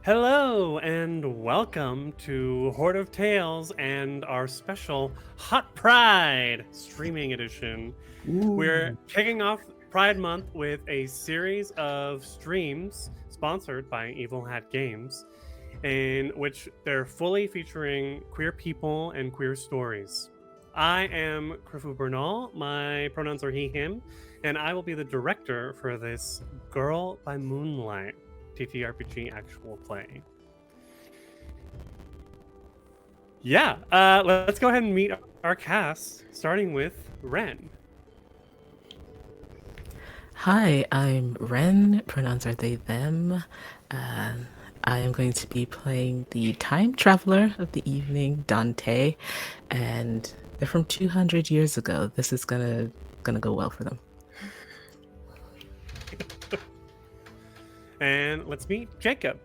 Hello and welcome to Horde of Tales and our special Hot Pride streaming edition. We're Ooh. kicking off Pride Month with a series of streams sponsored by Evil Hat Games, in which they're fully featuring queer people and queer stories. I am Krifu Bernal, my pronouns are he, him, and I will be the director for this Girl by Moonlight TTRPG actual play. Yeah, let's go ahead and meet our cast, starting with Ren. Hi, I'm Ren, pronouns are they, them. I am going to be playing the time traveler of the evening, Dante, and they're from 200 years ago. This is gonna go well for them. And let's meet Jacob.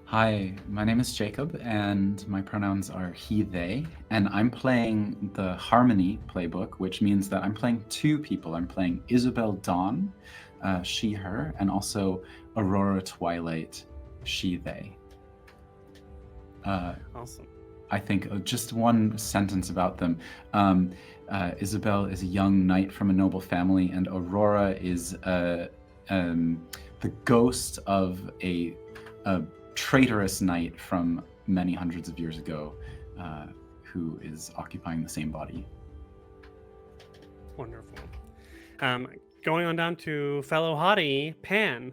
Hi, my name is Jacob, and my pronouns are he, they, and I'm playing the Harmony playbook, which means that I'm playing two people. I'm playing Isabel Dawn, she, her, and also Aurora Twilight, she, they. Awesome. I think just one sentence about them. Isabel is a young knight from a noble family, and Aurora is the ghost of a traitorous knight from many hundreds of years ago who is occupying the same body. Wonderful. Going on down to fellow hottie, Pan.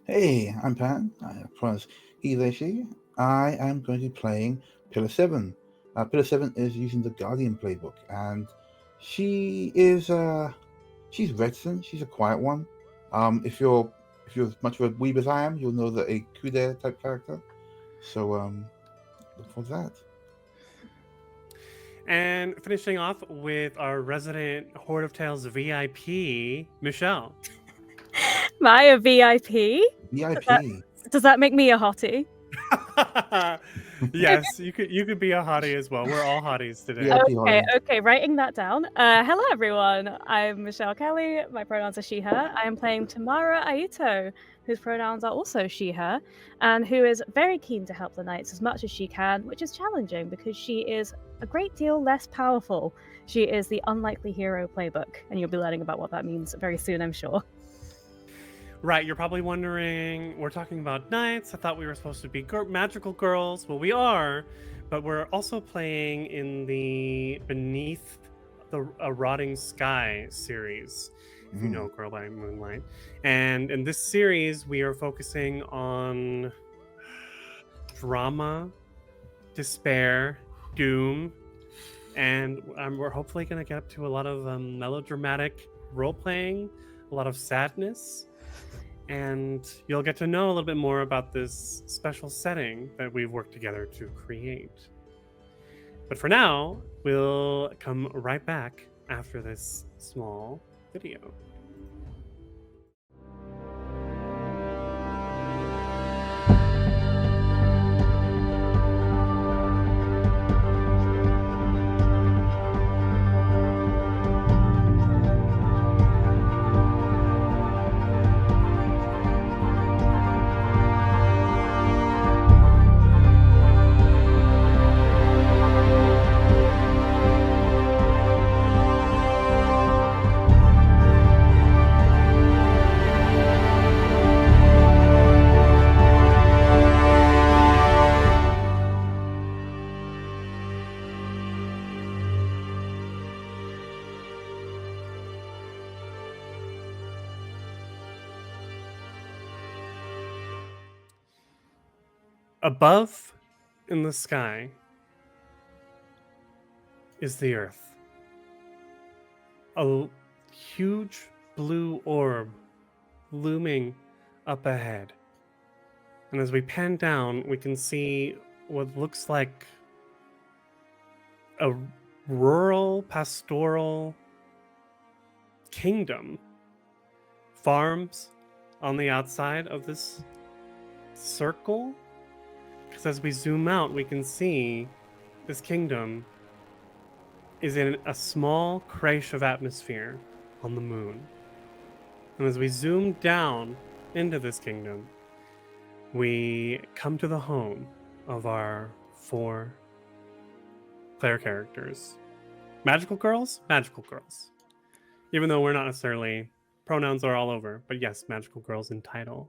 Hey, I'm Pan. I pronounce he, they, she. I am going to be playing Pillar 7. Pillar 7 is using the Guardian playbook, and she is she's reticent. She's a quiet one. If you're as much of a weeb as I am, you'll know that a Kuder type character. So look for that. And finishing off with our resident Horde of Tales VIP, Michelle. Am I a VIP? VIP. Does that make me a hottie? Yes, you could be a hottie as well. We're all hotties today. Yeah. VIP Okay, writing that down. Hello everyone, I'm Michelle Kelly, my pronouns are she, her. I am playing Tamara Aito, whose pronouns are also she, her, and who is very keen to help the knights as much as she can, which is challenging because she is a great deal less powerful. She is the unlikely hero playbook, and you'll be learning about what that means very soon, I'm sure. Right, you're probably wondering, we're talking about knights. I thought we were supposed to be magical girls. Well, we are, but we're also playing in the Beneath a Rotting Sky series, if you know Girl by Moonlight. And in this series, we are focusing on drama, despair, doom, and we're hopefully going to get up to a lot of melodramatic role-playing, a lot of sadness. And you'll get to know a little bit more about this special setting that we've worked together to create. But for now, we'll come right back after this small video. Above in the sky is the Earth. A huge blue orb looming up ahead. And as we pan down, we can see what looks like a rural pastoral kingdom. Farms on the outside of this circle. Because as we zoom out, we can see this kingdom is in a small creche of atmosphere on the moon. And as we zoom down into this kingdom, we come to the home of our 4 player characters. Magical girls? Magical girls. Even though we're not necessarily, pronouns are all over, but yes, magical girls in title.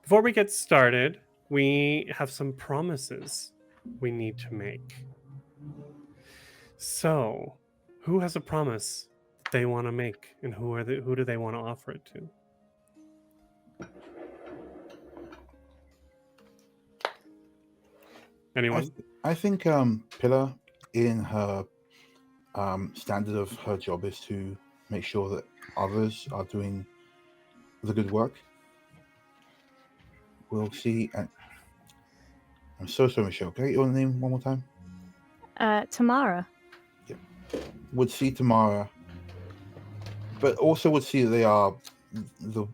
Before we get started, we have some promises we need to make. So, who has a promise that they want to make, and who do they want to offer it to? Anyone? I think Pillar, in her standard of her job, is to make sure that others are doing the good work. We'll see. And I'm so sorry, Michelle. Can I get your name one more time? Tamara. Would see Tamara, but also would see that they are the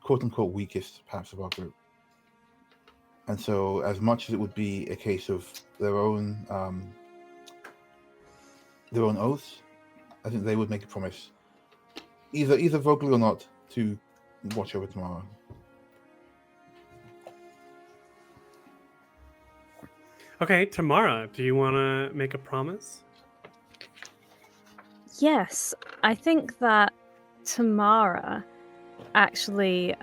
quote-unquote weakest, perhaps, of our group. And so, as much as it would be a case of their own oaths, I think they would make a promise, either vocally or not, to watch over tomorrow. Okay, Tamara, do you want to make a promise? Yes, I think that Tamara actually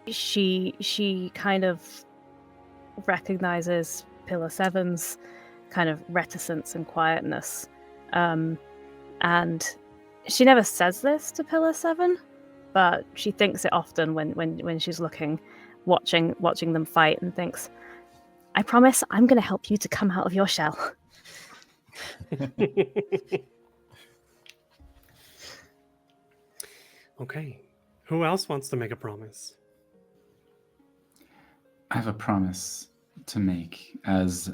she kind of recognizes Pillar 7's kind of reticence and quietness, and she never says this to Pillar 7, but she thinks it often when she's watching them fight, and thinks, I promise I'm going to help you to come out of your shell. Okay. Who else wants to make a promise? I have a promise to make as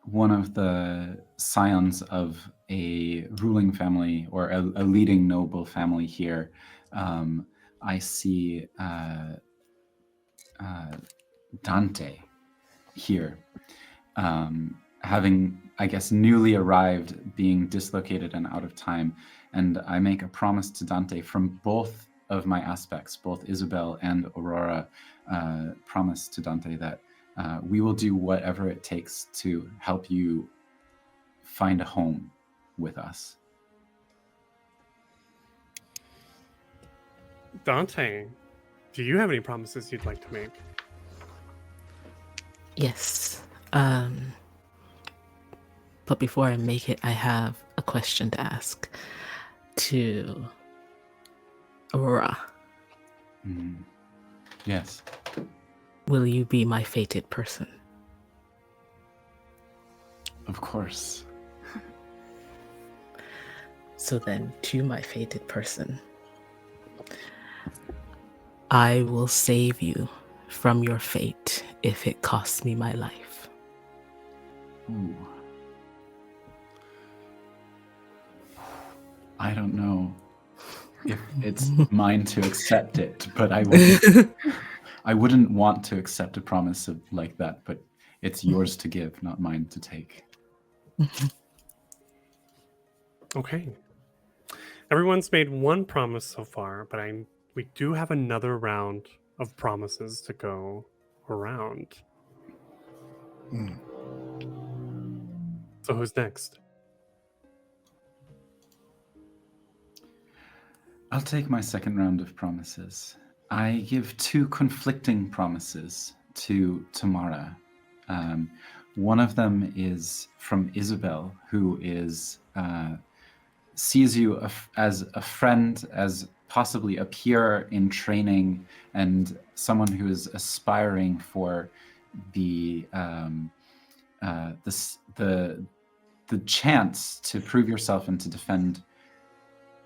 one of the scions of a ruling family, or a leading noble family here. I see Dante here, having, I guess, newly arrived, being dislocated and out of time. And I make a promise to Dante from both of my aspects, both Isabel and Aurora, promise to Dante that we will do whatever it takes to help you find a home with us. Dante, do you have any promises you'd like to make? Yes. But before I make it, I have a question to ask to Aurora. Yes. Will you be my fated person? Of course. So then, to my fated person, I will save you from your fate if it costs me my life. Ooh. I don't know if it's mine to accept it, but I wouldn't want to accept a promise like that, but it's yours to give, not mine to take. Okay. Everyone's made one promise so far, but we do have another round of promises to go around. So who's next? I'll take my second round of promises. I give 2 conflicting promises to Tamara. One of them is from Isabel, who sees you as a friend, as possibly a peer in training, and someone who is aspiring for the chance to prove yourself and to defend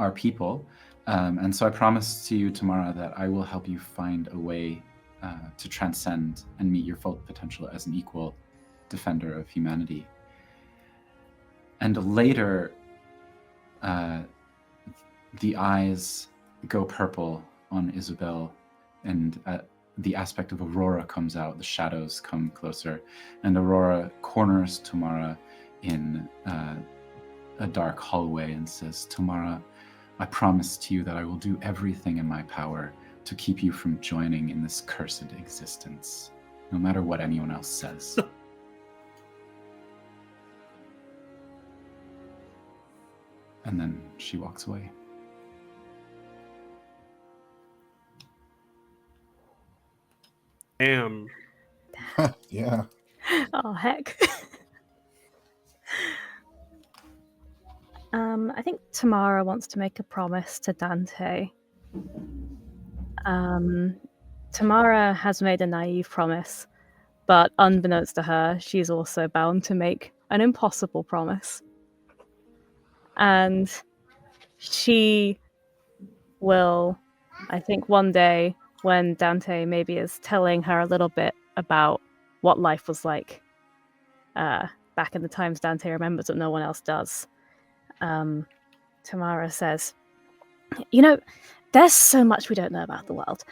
our people. And so I promise to you, Tamara, that I will help you find a way to transcend and meet your full potential as an equal defender of humanity. And later, the eyes go purple on Isabel, and the aspect of Aurora comes out, the shadows come closer, and Aurora corners Tamara in a dark hallway and says, Tamara, I promise to you that I will do everything in my power to keep you from joining in this cursed existence, no matter what anyone else says. And then she walks away. Damn. Yeah. Oh, heck. I think Tamara wants to make a promise to Dante. Tamara has made a naive promise, but unbeknownst to her, she's also bound to make an impossible promise. And she will, I think one day, when Dante maybe is telling her a little bit about what life was like back in the times Dante remembers that no one else does, Tamara says, "You know, there's so much we don't know about the world.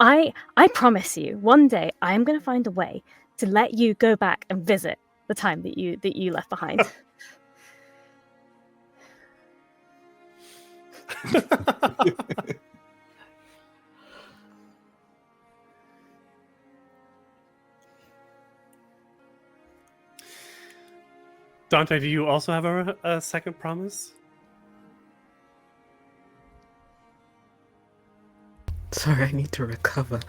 I promise you, one day I am going to find a way to let you go back and visit the time that you left behind." Dante, do you also have a second promise? Sorry, I need to recover.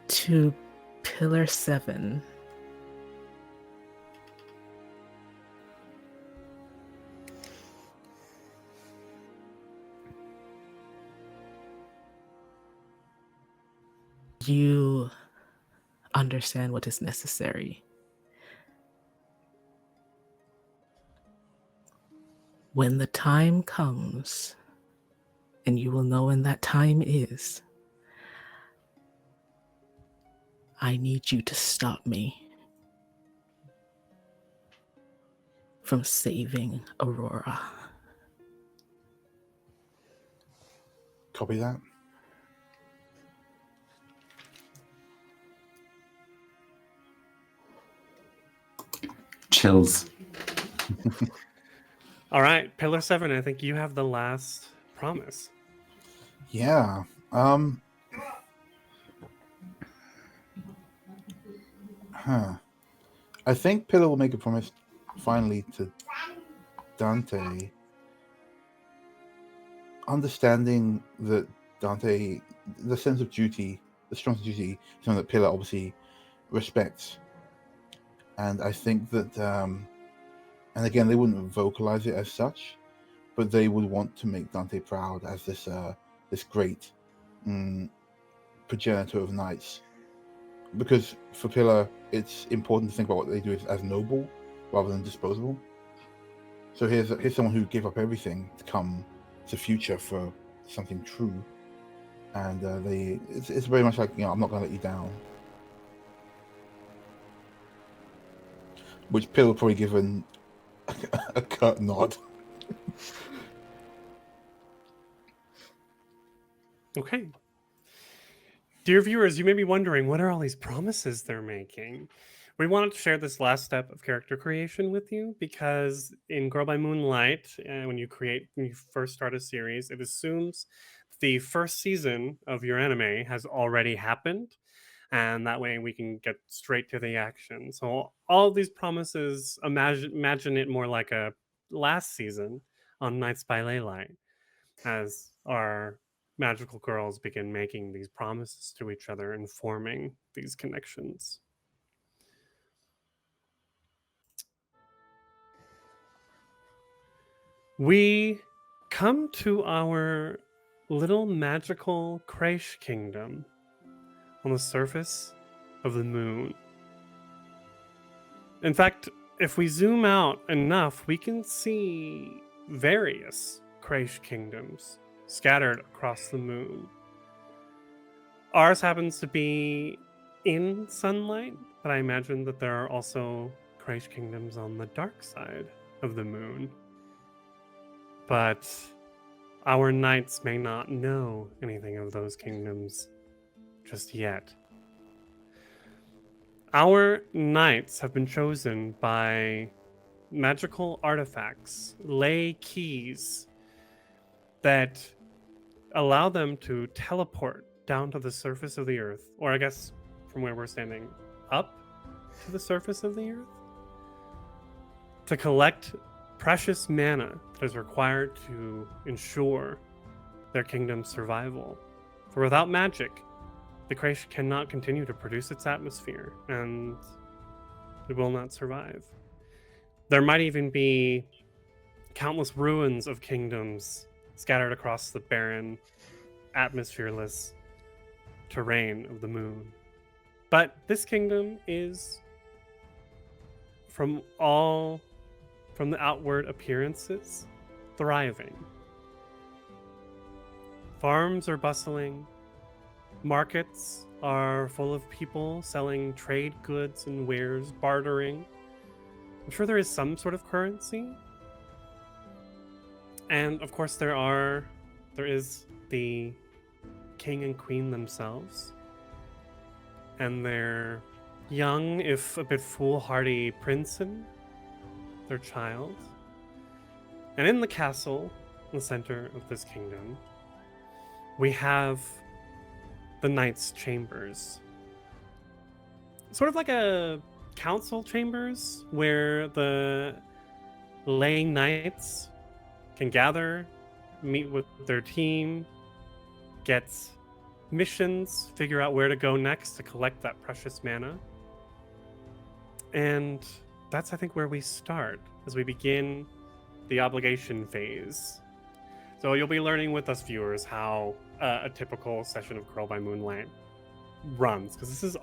To Pillar 7. You understand what is necessary. When the time comes, and you will know when that time is, I need you to stop me from saving Aurora. Copy that. Chills. All right, Pillar 7, I think you have the last promise. Yeah. I think Pillar will make a promise finally to Dante, understanding that Dante, the sense of duty, the strong sense of duty, something that Pillar obviously respects. And I think that, and again, they wouldn't vocalize it as such, but they would want to make Dante proud as this great progenitor of knights. Because for Pillar, it's important to think about what they do as noble rather than disposable. So here's someone who gave up everything to come to future for something true, and it's very much like, I'm not going to let you down. Which Pillar probably given a curt nod. Okay. Dear viewers, you may be wondering, what are all these promises they're making? We wanted to share this last step of character creation with you because in Girl by Moonlight, when you first start a series, it assumes the first season of your anime has already happened, and that way we can get straight to the action. So all of these promises, imagine it more like a last season on Nights by Leylight, as our magical girls begin making these promises to each other and forming these connections. We come to our little magical Kresh kingdom on the surface of the moon. In fact, if we zoom out enough, we can see various Kresh kingdoms scattered across the moon. Ours happens to be in sunlight, but I imagine that there are also Kresh kingdoms on the dark side of the moon. But our knights may not know anything of those kingdoms just yet. Our knights have been chosen by magical artifacts, ley keys, that allow them to teleport down to the surface of the earth, or I guess from where we're standing, up to the surface of the earth, to collect precious mana that is required to ensure their kingdom's survival. For without magic, the creation cannot continue to produce its atmosphere, and it will not survive. There might even be countless ruins of kingdoms scattered across the barren, atmosphereless terrain of the moon. But this kingdom is, from the outward appearances, thriving. Farms are bustling. Markets are full of people selling trade goods and wares, bartering. I'm sure there is some sort of currency. And of course there is the king and queen themselves. And their young, if a bit foolhardy, princeton, their child. And in the castle, in the center of this kingdom, we have the Knight's Chambers. Sort of like a council chambers where the Ley-Knights can gather, meet with their team, get missions, figure out where to go next to collect that precious mana. And that's, I think, where we start as we begin the obligation phase. So you'll be learning with us viewers how a typical session of Girl by Moonlight runs, because this is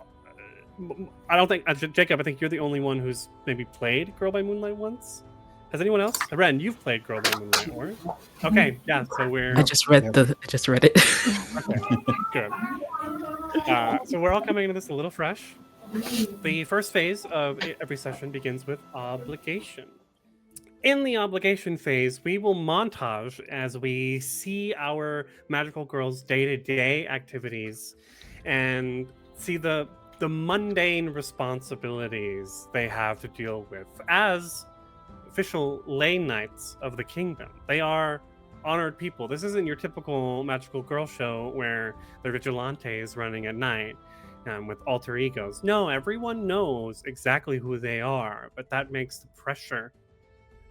I don't think Jacob, I think you're the only one who's maybe played Girl by Moonlight once. Has anyone else? Ren, you've played Girl by Moonlight, or? Okay, yeah. So we're. I just read it. Okay, good. So we're all coming into this a little fresh. The first phase of every session begins with obligation. In the obligation phase, we will montage as we see our magical girls' day-to-day activities and see the mundane responsibilities they have to deal with as official Ley-Knights of the kingdom. They are honored people. This isn't your typical magical girl show where they're vigilantes running at night with alter egos. No, everyone knows exactly who they are, but that makes the pressure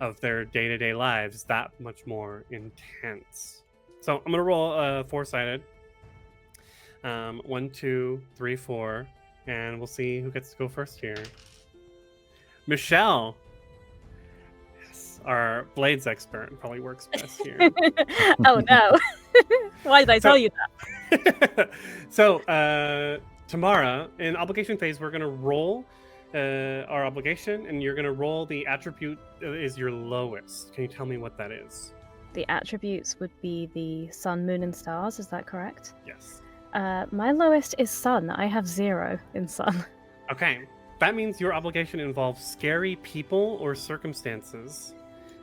of their day-to-day lives that much more intense. So I'm gonna roll four-sided. 1, 2, 3, 4, and we'll see who gets to go first here. Michelle, yes, our blades expert, probably works best here. Oh no! Why did I tell you that? So, Tamara, in obligation phase, we're gonna roll our obligation, and you're gonna roll the attribute that is your lowest. Can you tell me what that is? The attributes would be the sun, moon, and stars. Is that correct? Yes. My lowest is sun. I have 0 in sun. Okay. That means your obligation involves scary people or circumstances,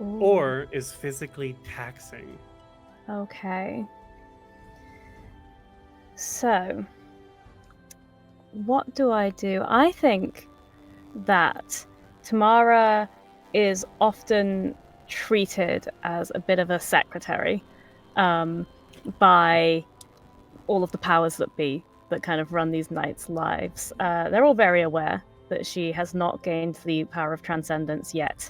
Ooh. or is physically taxing. Okay. So, what do I do? I think that Tamara is often treated as a bit of a secretary by all of the powers that be that kind of run these knights' lives. They're all very aware that she has not gained the power of transcendence yet.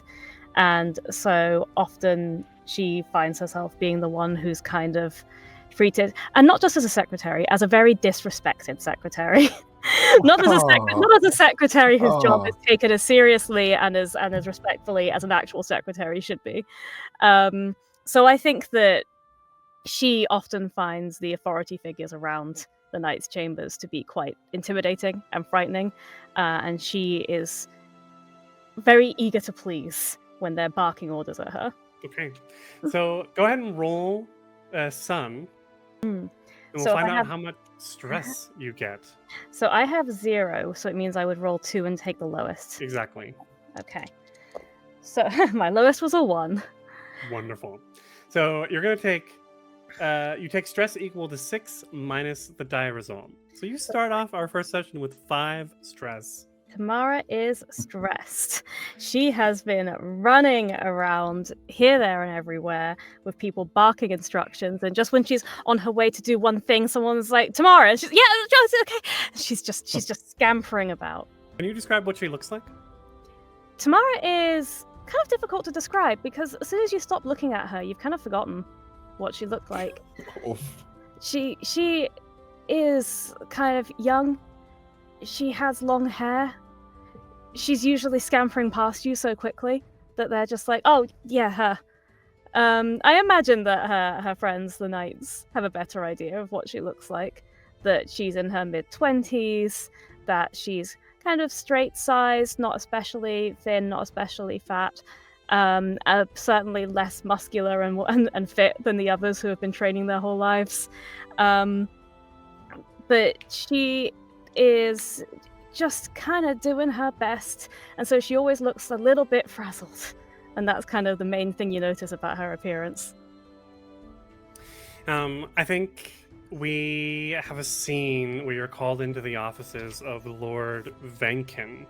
And so often she finds herself being the one who's kind of treated, and not just as a secretary, as a very disrespected secretary. not as a secretary whose job is taken as seriously and as respectfully as an actual secretary should be. So I think that she often finds the authority figures around the Knight's Chambers to be quite intimidating and frightening, and she is very eager to please when they're barking orders at her. Okay, so go ahead and roll sun, and we'll find out how much stress you get. So I have 0, so it means I would roll 2 and take the lowest. Exactly. Okay. So my lowest was a 1. Wonderful. So you're going to take, you take stress equal to 6 minus the die result. So you start off our first session with 5 stress. Tamara is stressed. She has been running around here, there, and everywhere with people barking instructions. And just when she's on her way to do one thing, someone's like, "Tamara," and she's, "Yeah, it's okay." She's just scampering about. Can you describe what she looks like? Tamara is kind of difficult to describe because as soon as you stop looking at her, you've kind of forgotten what she looked like. Oof. She is kind of young. She has long hair. She's usually scampering past you so quickly that they're just like, "Oh, yeah, her." I imagine that her friends, the Knights, have a better idea of what she looks like. That she's in her mid-20s, that she's kind of straight-sized, not especially thin, not especially fat, certainly less muscular and fit than the others who have been training their whole lives. But she is just kind of doing her best, and so she always looks a little bit frazzled, and that's kind of the main thing you notice about her appearance. I think we have a scene where you're called into the offices of Lord Venkin.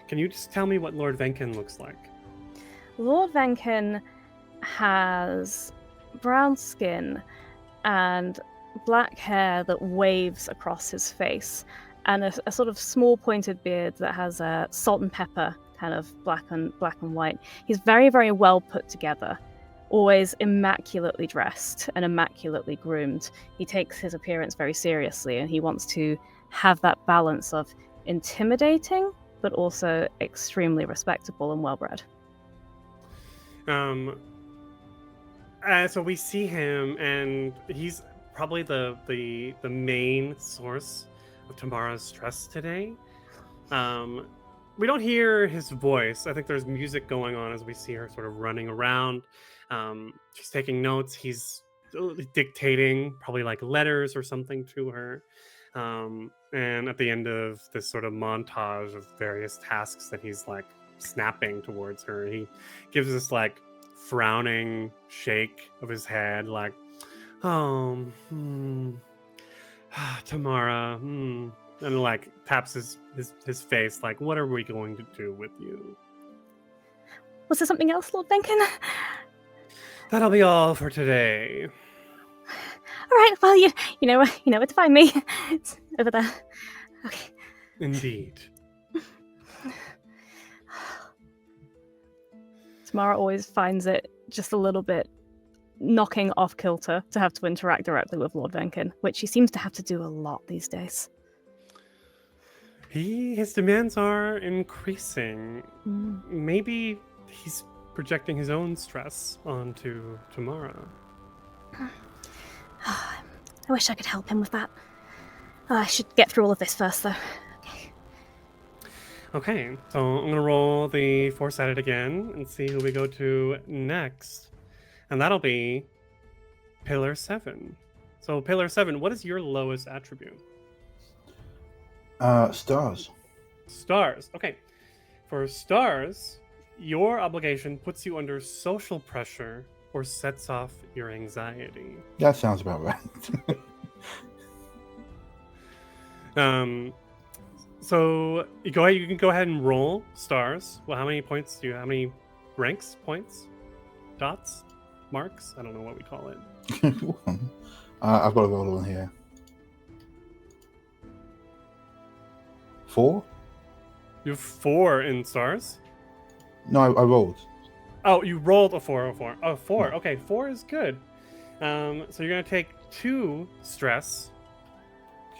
Can you just tell me what Lord Venkin looks like? Lord Venkin has brown skin and black hair that waves across his face, and a sort of small pointed beard that has a salt and pepper kind of black and white. He's very, very well put together, always immaculately dressed and immaculately groomed. He takes his appearance very seriously, and he wants to have that balance of intimidating but also extremely respectable and well-bred. So we see him, and he's probably the main source of Tamara's stress today. We don't hear his voice. I think there's music going on as we see her sort of running around. She's taking notes. He's dictating probably like letters or something to her. And at the end of this sort of montage of various tasks that he's like snapping towards her, he gives this like frowning shake of his head, like, "Oh, Tamara, and like taps his face, like, "What are we going to do with you?" Was there something else, Lord Venkin? That'll be all for today. All right, well, you know where to find me. It's over there. Okay. Indeed. Tamara always finds it just a little bit knocking off kilter to have to interact directly with Lord Venkin, which he seems to have to do a lot these days. His demands are increasing. Maybe he's projecting his own stress onto Tamara. I wish I could help him with that. I should get through all of this first, though. Okay, so I'm gonna roll the four-sided again and see who we go to next. And that'll be Pillar 7. So Pillar 7, what is your lowest attribute? Stars. Stars. Okay. For stars, your obligation puts you under social pressure or sets off your anxiety. That sounds about right. So you can go ahead and roll stars. Well, how many points do you have? How many ranks? Points? Dots? Marks? I don't know what we call it. I've got to roll one here. 4? You have 4 in stars? No, I rolled. Oh, you rolled a 4. Oh, 4. Yeah. Okay, 4 is good. So you're going to take 2 stress,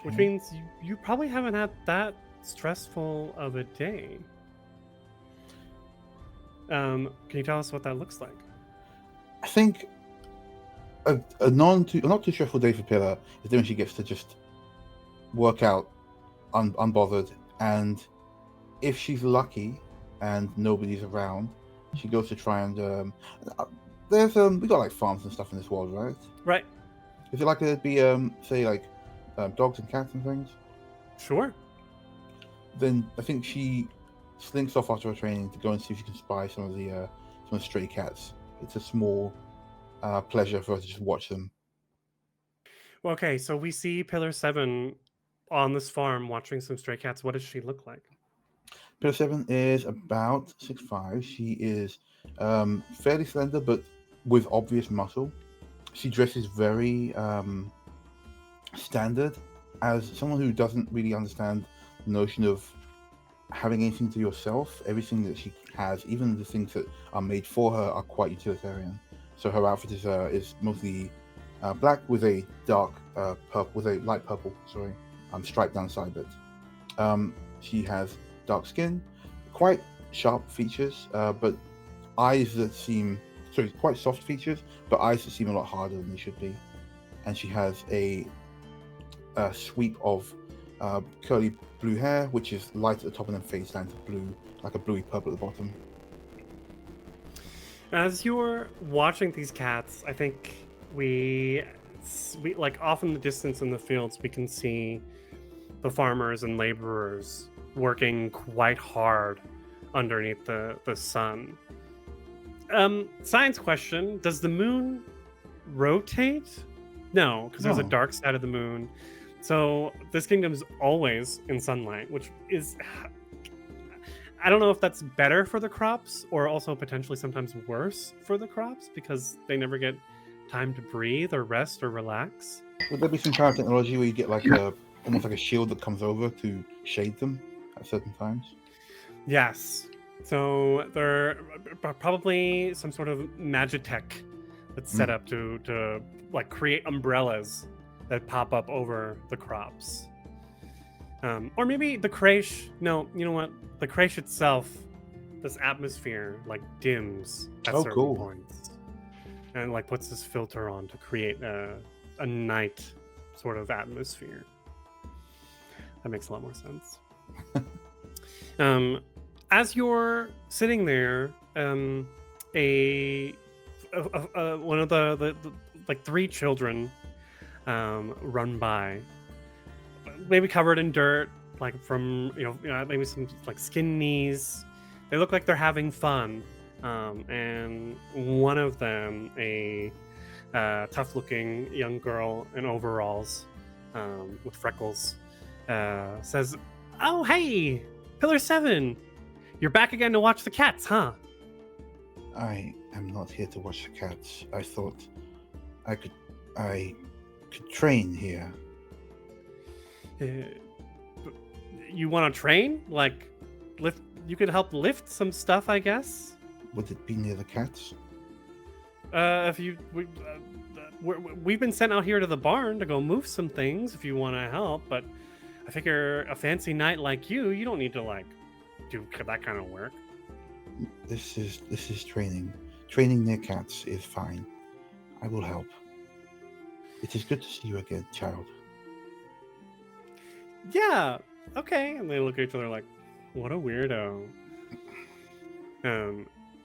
which means you probably haven't had that stressful of a day. Can you tell us what that looks like? I think a not too stressful day for Pillar is when she gets to just work out unbothered, and if she's lucky and nobody's around, she goes to try and there's we got like farms and stuff in this world, right? Right. Is it like there'd be say like dogs and cats and things? Sure. Then I think she slinks off after her training to go and see if she can spy some of the stray cats. It's a small pleasure for her to just watch them. Okay, so we see Pillar 7 on this farm watching some stray cats. What does she look like? Pillar 7 is about 6'5". She is fairly slender, but with obvious muscle. She dresses very standard. As someone who doesn't really understand the notion of having anything to yourself, everything that she has, even the things that are made for her, are quite utilitarian. So her outfit is mostly black with a dark purple, with a light purple, stripe down the side of it. She has dark skin, quite sharp features, but eyes that seem quite soft features, but eyes that seem a lot harder than they should be. And she has a sweep of curly blue hair, which is light at the top and then fades down to blue, like a bluey purple at the bottom. As you're watching these cats, I think we like off in the distance in the fields, we can see the farmers and laborers working quite hard underneath the sun. Science question: does the moon rotate? No, because there's a No. dark side of the moon. So this kingdom's always in sunlight, which is, I don't know if that's better for the crops or also potentially sometimes worse for the crops because they never get time to breathe or rest or relax. Would there be some kind of technology where you get like almost like a shield that comes over to shade them at certain times? Yes. So there are probably some sort of magitech that's set up to like create umbrellas that pop up over the crops. Or maybe the creche. No, you know what? The creche itself, this atmosphere like dims at certain cool. points, and like puts this filter on to create a night sort of atmosphere. That makes a lot more sense. As you're sitting there, one of the like three children run by, maybe covered in dirt, like from maybe some like skin knees. They look like they're having fun, and one of them, a tough-looking young girl in overalls with freckles, says, "Oh, hey, Pillar 7, you're back again to watch the cats, huh?" I am not here to watch the cats. I thought I could train here. You want to train? Like, lift? You could help lift some stuff, I guess. Would it be near the cats? If you, we've been sent out here to the barn to go move some things. If you want to help, but I figure a fancy knight like you don't need to like do that kind of work. This is training. Training near cats is fine. I will help. It is good to see you again, child. Yeah. Okay. And they look at each other like, what a weirdo.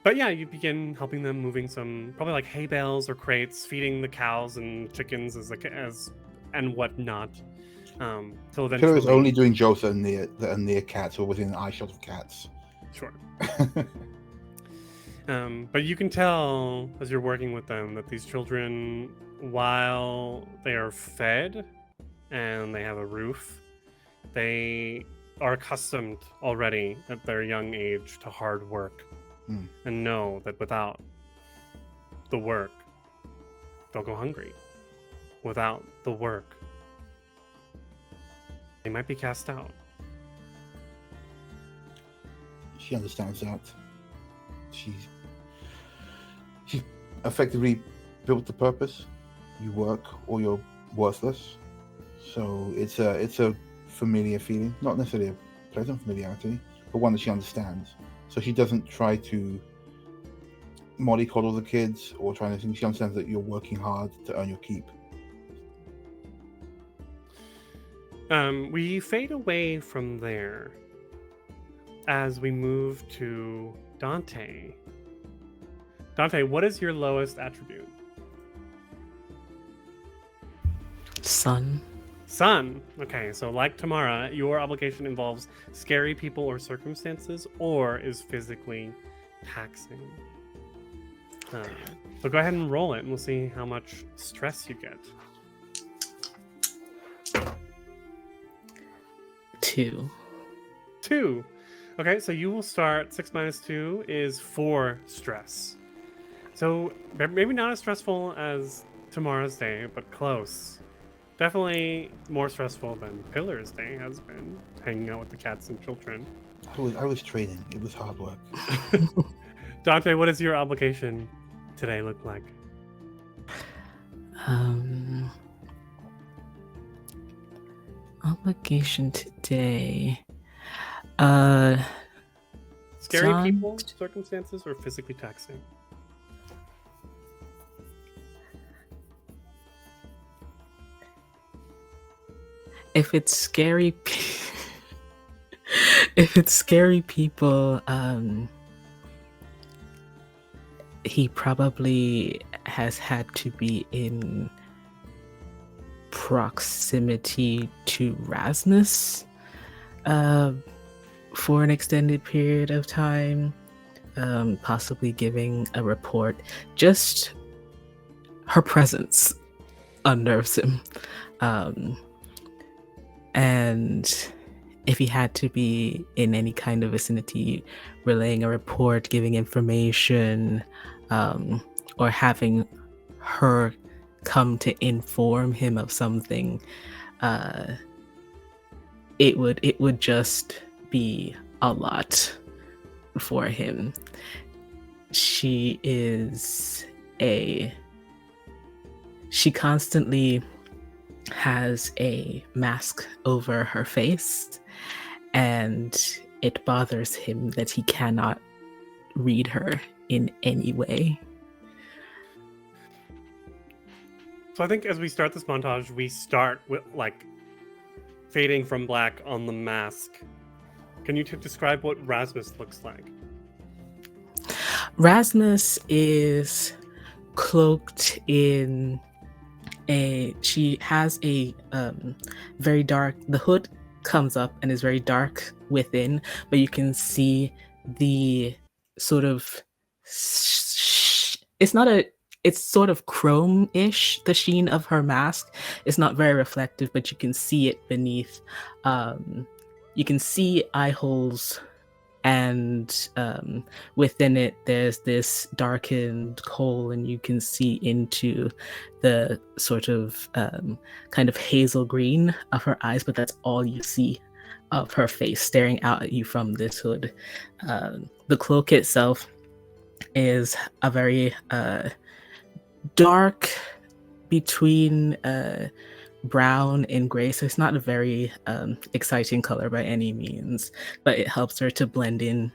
But yeah, you begin helping them moving some probably like hay bales or crates, feeding the cows and chickens as and whatnot. Till eventually. Pillar is only doing jokes that are near cats or within eye shot of cats. Sure. But you can tell as you're working with them that these children, while they are fed and they have a roof, they are accustomed already at their young age to hard work and know that without the work, they'll go hungry. Without the work, they might be cast out. She understands that. She effectively built the purpose. You work or you're worthless. So it's a familiar feeling, not necessarily a pleasant familiarity, but one that she understands. So she doesn't try to mollycoddle the kids or try anything. She understands that you're working hard to earn your keep. We fade away from there as we move to Dante. Dante, what is your lowest attribute? Sun. Sun. Okay, so like Tamara, your obligation involves scary people or circumstances, or is physically taxing. So go ahead and roll it, and we'll see how much stress you get. 2. 2. Okay, so you will start 6 minus 2 is 4 stress. So maybe not as stressful as tomorrow's day, but close. Definitely more stressful than Pillar's day has been, hanging out with the cats and children. I was training. It was hard work. Dante, what does your obligation today look like? Obligation today. Scary John? people, circumstances, or physically taxing? If it's scary, if it's scary people, he probably has had to be in proximity to Rasmus for an extended period of time, possibly giving a report. Just her presence unnerves him. And if he had to be in any kind of vicinity, relaying a report, giving information, or having her come to inform him of something, it would just be a lot for him. She constantly has a mask over her face, and it bothers him that he cannot read her in any way. So I think as we start this montage, we start with like fading from black on the mask. Can you describe what Rasmus looks like? Rasmus is cloaked in she has a very dark, the hood comes up and is very dark within, but you can see the sort of it's sort of chrome-ish, the sheen of her mask. It's not very reflective, but you can see it beneath. You can see eye holes, and within it there's this darkened hole, and you can see into the sort of kind of hazel green of her eyes, but that's all you see of her face staring out at you from this hood. The cloak itself is a very dark between brown and gray, so it's not a very exciting color by any means, but it helps her to blend in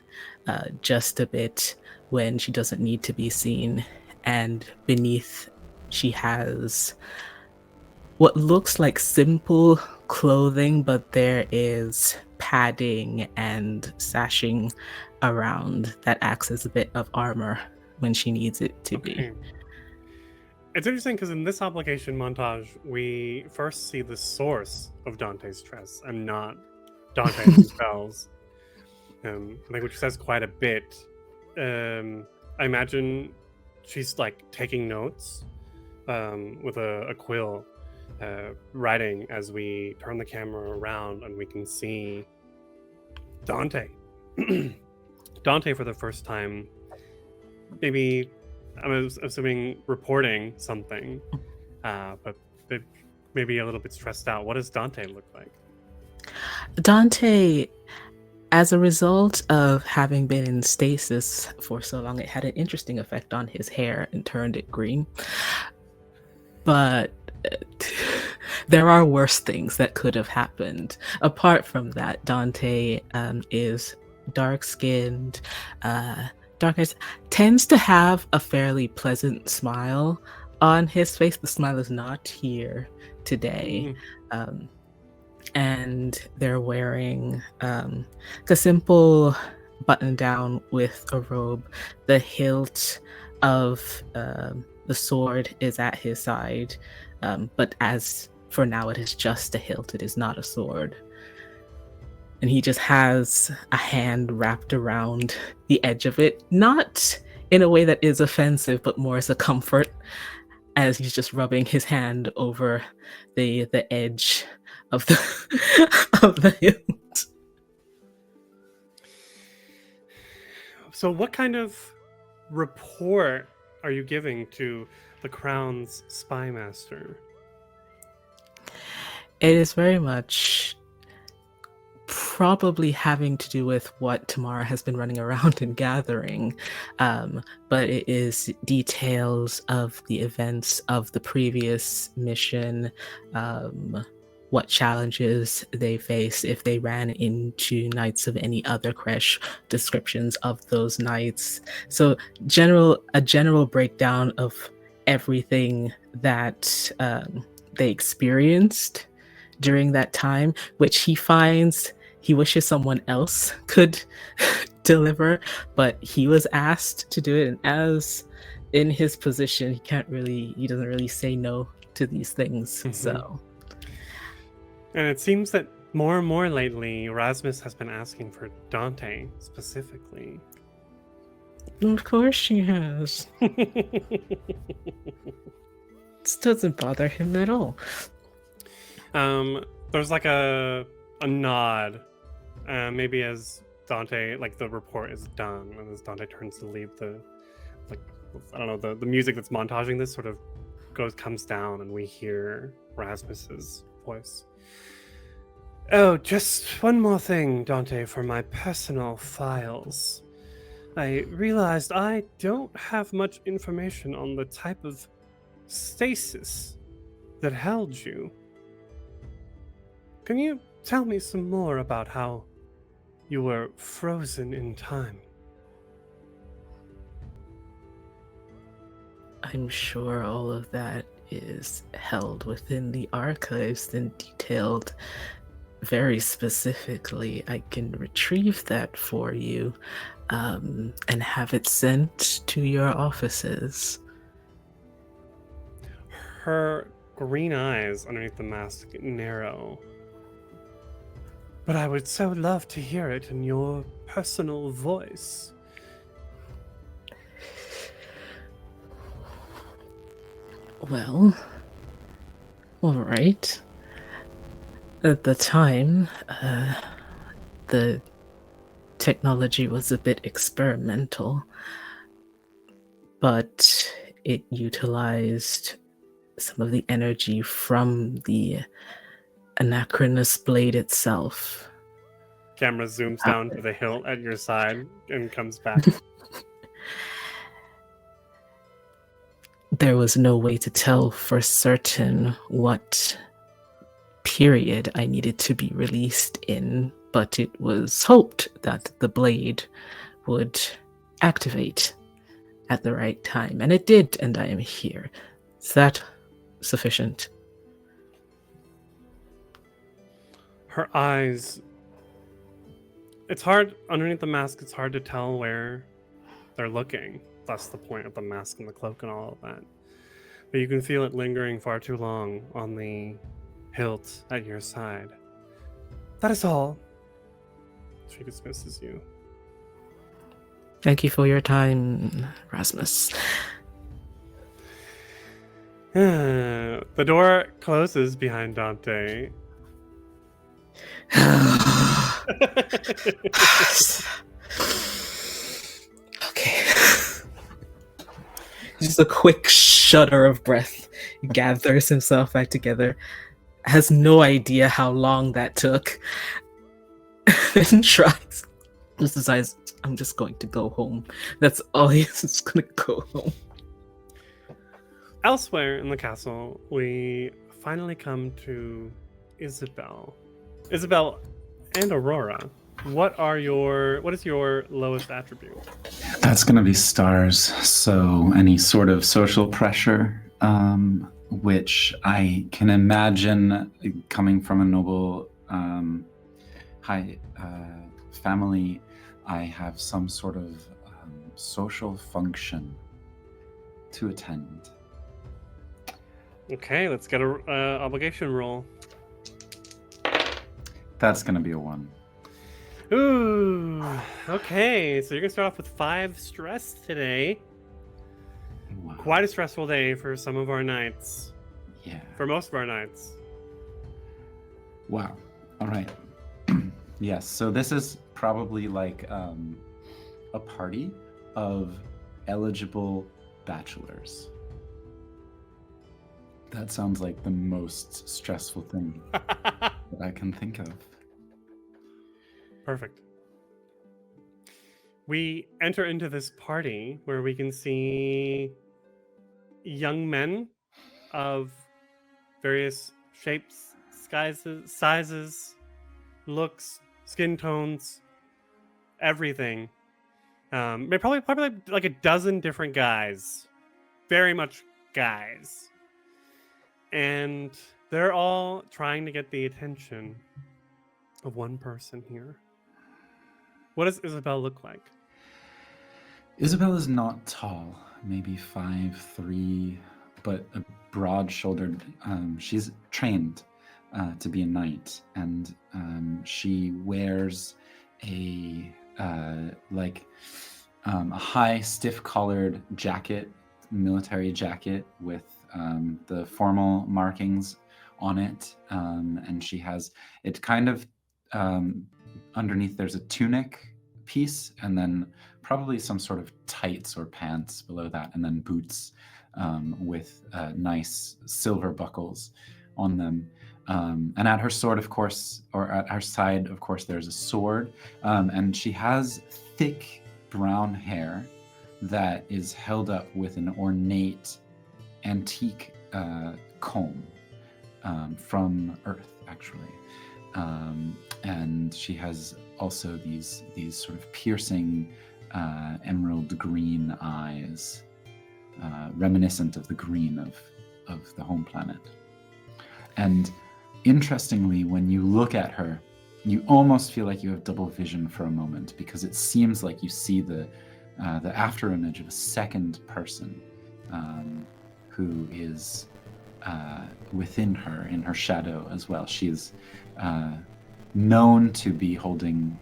just a bit when she doesn't need to be seen. And beneath, she has what looks like simple clothing, but there is padding and sashing around that acts as a bit of armor when she needs it to be. It's interesting because in this obligation montage, we first see the source of Dante's stress and not Dante's spells. I think which says quite a bit. I imagine she's like taking notes with a quill, writing as we turn the camera around and we can see Dante. Dante for the first time, maybe I'm assuming reporting something, but maybe a little bit stressed out. What does Dante look like? Dante, as a result of having been in stasis for so long, it had an interesting effect on his hair and turned it green. But there are worse things that could have happened. Apart from that, Dante is dark-skinned, dark eyes, tends to have a fairly pleasant smile on his face. The smile is not here today. And they're wearing a simple button down with a robe. The hilt of the sword is at his side, but as for now, it is just a hilt. It is not a sword. And he just has a hand wrapped around the edge of it, not in a way that is offensive, but more as a comfort, as he's just rubbing his hand over the edge of the of the hilt. So what kind of report are you giving to the Crown's spy master? It is very much probably having to do with what Tamara has been running around and gathering, but it is details of the events of the previous mission, what challenges they face if they ran into knights of any other Kresh, descriptions of those knights. So a general breakdown of everything that they experienced during that time, which he wishes someone else could deliver, but he was asked to do it. And as in his position, he doesn't really say no to these things. Mhm. So, And it seems that more and more lately, Rasmus has been asking for Dante specifically. of course she has. This doesn't bother him at all. There's like a nod, maybe as Dante, like the report is done, and as Dante turns to leave, the music that's montaging this sort of comes down, and we hear Rasmus's voice. Oh, just one more thing, Dante, for my personal files. I realized I don't have much information on the type of stasis that held you. Can you tell me some more about how you were frozen in time? I'm sure all of that is held within the archives and detailed very specifically. I can retrieve that for you and have it sent to your offices. Her green eyes underneath the mask narrow. But I would so love to hear it in your personal voice. Well, all right. At the time, the technology was a bit experimental, but it utilized some of the energy from the Anachronous blade itself. Camera zooms down to the hilt at your side and comes back. There was no way to tell for certain what period I needed to be released in, but it was hoped that the blade would activate at the right time, and it did, and I am here. Is that sufficient? Her eyes... It's hard, underneath the mask, it's hard to tell where they're looking. That's the point of the mask and the cloak and all of that. But you can feel it lingering far too long on the hilt at your side. That is all. She dismisses you. Thank you for your time, Rasmus. The door closes behind Dante. Okay. Just a quick shudder of breath. He gathers himself back together. Has no idea how long that took. And tries. Just decides, I'm just going to go home. That's all he's just gonna go home. Elsewhere in the castle, we finally come to Isabel. Isabel and Aurora. What is your lowest attribute? That's going to be stars. So any sort of social pressure, which I can imagine coming from a noble high family, I have some sort of social function to attend. Okay, let's get a obligation roll. That's going to be a 1. Ooh, okay. So you're gonna start off with 5 stress today. Wow. Quite a stressful day for some of our knights. Yeah. For most of our knights. Wow. All right. Yes. So this is probably like a party of eligible bachelors. That sounds like the most stressful thing that I can think of. Perfect. We enter into this party where we can see young men of various shapes, sizes, looks, skin tones, everything. Probably like a dozen different guys, very much guys, and they're all trying to get the attention of one person here. What does Isabel look like? Isabel is not tall, maybe 5'3", but a broad-shouldered. She's trained to be a knight, and she wears a high, stiff-collared jacket, military jacket with the formal markings on it, and she has it kind of underneath. There's a tunic piece, and then probably some sort of tights or pants below that, and then boots with nice silver buckles on them. And at her sword, of course, or at her side, of course, there's a sword, and she has thick brown hair that is held up with an ornate antique comb from Earth, actually. And she has also these sort of piercing emerald green eyes, reminiscent of the green of the home planet. And interestingly, when you look at her, you almost feel like you have double vision for a moment, because it seems like you see the after image of a second person who is within her, in her shadow as well. She is known to be holding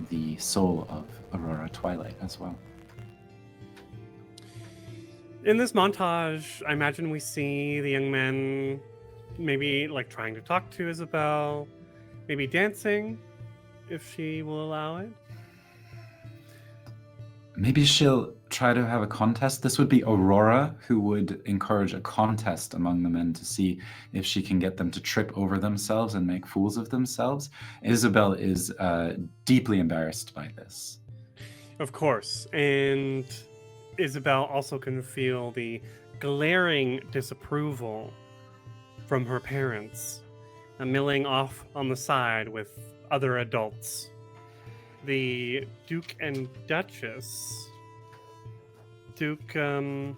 the soul of Aurora Twilight as well. In this montage, I imagine we see the young men maybe like trying to talk to Isabel, maybe dancing, if she will allow it. Maybe she'll try to have a contest. This would be Aurora who would encourage a contest among the men to see if she can get them to trip over themselves and make fools of themselves. Isabel is deeply embarrassed by this. Of course. And Isabel also can feel the glaring disapproval from her parents, milling off on the side with other adults. The Duke and Duchess. Duke, I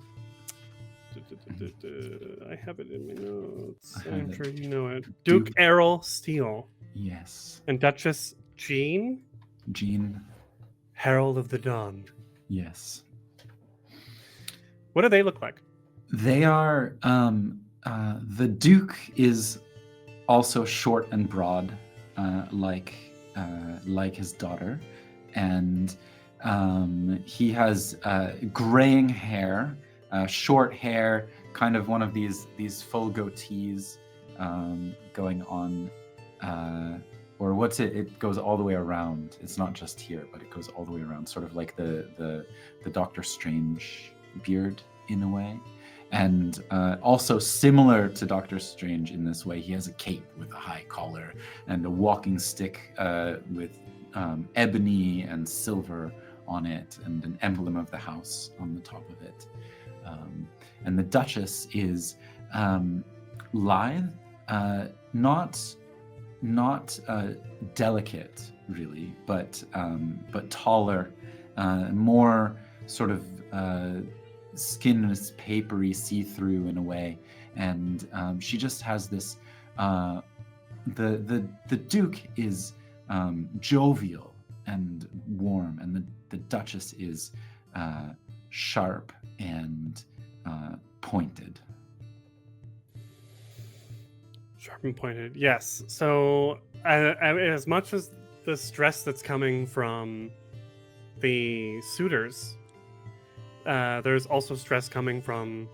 have it in my notes. I'm sure you know it. Duke Errol Steele. Yes. And Duchess Jean. Jean. Herald of the Dawn. Yes. What do they look like? They are, the Duke is also short and broad, like his daughter, and he has graying hair, short hair, kind of one of these full goatees going on, or what's it? It goes all the way around. It's not just here, but it goes all the way around, sort of like the Doctor Strange beard in a way. And also similar to Doctor Strange in this way, he has a cape with a high collar and a walking stick with ebony and silver on it, and an emblem of the house on the top of it. And the Duchess is lithe, not delicate really, but taller, more sort of skin is papery, see-through in a way, and she just has this. The Duke is jovial and warm, and the Duchess is sharp and pointed. Sharp and pointed, yes. So as much as the stress that's coming from the suitors, there's also stress coming from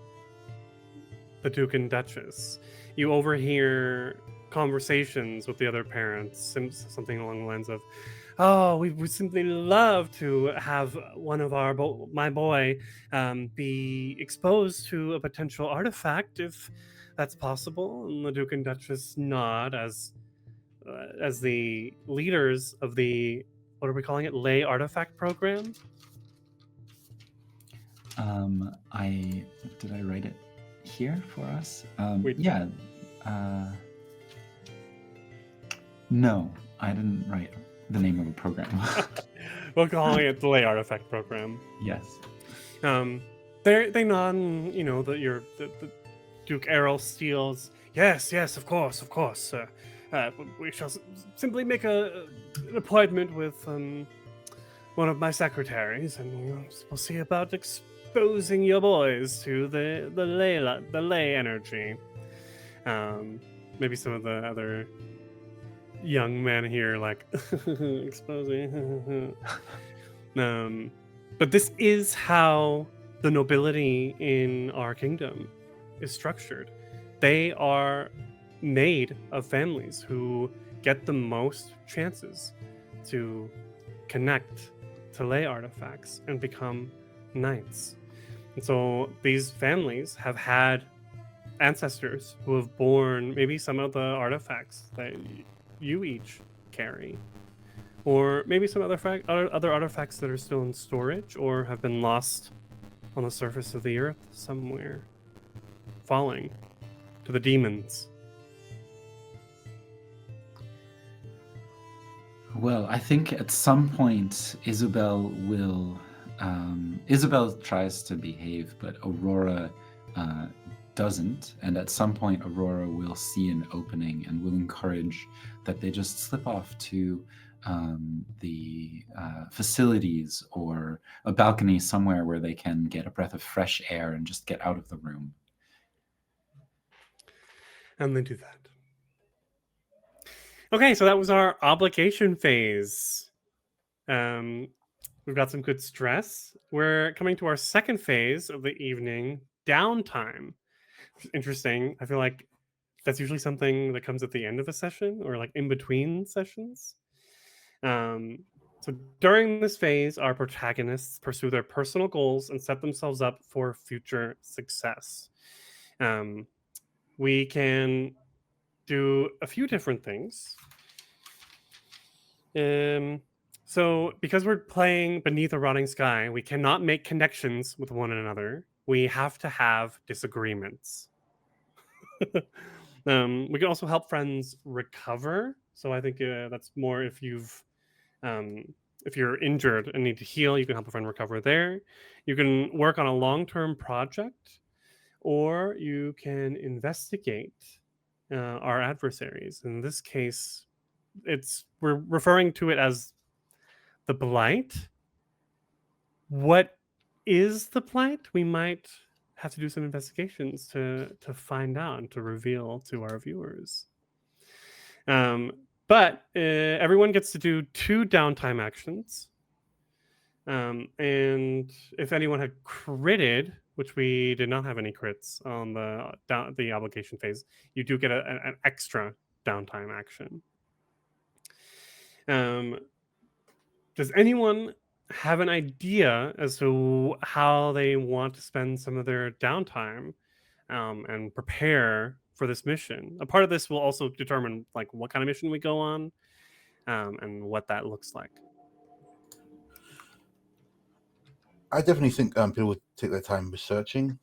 the Duke and Duchess. You overhear conversations with the other parents, something along the lines of, Oh, we would simply love to have one of our my boy be exposed to a potential artifact, if that's possible. And the Duke and Duchess nod as the leaders of the, what are we calling it, Ley Artifact Program. Did I write it here for us? We- Yeah. No, I didn't write the name of the program. We're calling it the Ley Artifact Program. Yes. They nod, and the Duke Errol Steele's. Yes, of course. We shall simply make an appointment with one of my secretaries, and we'll see about exposing your boys to the Ley energy. Maybe some of the other young men here, like exposing. But this is how the nobility in our kingdom is structured. They are made of families who get the most chances to connect to Ley artifacts and become knights. And so these families have had ancestors who have borne maybe some of the artifacts that you each carry, or maybe some other artifacts that are still in storage or have been lost on the surface of the earth somewhere, falling to the demons. Well, I think at some point Isabel will. Isabel tries to behave, but Aurora doesn't. And at some point, Aurora will see an opening and will encourage that they just slip off to the facilities or a balcony somewhere where they can get a breath of fresh air and just get out of the room. And they do that. Okay, so that was our obligation phase. We've got some good stress. We're coming to our second phase of the evening, downtime. Interesting. I feel like that's usually something that comes at the end of a session or like in between sessions. So during this phase, our protagonists pursue their personal goals and set themselves up for future success. We can do a few different things. So because we're playing beneath a rotting sky, we cannot make connections with one another. We have to have disagreements. We can also help friends recover. So I think that's more if you're injured and need to heal, you can help a friend recover there. You can work on a long-term project, or you can investigate our adversaries. In this case, we're referring to it as the Blight. What is the Blight? We might have to do some investigations to find out and to reveal to our viewers. But everyone gets to do 2 downtime actions. And if anyone had critted, which we did not have any crits on the obligation phase, you do get an extra downtime action. Does anyone have an idea as to how they want to spend some of their downtime and prepare for this mission? A part of this will also determine like what kind of mission we go on and what that looks like. I definitely think people would take their time researching.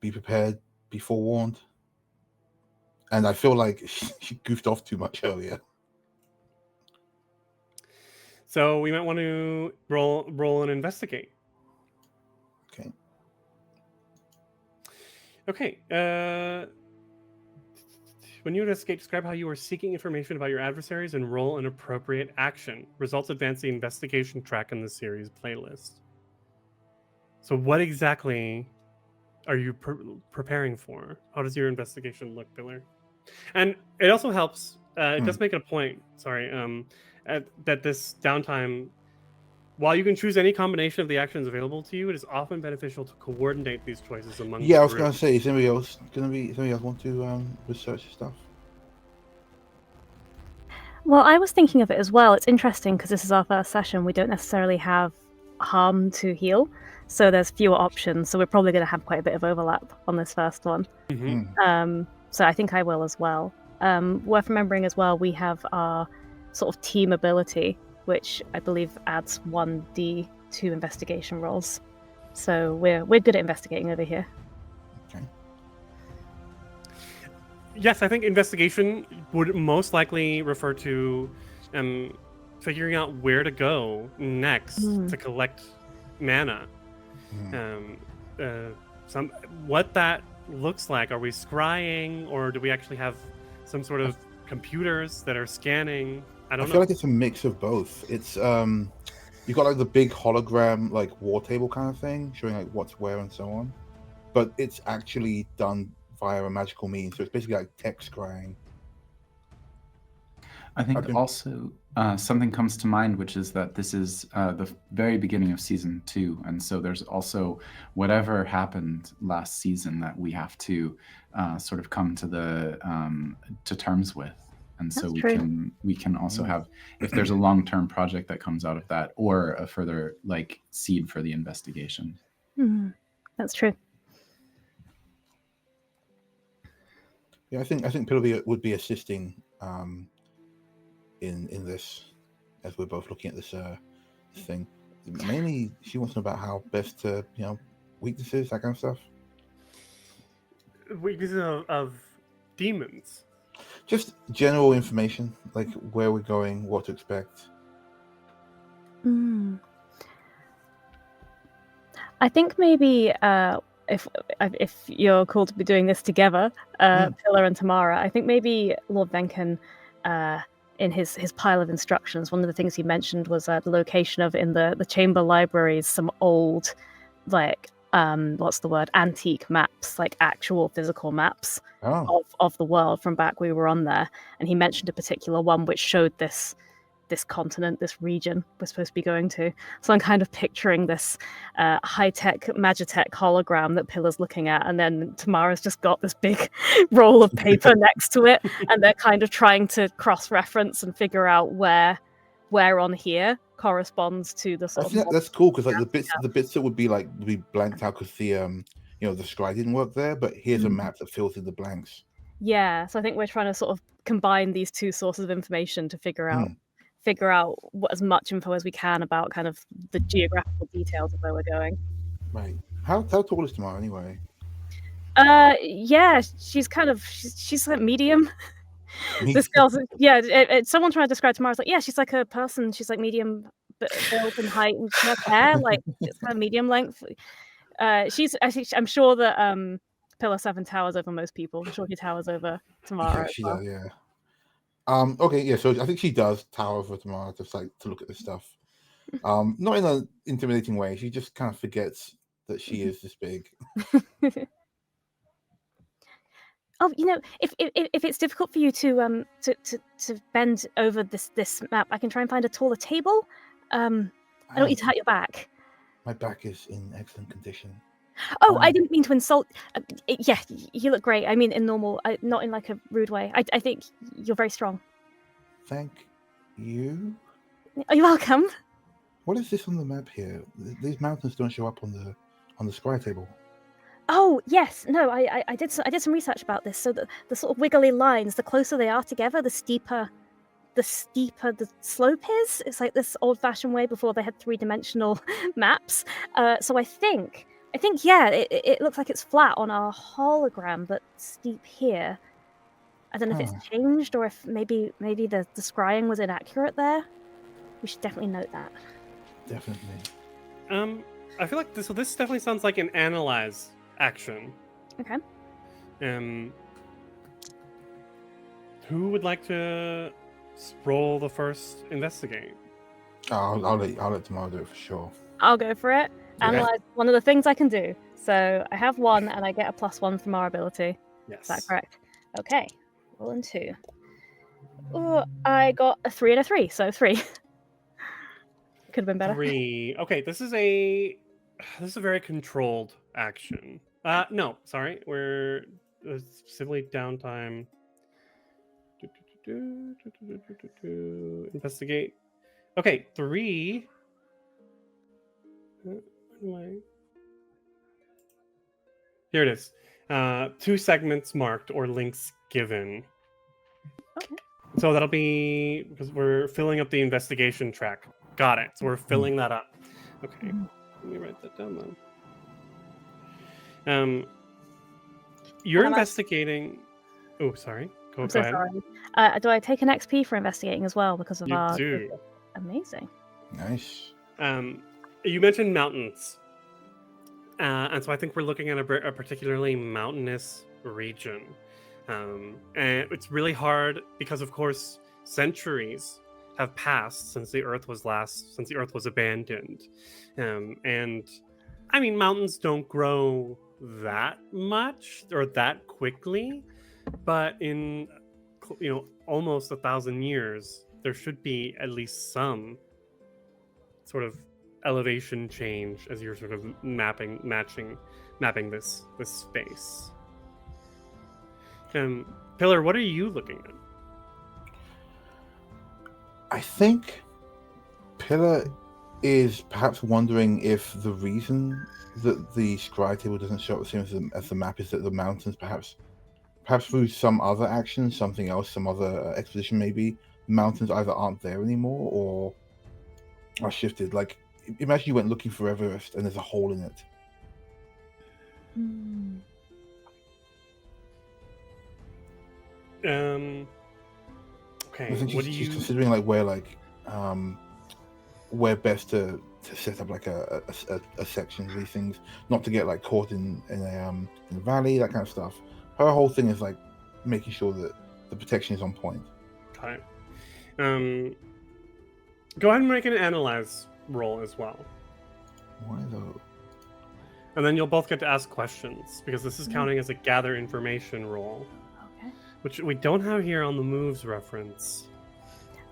Be prepared, be forewarned. And I feel like she goofed off too much earlier. So we might want to roll and investigate. Okay. When you investigate, describe how you are seeking information about your adversaries and roll an appropriate action. Results advance the investigation track in the series playlist. So what exactly are you preparing for? How does your investigation look, Biller? And it also helps. It does make it a point. Sorry. That this downtime, while you can choose any combination of the actions available to you, it is often beneficial to coordinate these choices among. Yeah, I was going to say, is anybody else want to research stuff? Well, I was thinking of it as well. It's interesting because this is our first session. We don't necessarily have harm to heal, so there's fewer options. So we're probably going to have quite a bit of overlap on this first one. So I think I will as well. Worth remembering as well, we have our sort of team ability, which I believe adds 1d to investigation rolls. So we're good at investigating over here. Okay. Yes, I think investigation would most likely refer to figuring out where to go next to collect mana. What that looks like. Are we scrying, or do we actually have some sort of computers that are scanning? I don't know. feel like it's a mix of both. It's you got like the big hologram like war table kind of thing showing like what's where and so on, but it's actually done via a magical means, so it's basically like text scrying. I think also something comes to mind, which is that this is the very beginning of season 2, and so there's also whatever happened last season that we have to sort of come to the to terms with, and so we can also have, if there's a long-term project that comes out of that, or a further like seed for the investigation. That's true. Yeah, I think Pillowy would be assisting in this, as we're both looking at this thing. Mainly, she wants to know about how best to, weaknesses, that kind of stuff. Weaknesses of demons. Just general information, like where we're going, what to expect. I think maybe if you're cool to be doing this together, Pillar and Tamara, I think maybe Lord Venken, in his pile of instructions, one of the things he mentioned was the location of, in the chamber libraries, some old, like, what's the word, antique maps, like actual physical maps of the world from back we were on there. And he mentioned a particular one which showed this continent, this region we're supposed to be going to. So I'm kind of picturing this high-tech Magitech hologram that Pillar's looking at, and then Tamara's just got this big roll of paper next to it, and they're kind of trying to cross-reference and figure out where on here corresponds to the sort of... That's cool, because like the bits that would be blanked out because the the scry didn't work there, but here's a map that fills in the blanks. Yeah, so I think we're trying to sort of combine these two sources of information to figure out as much info as we can about kind of the geographical details of where we're going. Right. How tall is Tamara anyway? Yeah, she's kind of she's like medium. This girl's someone trying to describe Tamara's like, yeah, she's like a person. She's like medium build and height, and she has hair like it's kind of medium length. I'm sure that Pillar 7 towers over most people. I'm sure he towers over Tamara. Yeah, she does. Yeah. Okay, yeah, so I think she does tower over Tamara, just like to look at this stuff. Not in an intimidating way. She just kind of forgets that she is this big. Oh, if it's difficult for you to bend over this map, I can try and find a taller table. I don't want you to hurt your back. My back is in excellent condition. Oh, I didn't mean to insult. Yeah, you look great. I mean, in normal, not in like a rude way. I think you're very strong. Thank you. Are you welcome? What is this on the map here? These mountains don't show up on the scry table. Oh yes, no, I did some research about this. So the sort of wiggly lines, the closer they are together, the steeper the slope is. It's like this old-fashioned way before they had 3-dimensional maps. So I think yeah, it looks like it's flat on our hologram, but steep here. I don't know if it's changed or if maybe the scrying was inaccurate there. We should definitely note that. Definitely. I feel like this definitely sounds like an analyze action. Okay. Who would like to roll the first investigate? I'll let Tamara do it for sure. I'll go for it. Okay. Analyze one of the things I can do. So I have 1 and I get a +1 from our ability. Yes. Is that correct? Okay. Rolling 2. Oh, I got a 3 and a 3, so 3. Could have been better. 3. Okay, this is a very controlled action. No, sorry, we're simply downtime. Investigate. Okay, 3. Here it is. 2 segments marked or links given. Okay. So that'll be because we're filling up the investigation track. Got it. So we're filling that up. Okay. Let me write that down then. You're And investigating. Oh, sorry. Go I'm so ahead. sorry. Do I take an XP for investigating as well because of You our? do. Amazing. Nice. You mentioned mountains, and so I think we're looking at a particularly mountainous region, and it's really hard because, of course, centuries have passed since the Earth was abandoned, and I mean, mountains don't grow that much or that quickly, but in almost 1,000 years, there should be at least some sort of elevation change as you're sort of mapping this space. Pillar, what are you looking at? I think Pillar is perhaps wondering if the reason that the scry table doesn't show up the same as the map is that the mountains, perhaps through some other action, something else, some other expedition, maybe the mountains either aren't there anymore or are shifted. Like, imagine you went looking for Everest and there's a hole in it. Okay. I think What she's considering like where best to set up like a section of these things, not to get like caught in a valley, that kind of stuff. Her whole thing is like making sure that the protection is on point. Got it. Go ahead and make an analyze roll as well. Why though? And then you'll both get to ask questions because this is counting as a gather information roll. Okay. Which we don't have here on the moves reference.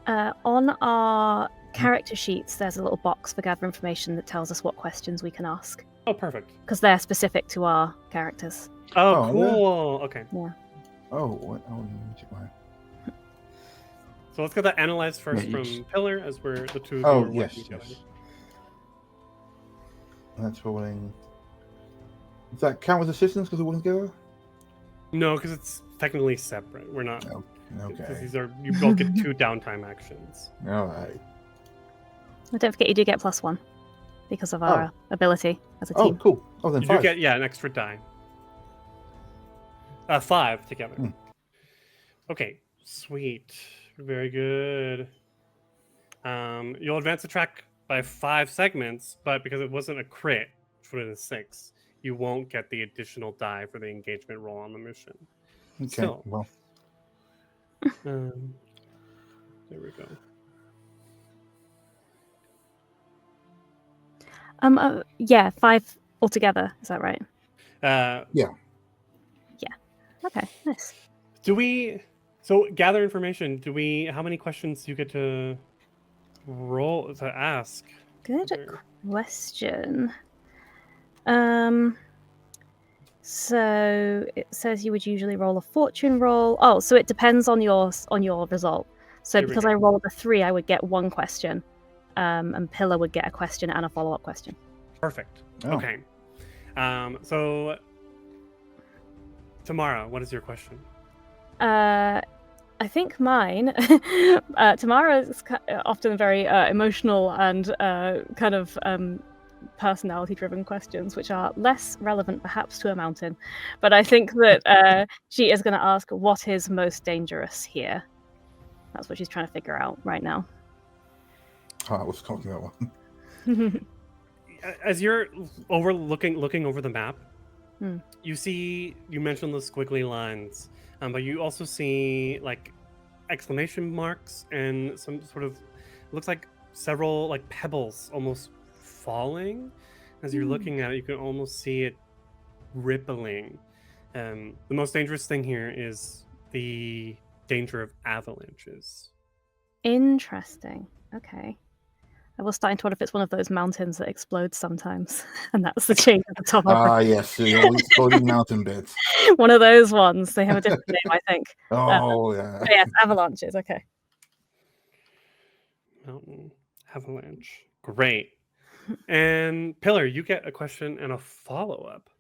On our character sheets, there's a little box for gather information that tells us what questions we can ask. Oh, perfect. Because they're specific to our characters. Oh, cool. Yeah. Okay. Yeah. Oh, what? Oh, let me check mine. So let's get that analyzed first from Pillar as we're the two. Oh, yes. That's rolling. Does that count as assistance because we're working together? No, because it's technically separate. We're not. Oh, okay. You both get 2 downtime actions. All right. Don't forget you do get +1 because of our ability as a team. Oh, cool. Oh, then you 5. do get an extra die. 5 together. Okay, sweet. Very good. You'll advance the track by 5 segments, but because it wasn't a crit, which would have been 6, you won't get the additional die for the engagement roll on the mission. Okay, Still. well. There we go. Yeah, 5 altogether. Is that right? Yeah. Yeah. Okay, nice. So gather information. How many questions do you get to roll to ask? Good question. So it says you would usually roll a fortune roll. Oh, so it depends on your result. So because I rolled a 3, I would get 1 question, and Pillar would get a question and a follow-up question. Perfect. Oh. Okay. So Tamara, what is your question? I think mine. Tamara is often very emotional and kind of personality-driven questions, which are less relevant perhaps to a mountain. But I think that she is going to ask, what is most dangerous here? That's what she's trying to figure out right now. I was talking that one. As you're looking over the map, you mentioned the squiggly lines, but you also see like exclamation marks and some sort of looks like several like pebbles almost falling. As you're looking at it, you can almost see it rippling. The most dangerous thing here is the danger of avalanches. Interesting. Okay. I was starting to wonder if it's one of those mountains that explodes sometimes, and that's the change at the top of it. Yes, the old exploding mountain bits. One of those ones. They have a different name, I think. Oh, yeah. But yes, avalanches. Okay. Mountain avalanche. Great. And Pillar, you get a question and a follow-up.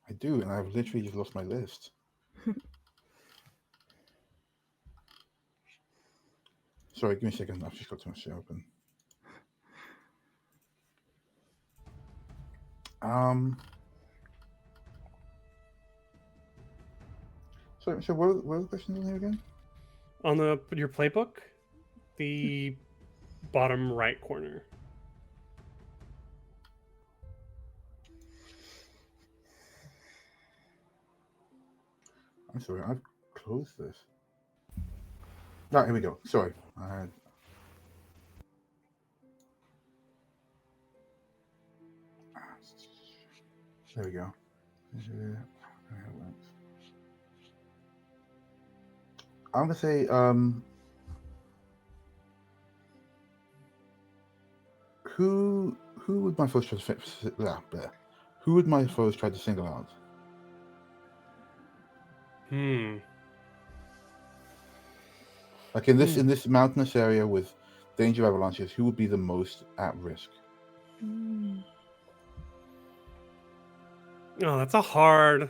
I do, and I've literally just lost my list. Sorry, give me a second. I've just got too much to open. So what are the questions in here again? On your playbook, the bottom right corner. I'm sorry, I've closed this. Ah, here we go. Sorry. There we go. I'm gonna say who would my foes try to who would my foes try to single out? Like in this mountainous area with danger of avalanches, who would be the most at risk? Oh, that's a hard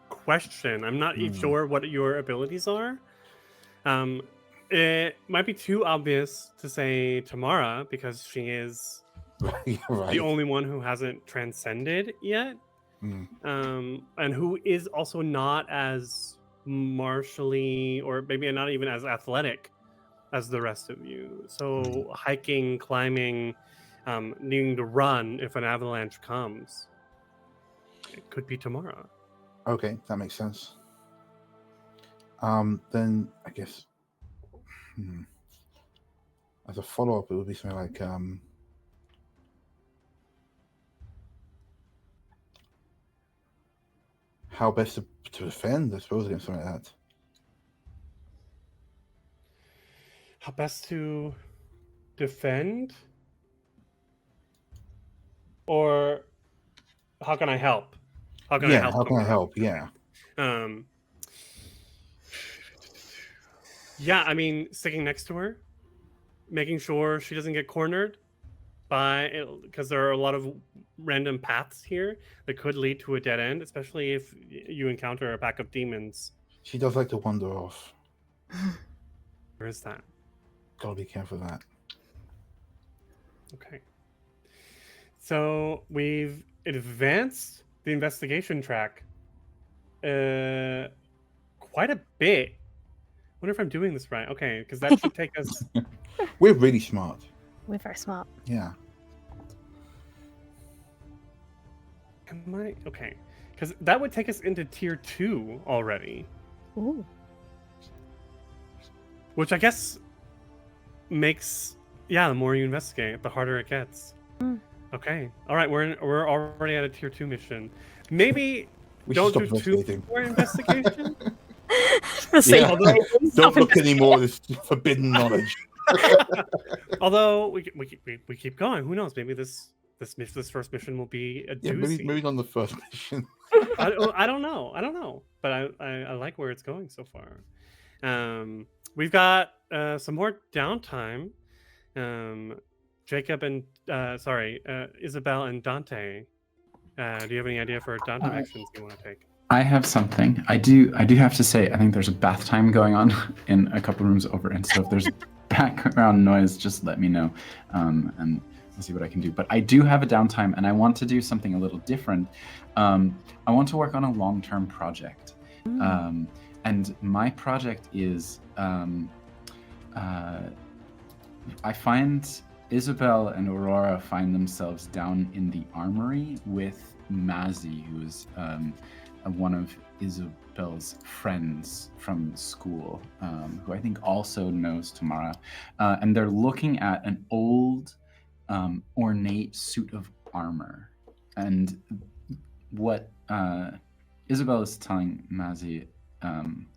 question. I'm not even sure what your abilities are. It might be too obvious to say Tamara because she is the only one who hasn't transcended yet, and who is also not as martially or maybe not even as athletic as the rest of you. So hiking, climbing, needing to run if an avalanche comes. It could be Tamara. Okay, that makes sense. Then I guess as a follow-up, it would be something like how best to defend, I suppose, against something like that. How best to defend? Or how can I help? How can I help? How can I help? Yeah. Yeah, I mean, sticking next to her, making sure she doesn't get cornered because there are a lot of random paths here that could lead to a dead end, especially if you encounter a pack of demons. She does like to wander off. Where is that? Gotta be careful of that. Okay. So we've advanced the investigation track quite a bit. I wonder if I'm doing this right. Okay, because that should take us... We're really smart. We're very smart. Yeah. Am I? Okay. Because that would take us into tier 2 already. Ooh. Which I guess makes... Yeah, the more you investigate, the harder it gets. Okay. All right, we're already at a tier 2 mission. Maybe We don't do stop too more investigation. Don't look anymore. This forbidden knowledge. Although we keep going. Who knows? Maybe this first mission will be a doozy. Maybe on the first mission. I don't know. But I like where it's going so far. We've got some more downtime. Jacob and Isabel and Dante. Do you have any idea for downtime actions you want to take? I have something. I do have to say, I think there's a bath time going on in a couple rooms over, and so if there's background noise, just let me know, and I'll see what I can do. But I do have a downtime, and I want to do something a little different. I want to work on a long-term project, and my project is I find Isabel and Aurora find themselves down in the armory with Mazzy, who is one of Isabel's friends from school, who I think also knows Tamara. And they're looking at an old, ornate suit of armor. And what Isabel is telling Mazzy...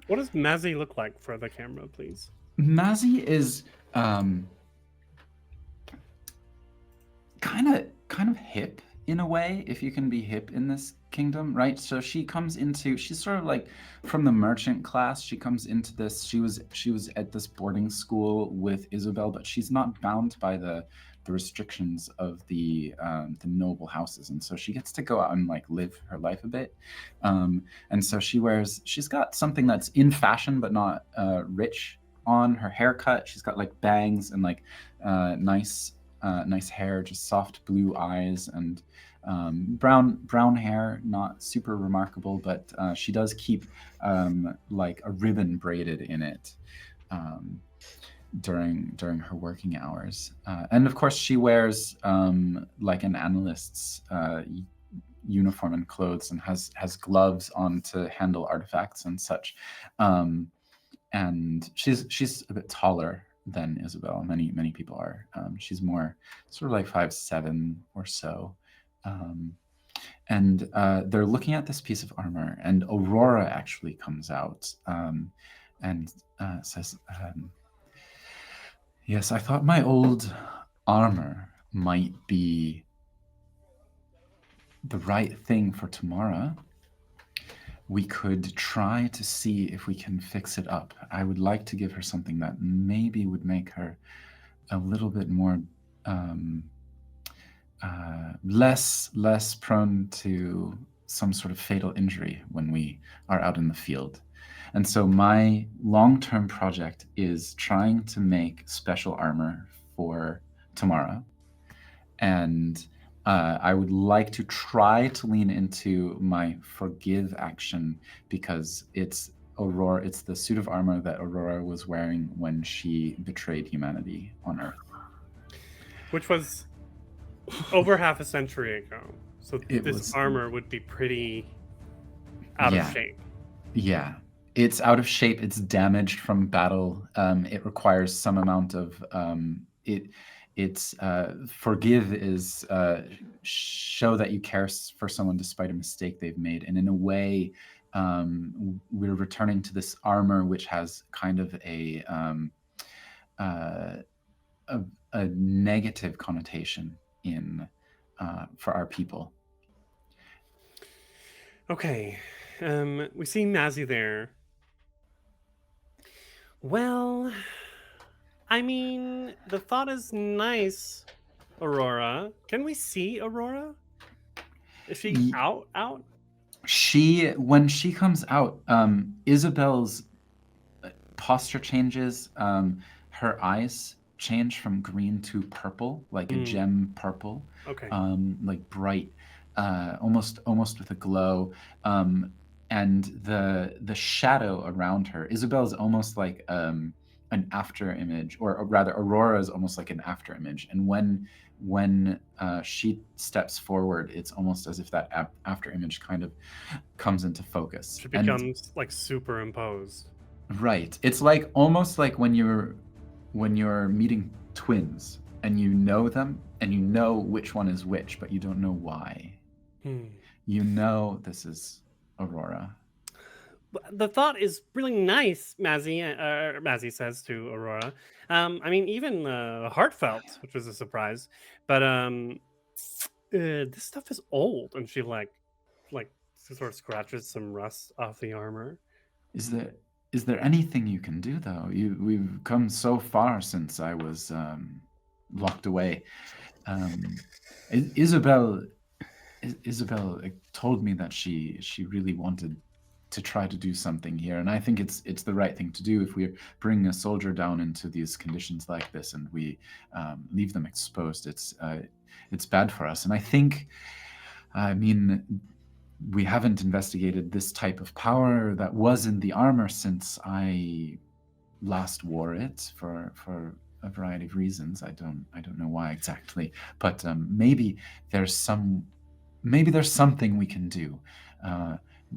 what does Mazzy look like for the camera, please? Mazzy is... kind of hip in a way, if you can be hip in this kingdom, right? So she's sort of like from the merchant class. She comes into this. She was at this boarding school with Isabel, but she's not bound by the restrictions of the noble houses, and so she gets to go out and like live her life a bit. And so she's got something that's in fashion but not rich on her haircut. She's got like bangs and like nice hair, just soft blue eyes, and brown hair, not super remarkable, but she does keep like a ribbon braided in it during her working hours. And of course she wears like an analyst's uniform and clothes, and has gloves on to handle artifacts and such. And she's a bit taller than Isabel. Many people are. She's more sort of like 5'7" or so. And they're looking at this piece of armor, and Aurora actually comes out and says, yes, I thought my old armor might be the right thing for Tamara. We could try to see if we can fix it up. I would like to give her something that maybe would make her a little bit more less prone to some sort of fatal injury when we are out in the field. And so my long-term project is trying to make special armor for Tamara. And I would like to try to lean into my forgive action, because it's the suit of armor that Aurora was wearing when she betrayed humanity on Earth. Which was over half a century ago. So this armor would be pretty out of shape. Yeah. It's out of shape. It's damaged from battle. It requires some amount of forgive is show that you care for someone despite a mistake they've made. And in a way, we're returning to this armor, which has kind of a negative connotation for our people. Okay. We see Mazzy there. Well, I mean, the thought is nice, Aurora. Can we see Aurora? Is she out? When she comes out, Isabel's posture changes. Her eyes change from green to purple, like a gem purple. Okay. Like bright, almost with a glow. And the shadow around her, Isabel's almost like an after image, or rather Aurora is almost like an after image. And when she steps forward, it's almost as if that after image kind of comes into focus. She becomes like superimposed. Right. It's like almost like when you're meeting twins and you know them and you know which one is which, but you don't know why. You know this is Aurora. The thought is really nice, Mazzy. Mazzy says to Aurora. I mean, even heartfelt, which was a surprise. But this stuff is old, and she like sort of scratches some rust off the armor. Is there anything you can do though? We've come so far since I was locked away. Isabel told me that she really wanted to try to do something here, and I think it's the right thing to do. If we're bringing a soldier down into these conditions like this and we leave them exposed, it's bad for us. And I mean, we haven't investigated this type of power that was in the armor since I last wore it for a variety of reasons. I don't know why exactly, but maybe there's something we can do.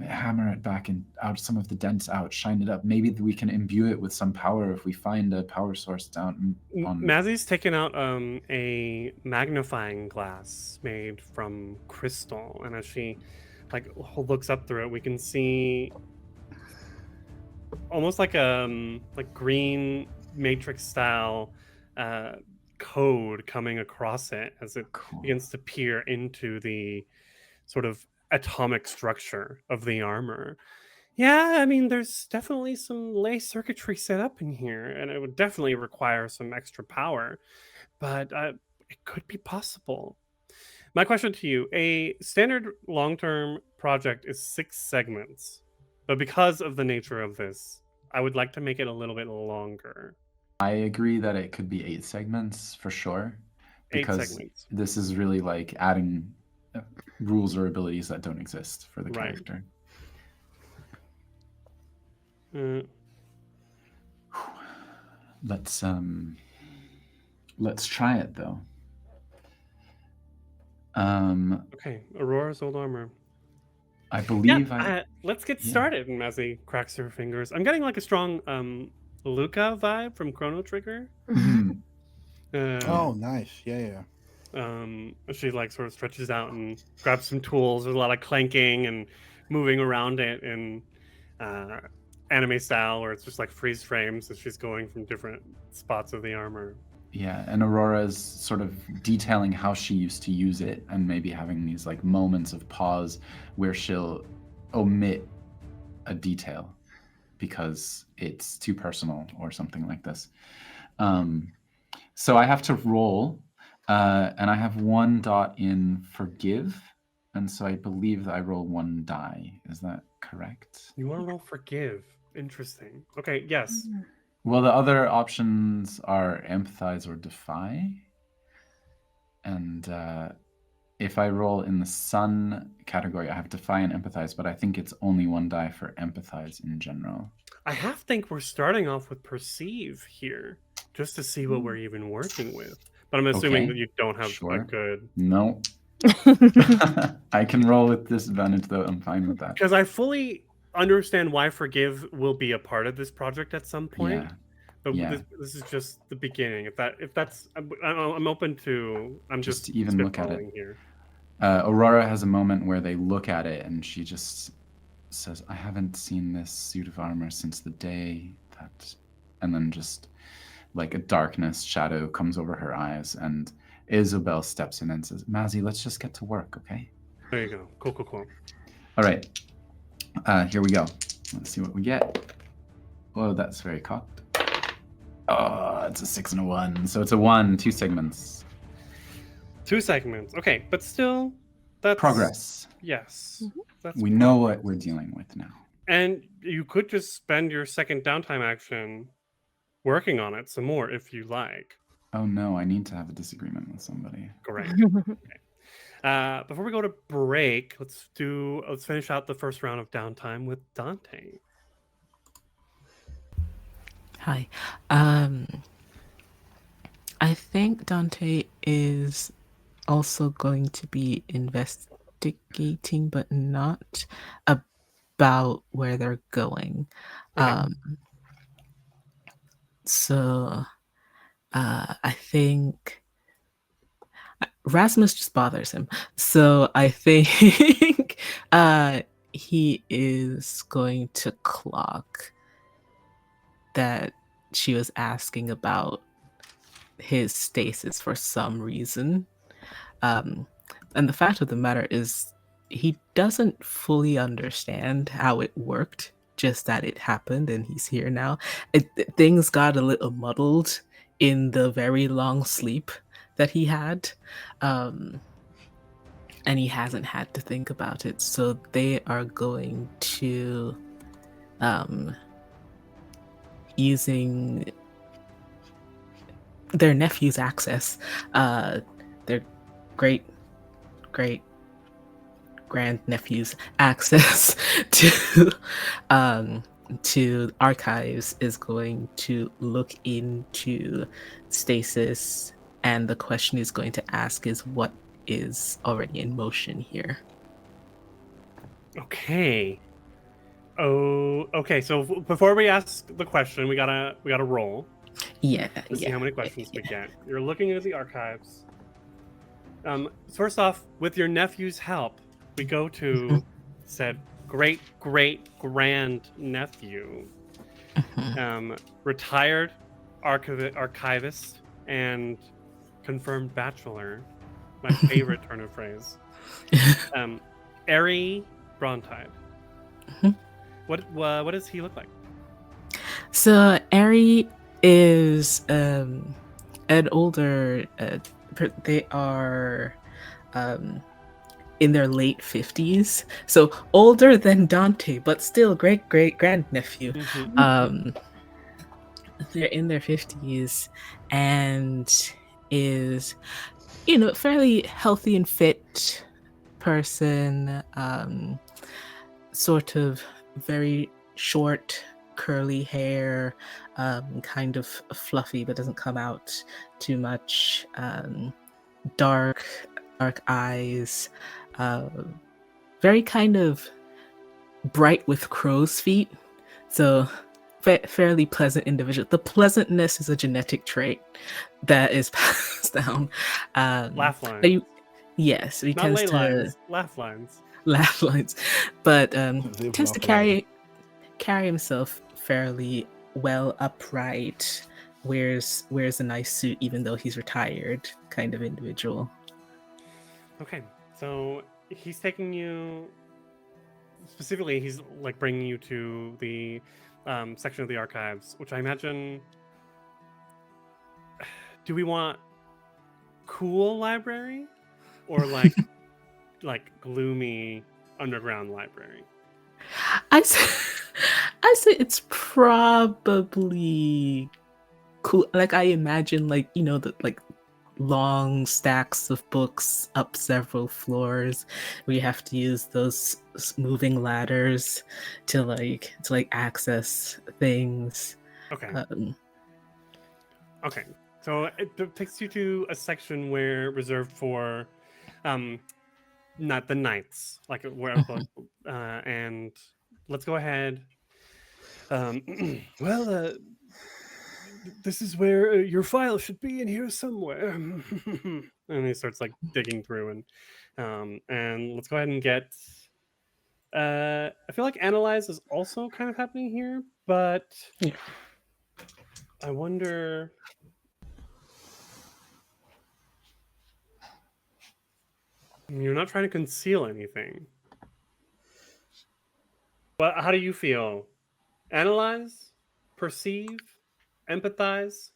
Hammer it back and out some of the dents out, shine it up. Maybe we can imbue it with some power if we find a power source down on... Mazzy's taken out a magnifying glass made from crystal, and as she looks up through it, we can see almost like green matrix style code coming across it as it Cool. begins to peer into the sort of atomic structure of the armor. Yeah, I mean, there's definitely some lay circuitry set up in here, and it would definitely require some extra power, but it could be possible. My question to you, a standard long-term project is 6 segments, but because of the nature of this, I would like to make it a little bit longer. I agree that it could be 8 segments for sure, 8 because segments. this is really like adding rules or abilities that don't exist for the Right. character. Let's try it though. Okay, Aurora's old armor. I believe let's get yeah. started. Mazzy cracks her fingers. I'm getting like a strong Luca vibe from Chrono Trigger. Mhm. Oh, nice. Yeah. She like sort of stretches out and grabs some tools. There's a lot of clanking and moving around it in anime style, where it's just like freeze frames as she's going from different spots of the armor. Yeah, and Aurora's sort of detailing how she used to use it and maybe having these like moments of pause where she'll omit a detail because it's too personal or something like this. So I have to roll, and I have 1 dot in forgive, and so I believe that I roll 1 die. Is that correct? You want to roll forgive? Interesting. Okay, yes. Well, the other options are empathize or defy. And if I roll in the sun category, I have defy and empathize, but I think it's only 1 die for empathize in general. I half think we're starting off with perceive here, just to see what we're even working with. But I'm assuming that you don't have a good... No. I can roll with disadvantage, though. I'm fine with that. Because I fully understand why forgive will be a part of this project at some point. Yeah. But Yeah. this is just the beginning. If that's, I'm open to. I'm just to even look at it spitballing here. Aurora has a moment where they look at it, and she just says, "I haven't seen this suit of armor since the day that," and then just like a darkness shadow comes over her eyes, and Isabel steps in and says, "Mazzy, let's just get to work, okay?" There you go. Cool. All right. Here we go. Let's see what we get. Oh, that's very cocked. Oh, it's a 6 and a 1. So it's a 1, 2 segments. 2 segments. Okay, but still, that's progress. Yes. That's we know what we're dealing with now. And you could just spend your second downtime action working on it some more if you like. Oh no, I need to have a disagreement with somebody. Great. Okay. Before we go to break, let's finish out the first round of downtime with Dante. Hi. I think Dante is also going to be investigating, but not about where they're going. Okay. So I think Rasmus just bothers him. So I think he is going to clock that she was asking about his stasis for some reason. And the fact of the matter is he doesn't fully understand how it worked, just that it happened and he's here now. Things got a little muddled in the very long sleep that he had. And he hasn't had to think about it. So they are going to using their nephew's access, their great grandnephew's access to archives is going to look into stasis, and the question is going to ask is what is already in motion here. Okay. Oh, okay. So before we ask the question, we gotta roll. Yeah. To see how many questions we get. You're looking at the archives. First off, with your nephew's help, we go to said great grand nephew, retired archivist and confirmed bachelor, my favorite turn of phrase, Airy Brontide. Mhm. What does he look like? So Ari is an older. They are in their late 50s, so older than Dante, but still great grandnephew. They're in their 50s and is, fairly healthy and fit person. Sort of very short curly hair, kind of fluffy but doesn't come out too much. Dark eyes, very kind of bright with crow's feet. So fairly pleasant individual. The pleasantness is a genetic trait that is passed down. Laugh lines. Yes, Not because ley lines. Laugh lines. laugh lines, but They tends to laugh carry himself fairly well upright. Wears a nice suit even though he's retired, kind of individual. Okay, so he's taking you specifically. He's like bringing you to the section of the archives, which I imagine. Do we want cool library or like like gloomy underground library? I say it's probably cool. Like I imagine, like the like long stacks of books up several floors. We have to use those moving ladders to access things. Okay. Okay. So it takes you to a section where reserved for not the knights, like where and let's go ahead. Well, this is where your file should be in here somewhere. And he starts like digging through and let's go ahead and get I feel like analyze is also kind of happening here, but Yeah. I wonder. You're not trying to conceal anything. But how do you feel? Analyze, perceive, empathize,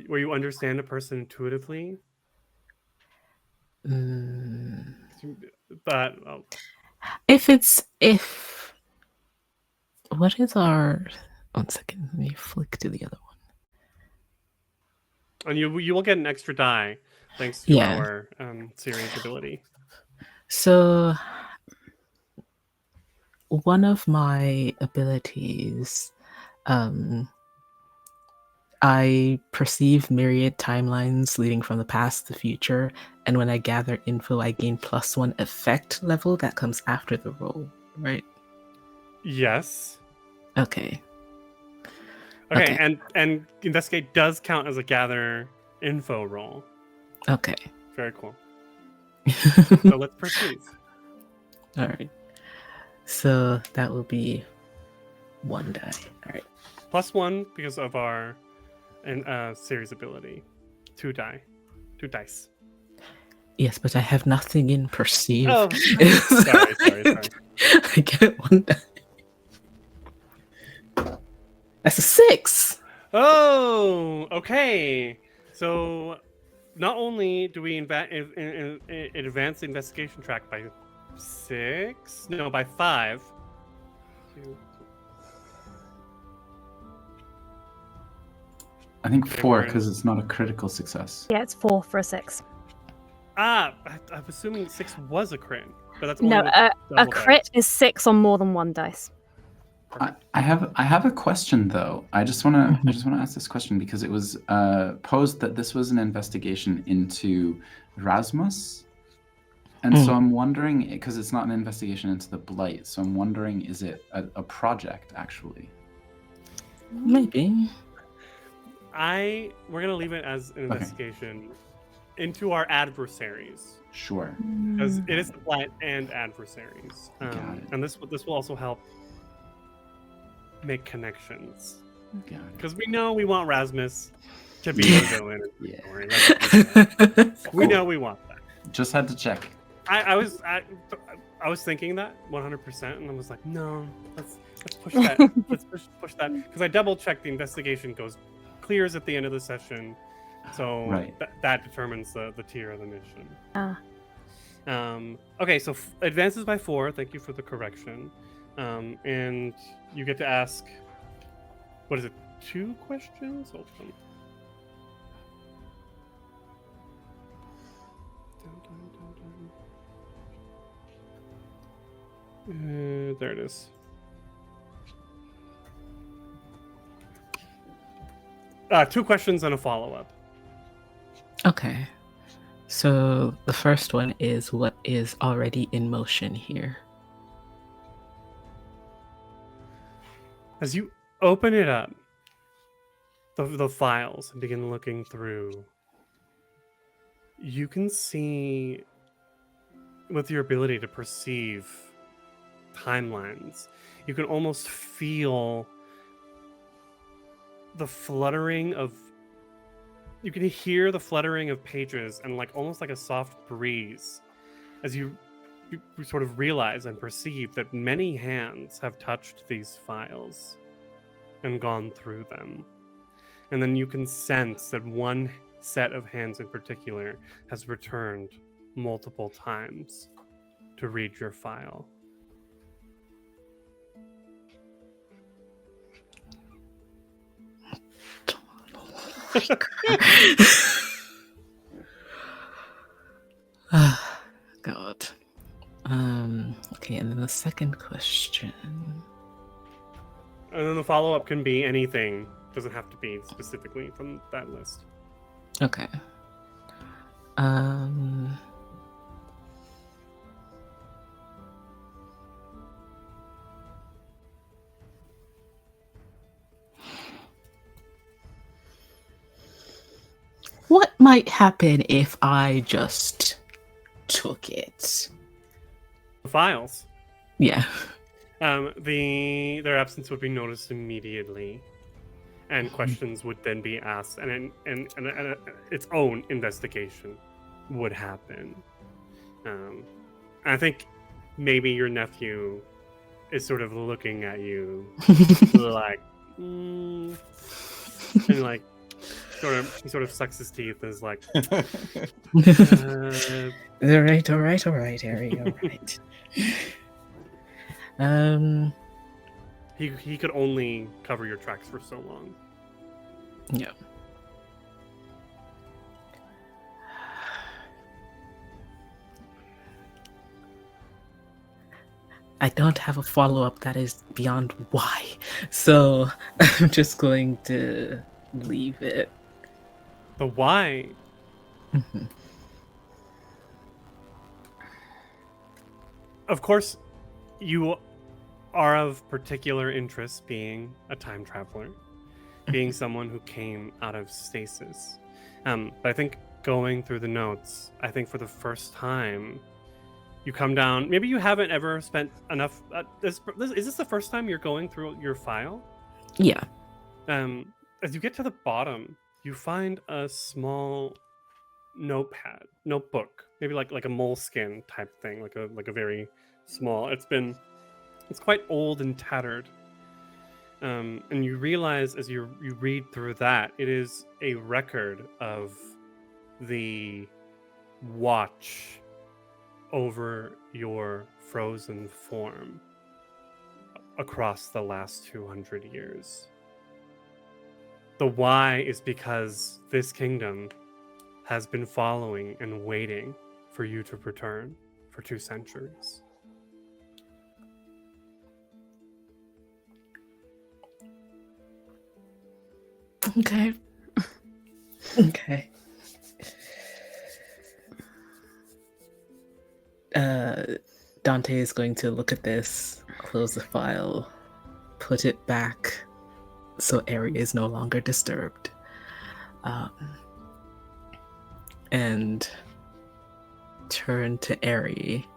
where you understand a person intuitively. But If what is our 1 second, let me flick to the other one. and you will get an extra die thanks to our series ability. So one of my abilities, I perceive myriad timelines leading from the past to the future, and when I gather info, I gain +1 effect level that comes after the roll, right? Yes. Okay. Okay, and investigate does count as a gather info roll. Okay. Very cool. So let's proceed. All right. So that will be 1 die. All right. +1 because of our series ability. 2 dice. Yes, but I have nothing in perceive. Oh, sorry. I get 1 die. That's a 6. Oh, okay. So not only do we advance the investigation track by 6, no, by 5. I think 4 because it's not a critical success. Yeah, it's 4 for a 6. I'm assuming 6 was a crit, but that's only No, with a double crit dice. is 6 on more than 1 dice. I have a question though. I just want to ask this question because it was posed that this was an investigation into Rasmus, and so I'm wondering, because it's not an investigation into the Blight, so I'm wondering, is it a project actually? Maybe. We're gonna leave it as an investigation into our adversaries. Sure. Because it is the Blight and adversaries. Got it. And this will also help make connections. Got it. Because we know we want Rasmus, to be a villain. Yeah. Don't worry, let's do that. We know we want that. Just had to check. I was thinking that 100%, and I was like, no, let's push that. Let's push that, because I double checked the investigation clears at the end of the session, so Right. that determines the tier of the mission. Ah. Okay, so advances by 4. Thank you for the correction, and you get to ask. What is it? 2 questions? Hold on. There it is. Two questions and a follow-up. Okay. So the first one is, what is already in motion here? As you open it up, the files, and begin looking through, you can see, with your ability to perceive timelines, you can almost feel the fluttering of, you can hear the fluttering of pages, and like almost like a soft breeze as you sort of realize and perceive that many hands have touched these files and gone through them. And then you can sense that one set of hands in particular has returned multiple times to read your file. God. Okay, and then the second question. And then the follow-up can be anything. Doesn't have to be specifically from that list. Okay. What might happen if I just took it? The files. Yeah. Their absence would be noticed immediately, and questions would then be asked, and its own investigation would happen. I think maybe your nephew is sort of looking at you like, and like he sort of sucks his teeth and is like, All right, Harry, all right. He could only cover your tracks for so long. Yeah. I don't have a follow-up that is beyond why, so I'm just going to leave it. The why? Mhm. Of course, you are of particular interest, being a time traveler, being someone who came out of stasis. But I think going through the notes, I think for the first time, you come down. Maybe you haven't ever spent enough. Is this the first time you're going through your file? Yeah. As you get to the bottom, you find a small notebook, maybe like a moleskin type thing, like a very small. It's quite old and tattered. And you realize as you read through that, it is a record of the watch over your frozen form across the last 200 years. The why is because this kingdom has been following and waiting for you to return for 2 centuries. Okay. Okay. Dante is going to look at this, close the file, put it back so area is no longer disturbed, and turn to Ari.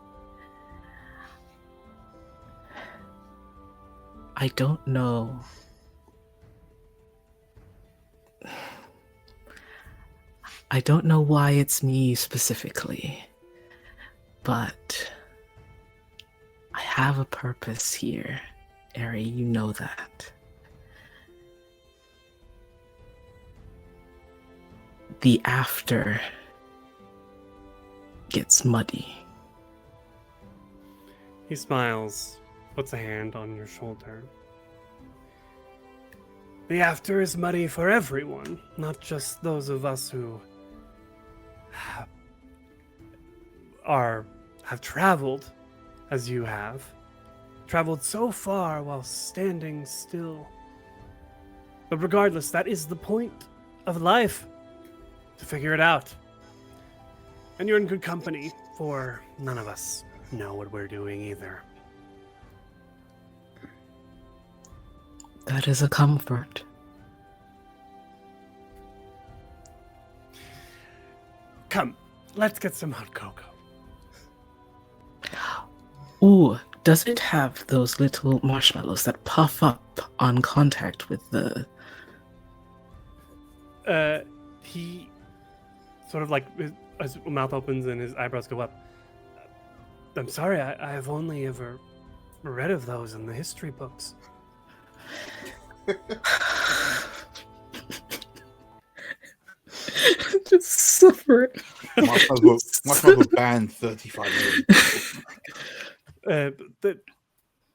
I don't know I don't know why it's me specifically, but I have a purpose here. Eri, you know that. The after gets muddy. He smiles, puts a hand on your shoulder. The after is muddy for everyone, not just those of us who have traveled as you have. Traveled so far while standing still. But regardless, that is the point of life, to figure it out. And you're in good company, for none of us know what we're doing either. That is a comfort. Come, let's get some hot cocoa. Ooh, does it have those little marshmallows that puff up on contact with the... He sort of like, his mouth opens and his eyebrows go up. I'm sorry, I've only ever read of those in the history books. Just suffer it. Marshmallow banned 35 years.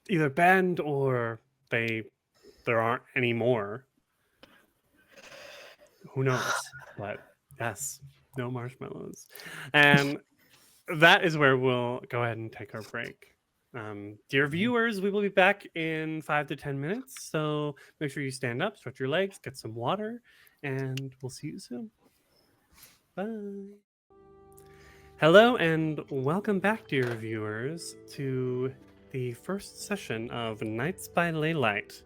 Either banned or there aren't any more. Who knows? But yes, no marshmallows. And that is where we'll go ahead and take our break. Dear viewers, we will be back in 5 to 10 minutes. So make sure you stand up, stretch your legs, get some water, and we'll see you soon. Bye. Hello and welcome back, dear viewers, to the first session of Knights by Leylight.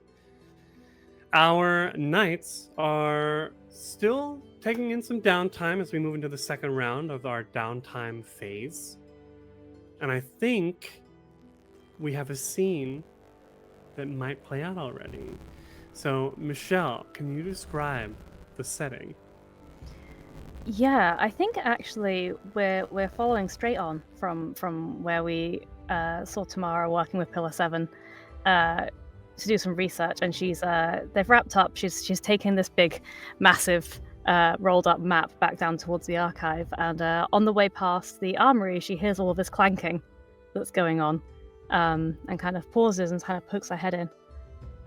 Our knights are still taking in some downtime as we move into the second round of our downtime phase. And I think we have a scene that might play out already. So, Michelle, can you describe the setting? Yeah, I think actually we're following straight on from where we saw Tamara working with Pillar 7 to do some research, and they've wrapped up. She's taken this big, massive rolled up map back down towards the archive, and on the way past the armory, she hears all of this clanking that's going on, and kind of pauses and kind of pokes her head in,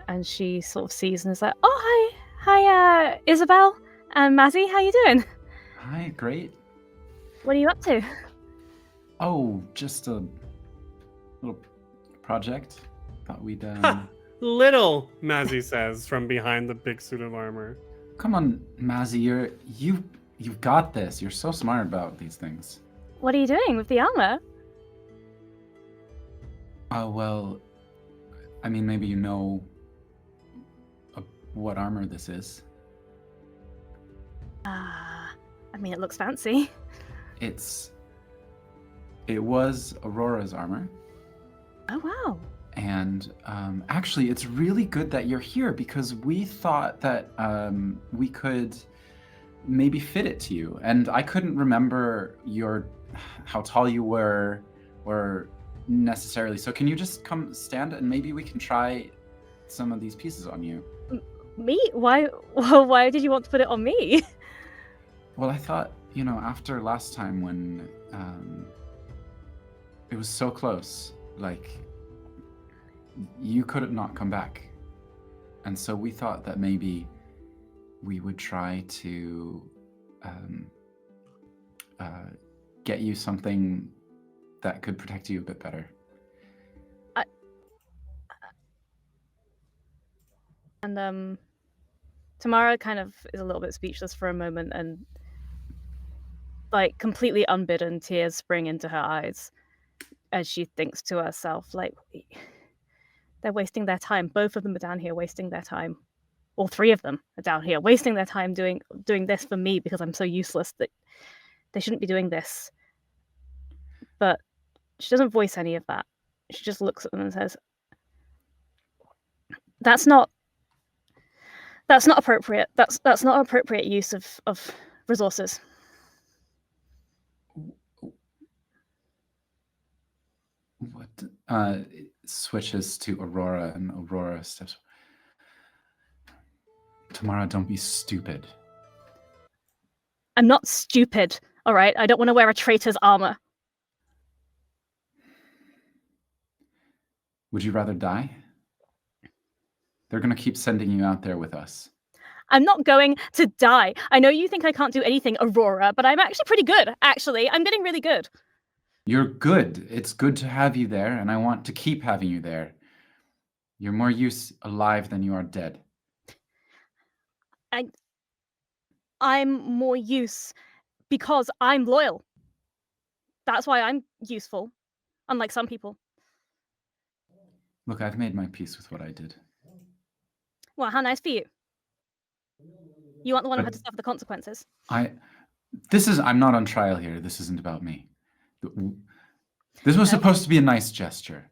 and she sort of sees and is like, "Oh, hi, Isabel and Mazzy, how you doing?" Hi, great. What are you up to? Oh, just a little project. Thought we'd Little, Mazzy says from behind the big suit of armor. Come on, Mazzy, you've got this. You're so smart about these things. What are you doing with the armor? Well, I mean, maybe you know what armor this is. I mean, it looks fancy. It was Aurora's armor. Oh, wow. And actually, it's really good that you're here because we thought that we could maybe fit it to you. And I couldn't remember how tall you were or necessarily. So can you just come stand and maybe we can try some of these pieces on you? Me? Why did you want to put it on me? Well, I thought, after last time when it was so close, like, you could not come back. And so we thought that maybe we would try to get you something that could protect you a bit better. And Tamara kind of is a little bit speechless for a moment, and like completely unbidden, tears spring into her eyes as she thinks to herself, like, they're wasting their time. Both of them are down here wasting their time. All three of them are down here wasting their time doing this for me because I'm so useless that they shouldn't be doing this. But she doesn't voice any of that. She just looks at them and says, That's not appropriate. That's not appropriate use of resources. What? It switches to Aurora, and Aurora steps. Tamara, don't be stupid. I'm not stupid, all right? I don't want to wear a traitor's armor. Would you rather die? They're going to keep sending you out there with us. I'm not going to die. I know you think I can't do anything, Aurora, but I'm actually pretty good, actually. I'm getting really good. You're good. It's good to have you there, and I want to keep having you there. You're more use alive than you are dead. I'm more use because I'm loyal. That's why I'm useful, unlike some people. Look, I've made my peace with what I did. Well, how nice for you. You aren't the one who But had to suffer the consequences. I'm not on trial here. This isn't about me. This was supposed to be a nice gesture.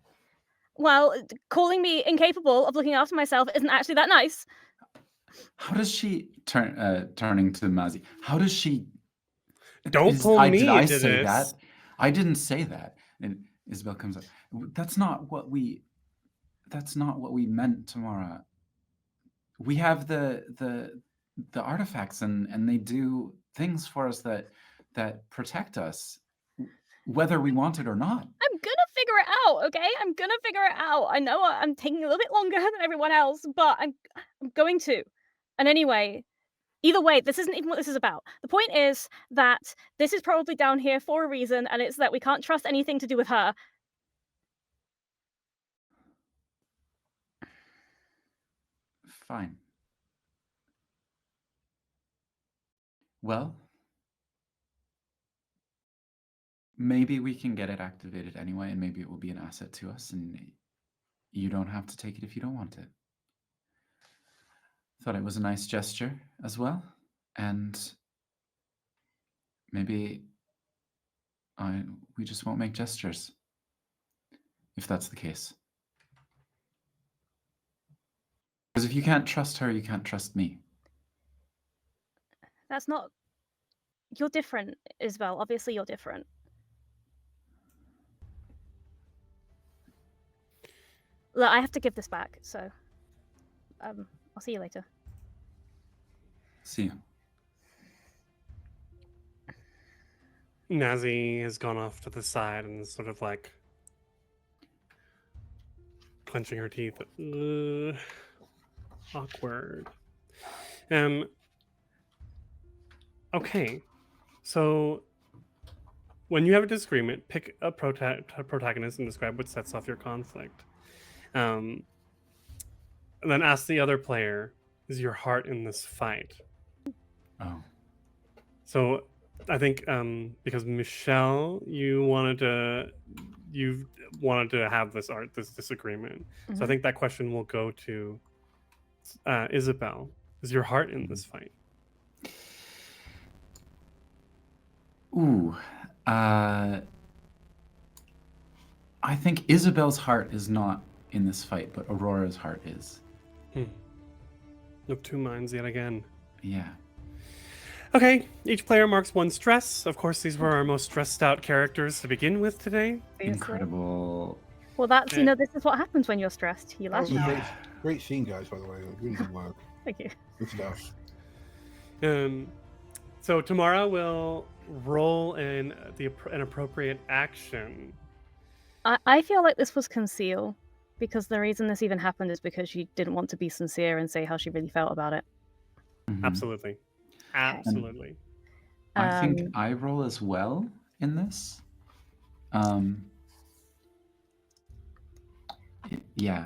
Well, calling me incapable of looking after myself isn't actually that nice. How does she turning to Mazi? How does she? Don't pull me Did I into say this. that? I didn't say that. And Isabel comes up. That's not what we meant, Tamara. We have the artifacts, and they do things for us that protect us, whether we want it or not. I'm gonna figure it out, okay? I'm gonna figure it out. I know I'm taking a little bit longer than everyone else, but I'm going to. And anyway, either way, this isn't even what this is about. The point is that this is probably down here for a reason, and it's that we can't trust anything to do with her. Fine. Well, maybe we can get it activated anyway, and maybe it will be an asset to us, and you don't have to take it if you don't want it. Thought it was a nice gesture as well, and maybe we just won't make gestures, if that's the case. Because if you can't trust her, you can't trust me. That's not... You're different, Isabel. Obviously, you're different. Look, I have to give this back, so... I'll see you later. See you. Nazi has gone off to the side and is sort of like clenching her teeth. Awkward. Okay, so when you have a disagreement, pick a protagonist and describe what sets off your conflict. And then ask the other player, is your heart in this fight? Oh. So I think because Michelle, you wanted to have this disagreement. Mm-hmm. So I think that question will go to Isabel. Is your heart in this fight? Ooh. I think Isabel's heart is not in this fight, but Aurora's heart is. Of two minds yet again. Yeah. Okay, each player marks one stress. Of course, these were our most stressed out characters to begin with today. Incredible. Well, that's, this is what happens when you're stressed. You lash out. Great scene, guys, by the way. Really good work. Thank you. Good stuff. So Tamara will roll an appropriate action. I feel like this was concealed, because the reason this even happened is because she didn't want to be sincere and say how she really felt about it. Mm-hmm. Absolutely. Absolutely. I think I roll as well in this. Yeah.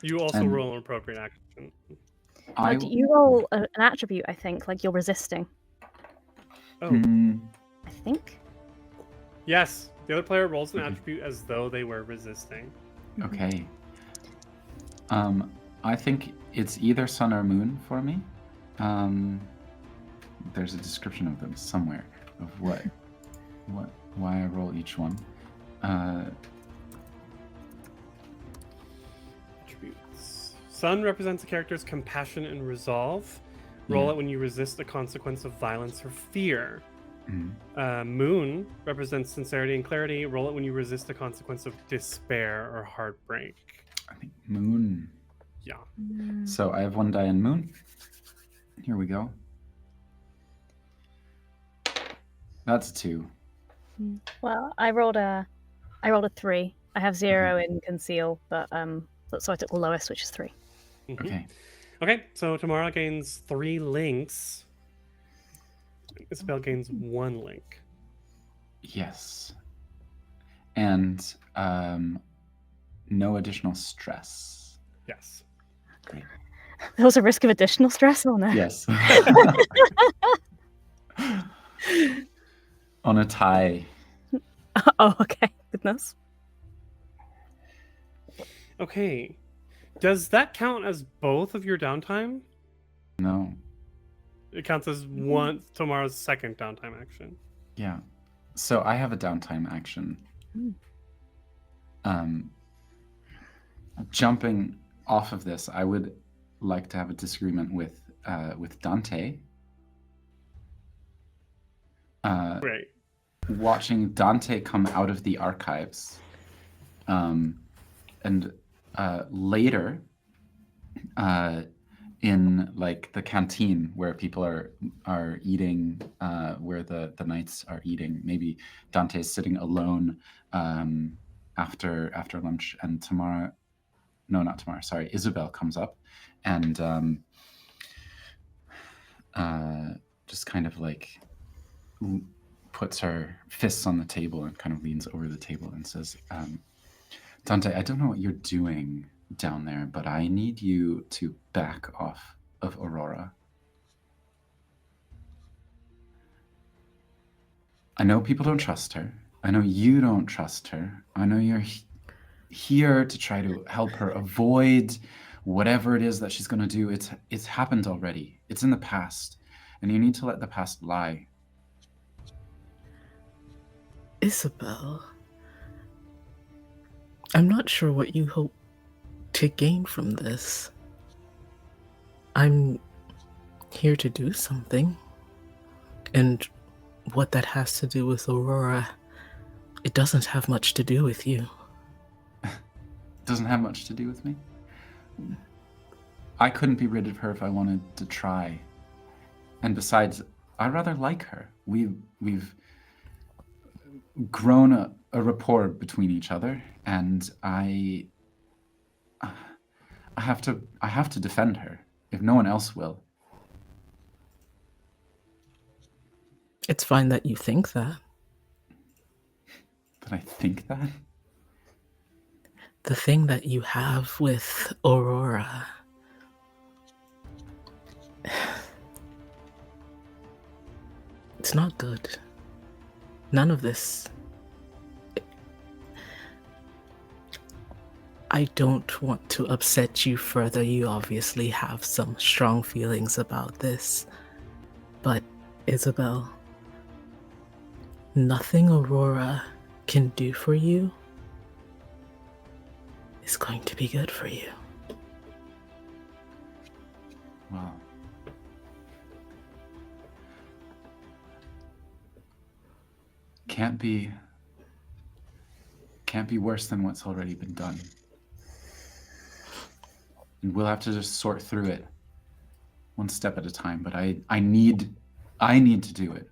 You also roll an appropriate action. You roll an attribute, I think, like you're resisting. Oh. I think. Yes. The other player rolls an attribute as though they were resisting. Okay. I think it's either sun or moon for me. There's a description of them somewhere of why I roll each one. Attributes. Sun represents a character's compassion and resolve. Roll it when you resist the consequence of violence or fear. Moon represents sincerity and clarity. Roll it when you resist the consequence of despair or heartbreak. I think Moon. Yeah. So I have 1 die in Moon. Here we go. That's a 2. Well, I rolled a 3. I have 0 in conceal, but so I took the lowest, which is 3. Mhm. Okay. Okay, so Tamara gains 3 links. Isabel gains 1 link. Yes. And no additional stress. Yes. Great. There was a risk of additional stress on there. Yes. On a tie. Oh, okay. Goodness. Okay. Does that count as both of your downtime? No. It counts as one Tamara's second downtime action. Yeah. So I have a downtime action. Jumping off of this, I would like to have a disagreement with Dante. Right. Watching Dante come out of the archives, and later, in like the canteen where people are eating, where the knights are eating. Maybe Dante is sitting alone after lunch, and Isabel comes up and just kind of like puts her fists on the table and kind of leans over the table and says, Dante, I don't know what you're doing down there, but I need you to back off of Aurora. I know people don't trust her. I know you don't trust her. I know you're here to try to help her avoid whatever it is that she's going to do. It's happened already. It's in the past, and you need to let the past lie. Isabel, I'm not sure what you hope to gain from this. I'm here to do something, and what that has to do with Aurora, it doesn't have much to do with you. Doesn't have much to do with me? I couldn't be rid of her if I wanted to try. And besides, I rather like her. We've grown a rapport between each other, and I have to defend her if no one else will. It's fine that you think that. But I think that? The thing that you have with Aurora, it's not good. None of this. I don't want to upset you further. You obviously have some strong feelings about this. But, Isabel, nothing Aurora can do for you is going to be good for you. Wow. Can't be worse than what's already been done. And we'll have to just sort through it one step at a time, but I need to do it.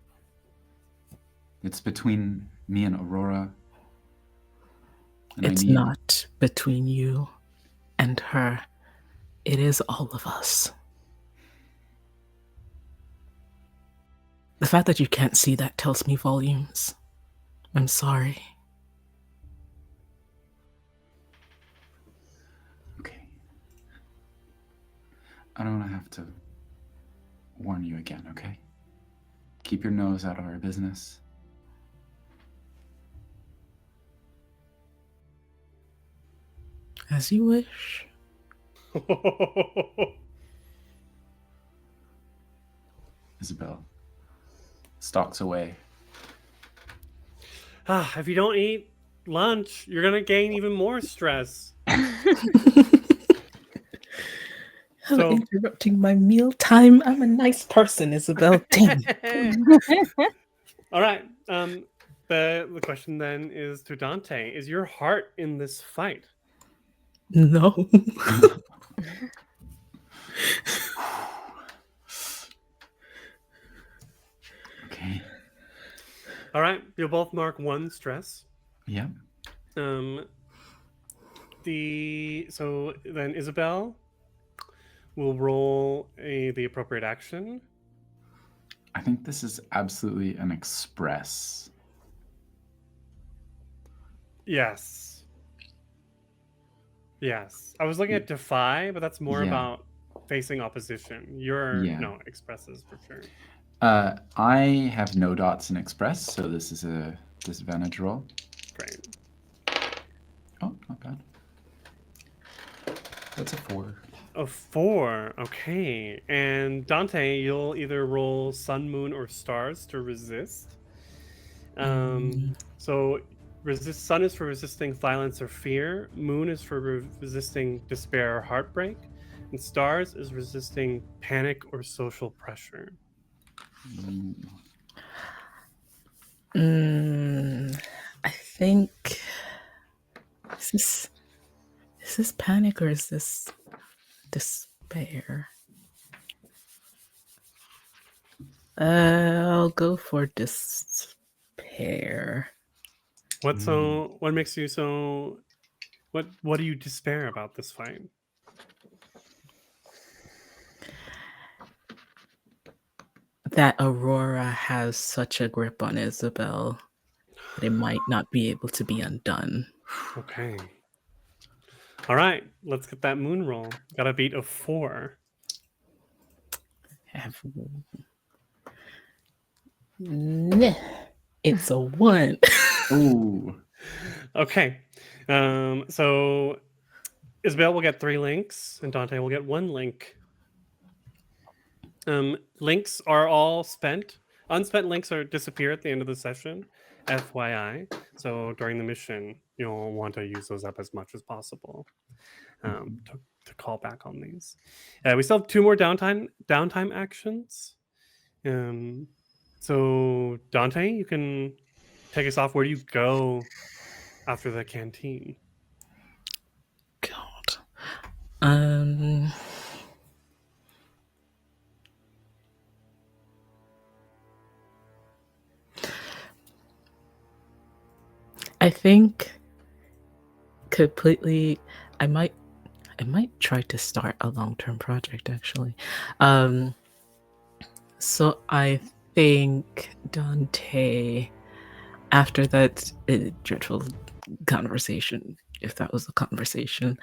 It's between me and Aurora. And It's not between you and her. It is all of us. The fact that you can't see that tells me volumes. I'm sorry. Okay. I don't want to have to warn you again, okay? Keep your nose out of our business. As you wish. Isabel stalks away. If you don't eat lunch, you're going to gain even more stress. So- Interrupting my meal time. I'm a nice person, Isabel. Damn. All right. The question then is to Dante: is your heart in this fight? No. Okay. All right. You'll both mark 1 stress. Yep. So then Isabel will roll the appropriate action. I think this is absolutely an express. Yes. Yes. I was looking at defy, but that's more Yeah. about facing opposition. You're Yeah. no expresses for sure. I have no dots in express, so this is a disadvantage roll. Great. Oh, not bad. That's a 4. A 4. Okay. And Dante, you'll either roll sun, moon, or stars to resist. So resist. Sun is for resisting violence or fear. Moon is for resisting despair or heartbreak. And stars is resisting panic or social pressure. I think is this panic or is this despair? I'll go for despair. What makes you so? What do you despair about this fight? That Aurora has such a grip on Isabel that it might not be able to be undone. Okay. All right, let's get that moon roll. Got to beat a 4. It's a 1. Ooh. Okay. So Isabel will get 3 links, and Dante will get 1 link. Links are all spent. Unspent links disappear at the end of the session, FYI. So during the mission, you'll want to use those up as much as possible to call back on these. We still have 2 more downtime actions. So Dante, you can take us off. Where do you go after the canteen? God. I think completely I might try to start a long-term project actually. So I think Dante, after that dreadful conversation, if that was a conversation,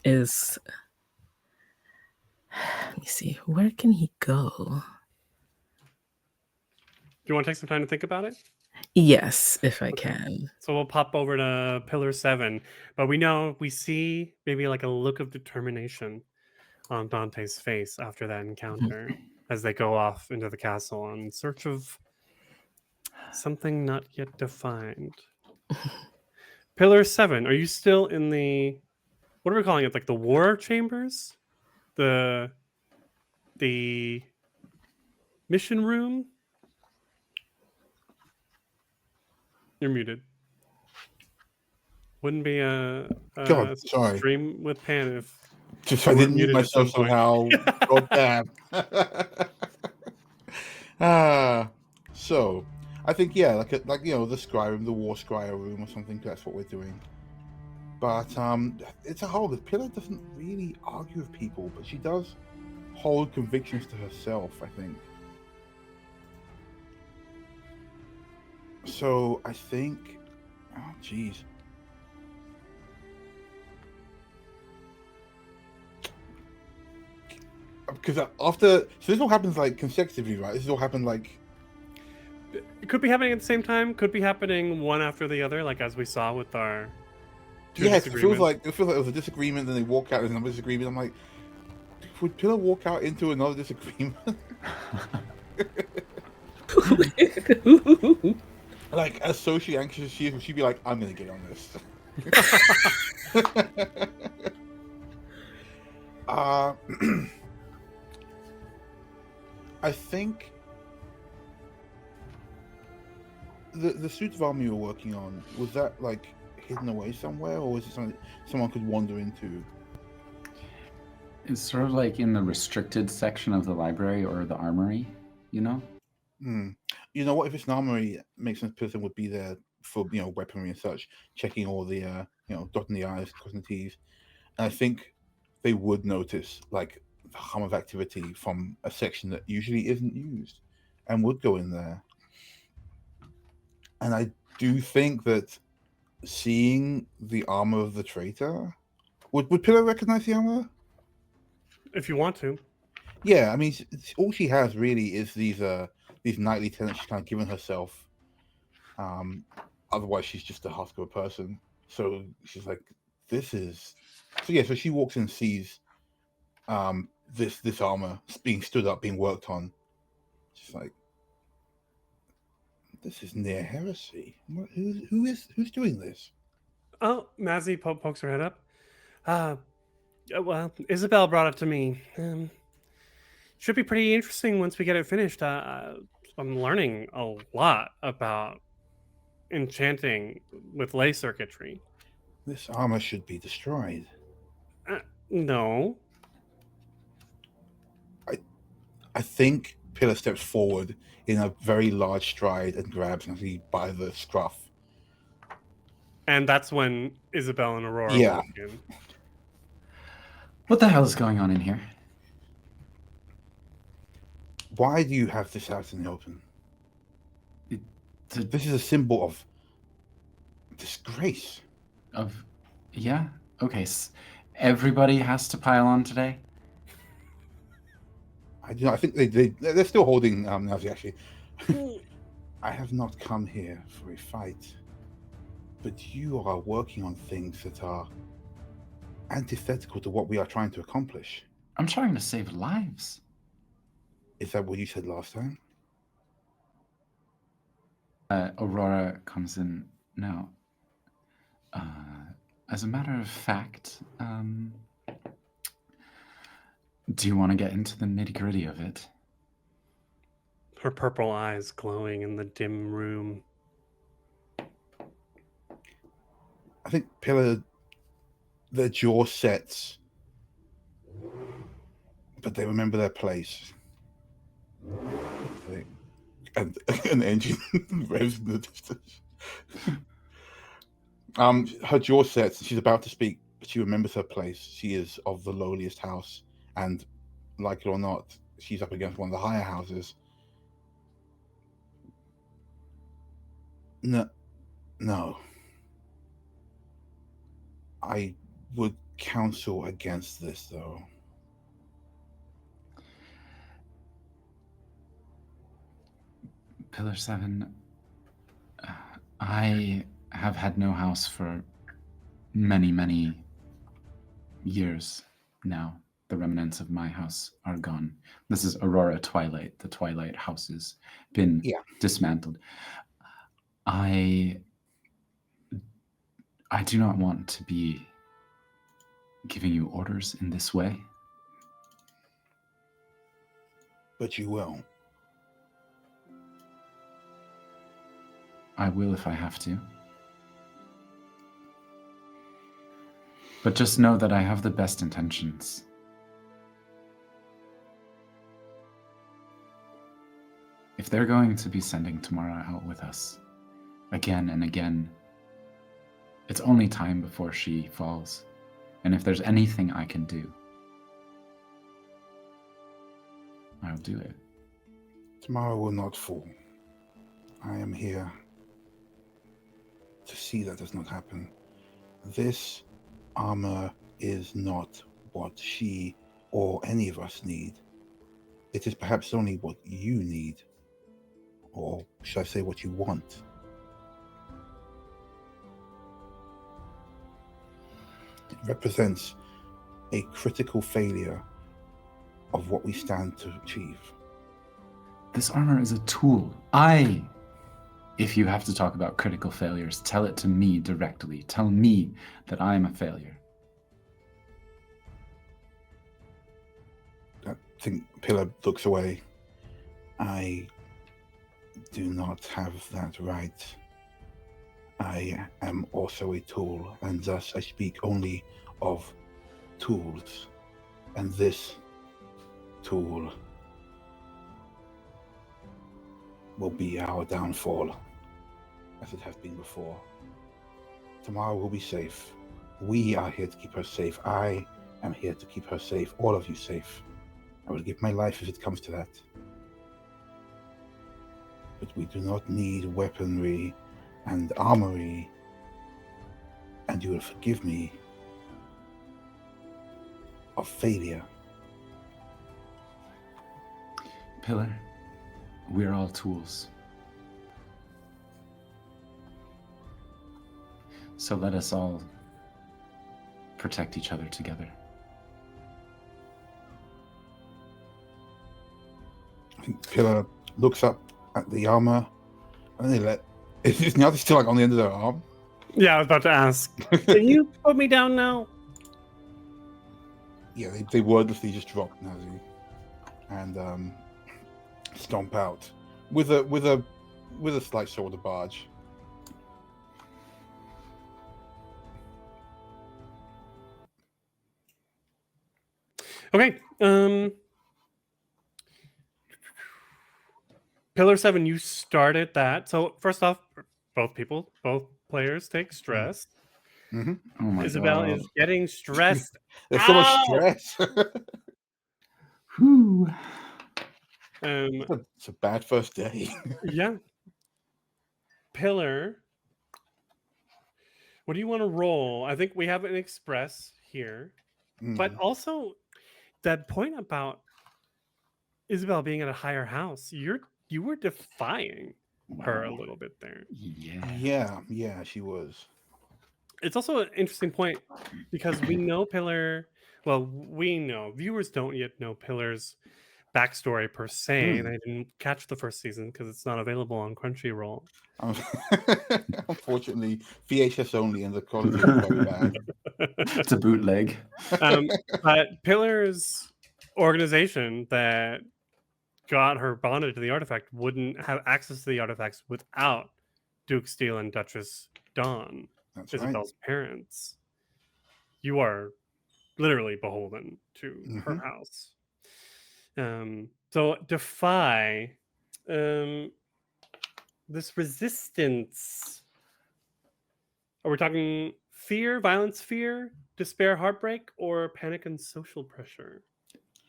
is, let me see, where can he go? Do you want to take some time to think about it? Yes, if I can. So we'll pop over to Pillar 7, but we see maybe like a look of determination on Dante's face after that encounter as they go off into the castle in search of something not yet defined. Pillar 7, are you still in the, what are we calling it? Like the war chambers? The mission room? You're muted. Wouldn't be a God, sorry. stream with Pan if Just you I weren't didn't mute muted at some myself point. somehow. God damn. So I think like the scry room, the war scryer room or something. That's what we're doing. But it's a whole. The pillar doesn't really argue with people, but she does hold convictions to herself, I think. So I think, oh jeez. Because so this all happens like consecutively, right? This all happened like. It could be happening at the same time. Could be happening one after the other, like as we saw with our. Yes, it feels like it was a disagreement, then they walk out. There's another disagreement. I'm like, would Pillar walk out into another disagreement? Like, as socially anxious as she is, would she be like, I'm gonna get on this? I think the suit of armor you were working on, was that like hidden away somewhere, or was it something someone could wander into? It's sort of like in the restricted section of the library or the armory, you know? Hmm. You know what? If it's an armory, it makes sense. Person would be there for weaponry and such, checking all the dotting the i's, crossing the t's. And I think they would notice like the hum of activity from a section that usually isn't used, and would go in there. And I do think that seeing the armor of the traitor, would Pillar recognize the armor? If you want to. Yeah, I mean, all she has really is these knightly tenets she's kind of given herself. Otherwise, she's just a husk of a person. So she's like, this is. So yeah, so she walks in and sees this armor being stood up, being worked on. She's like, this is near heresy. Who's doing this? Oh, Mazzy pokes her head up. Well, Isabel brought it to me. Should be pretty interesting once we get it finished. I'm learning a lot about enchanting with ley circuitry. This armor should be destroyed. No. I think Pillar steps forward in a very large stride and grabs Nancy by the scruff. And that's when Isabel and Aurora Yeah. walk in. What the hell is going on in here? Why do you have this out in the open? This is a symbol of disgrace. Yeah? Okay, everybody has to pile on today? I think they're still holding Nazi, actually. I have not come here for a fight, but you are working on things that are antithetical to what we are trying to accomplish. I'm trying to save lives. Is that what you said last time? Aurora comes in now. As a matter of fact, do you want to get into the nitty-gritty of it? Her purple eyes glowing in the dim room. I think Pillar, their jaw sets, but they remember their place. And an engine revs in the distance. Her jaw sets. She's about to speak, but she remembers her place. She is of the lowliest house, and like it or not, she's up against one of the higher houses. No. I would counsel against this, though. Pillar 7, I have had no house for many, many years now. The remnants of my house are gone. This is Aurora Twilight. The Twilight house has been dismantled. I do not want to be giving you orders in this way. But you will. I will if I have to. But just know that I have the best intentions. If they're going to be sending Tamara out with us again and again, it's only time before she falls. And if there's anything I can do, I'll do it. Tamara will not fall. I am here to see that does not happen. This armor is not what she or any of us need. It is perhaps only what you need, or should I say what you want. It represents a critical failure of what we stand to achieve. This armor is a tool. If you have to talk about critical failures, tell it to me directly. Tell me that I am a failure. I think Pillar looks away. I do not have that right. I am also a tool, and thus I speak only of tools. And this tool will be our downfall, as it has been before. Tomorrow will be safe. We are here to keep her safe. I am here to keep her safe, all of you safe. I will give my life if it comes to that. But we do not need weaponry and armory, and you will forgive me of failure. Pillar, we're all tools. So let us all protect each other together. Pillar looks up at the armor, and is now still like on the end of their arm? Yeah, I was about to ask. Can you put me down now? Yeah, they wordlessly just drop Nazi and stomp out with a slight shoulder barge. Okay. Pillar 7, you started that. So first off, both players take stress. Mm-hmm. Oh my Isabel god. is getting stressed. There's so much Ow! stress. Whew. It's a bad first day. Yeah. Pillar, what do you want to roll? I think we have an express here, but also that point about Isabel being at a higher house, you were defying her a Wow. little bit there. Yeah, she was. It's also an interesting point because we know Pillar. Well, we know viewers don't yet know Pillar's backstory per se. They didn't catch the first season because it's not available on Crunchyroll. Unfortunately, VHS only, and the quality is very bad. It's a bootleg. But Pillar's organization that got her bonded to the artifact wouldn't have access to the artifacts without Duke Steel and Duchess Dawn, That's Isabel's parents. You are literally beholden to her house. So defy this resistance. Are we talking fear, violence, fear, despair, heartbreak, or panic and social pressure?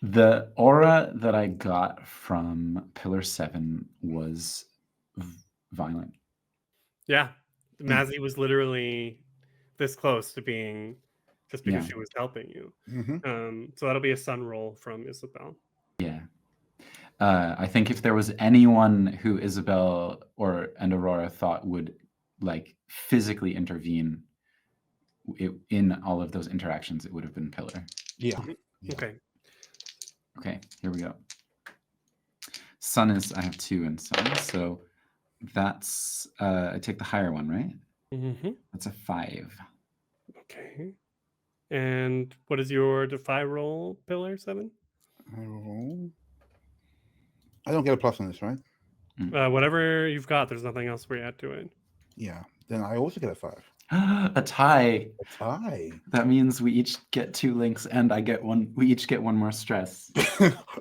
The aura that I got from Pillar 7 was violent. Yeah. Mazzy was literally this close to being just because Yeah. she was helping you. Mm-hmm. So that'll be a sun roll from Isabel. Yeah. I think if there was anyone who Isabel and Aurora thought would like physically intervene in all of those interactions, it would have been Pillar. Yeah. Okay. Okay, here we go. Sun is, I have 2 in Sun, so that's, I take the higher one, right? Mm-hmm. That's a 5. Okay. And what is your defy roll, Pillar 7? I don't get a plus on this, right? Whatever you've got, there's nothing else we add to it. Yeah. Then I also get a 5. A tie. A tie. That means we each get 2 links, and I get 1. We each get 1 more stress.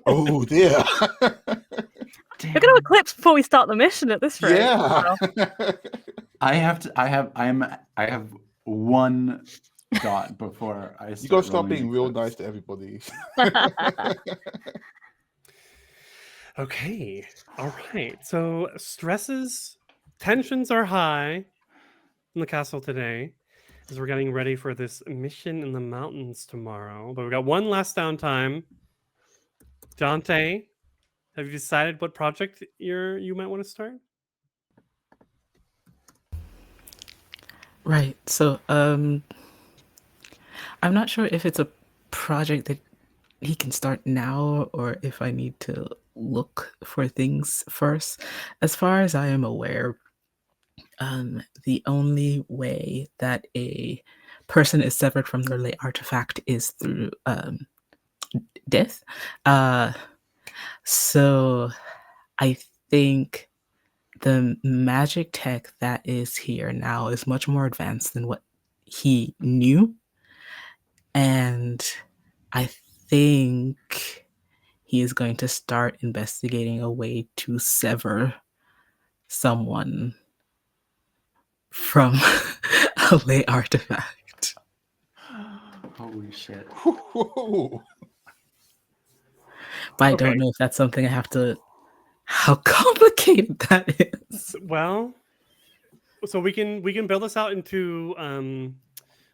Oh dear. Damn. We're going to eclipse before we start the mission at this rate. Yeah. I have 1 dot before I. You gotta stop being real nice to everybody. Okay. All right. So tensions are high in the castle today as we're getting ready for this mission in the mountains tomorrow. But we've got one last downtime. Dante, have you decided what project you might want to start? Right. So, I'm not sure if it's a project that he can start now or if I need to look for things first. As far as I am aware, the only way that a person is severed from their late artifact is through death. So I think the magic tech that is here now is much more advanced than what he knew. And I think he is going to start investigating a way to sever someone from a ley artifact. Holy shit. Whoa. But I Okay. don't know if that's something I have to. How complicated that is. Well, so we can build this out into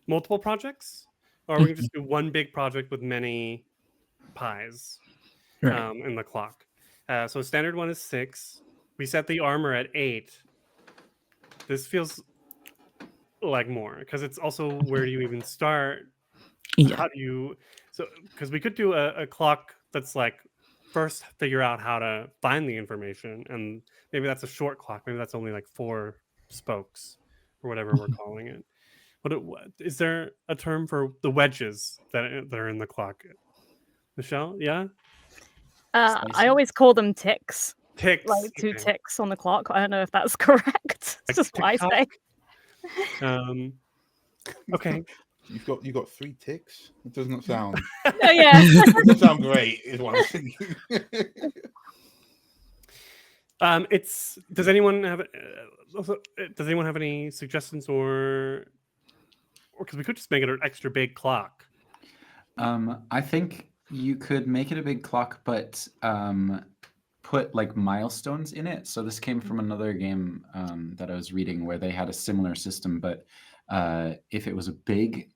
multiple projects, or we can just do one big project with many pies Right. in the clock. So standard one is 6. We set the armor at 8. This feels like more because it's also where do you even start? Yeah. How do you? So because we could do a clock that's like first figure out how to find the information, and maybe that's a short clock. Maybe that's only like 4 spokes or whatever we're calling it. What is there a term for the wedges that are in the clock? Michelle, yeah, I Spicy? always call them ticks, ticks. like 2 Okay. ticks on the clock. I don't know if that's correct. Like It's just what I TikTok? say. Okay. You've got 3 ticks. It does not sound. No, yeah. It doesn't sound great. Is what I'm thinking. It's. Does anyone have? Does anyone have any suggestions or because we could just make it an extra big clock? I think you could make it a big clock, but put like milestones in it. So this came from another game that I was reading where they had a similar system, but if it was a big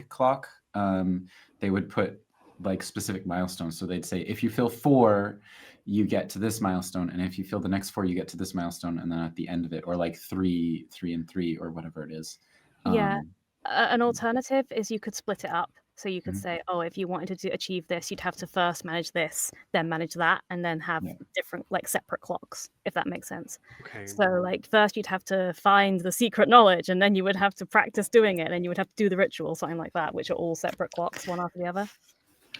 clock, they would put like specific milestones. So they'd say if you fill 4, you get to this milestone, and if you fill the next 4, you get to this milestone, and then at the end of it, or like 3, 3, and 3, or whatever it is. Yeah. An alternative is you could split it up. So you could Mhm. say, oh, if you wanted to achieve this, you'd have to first manage this, then manage that, and then have Yeah. different, like, separate clocks, if that makes sense. Okay. So, like, first you'd have to find the secret knowledge, and then you would have to practice doing it, and then you would have to do the ritual, something like that, which are all separate clocks, one after the other.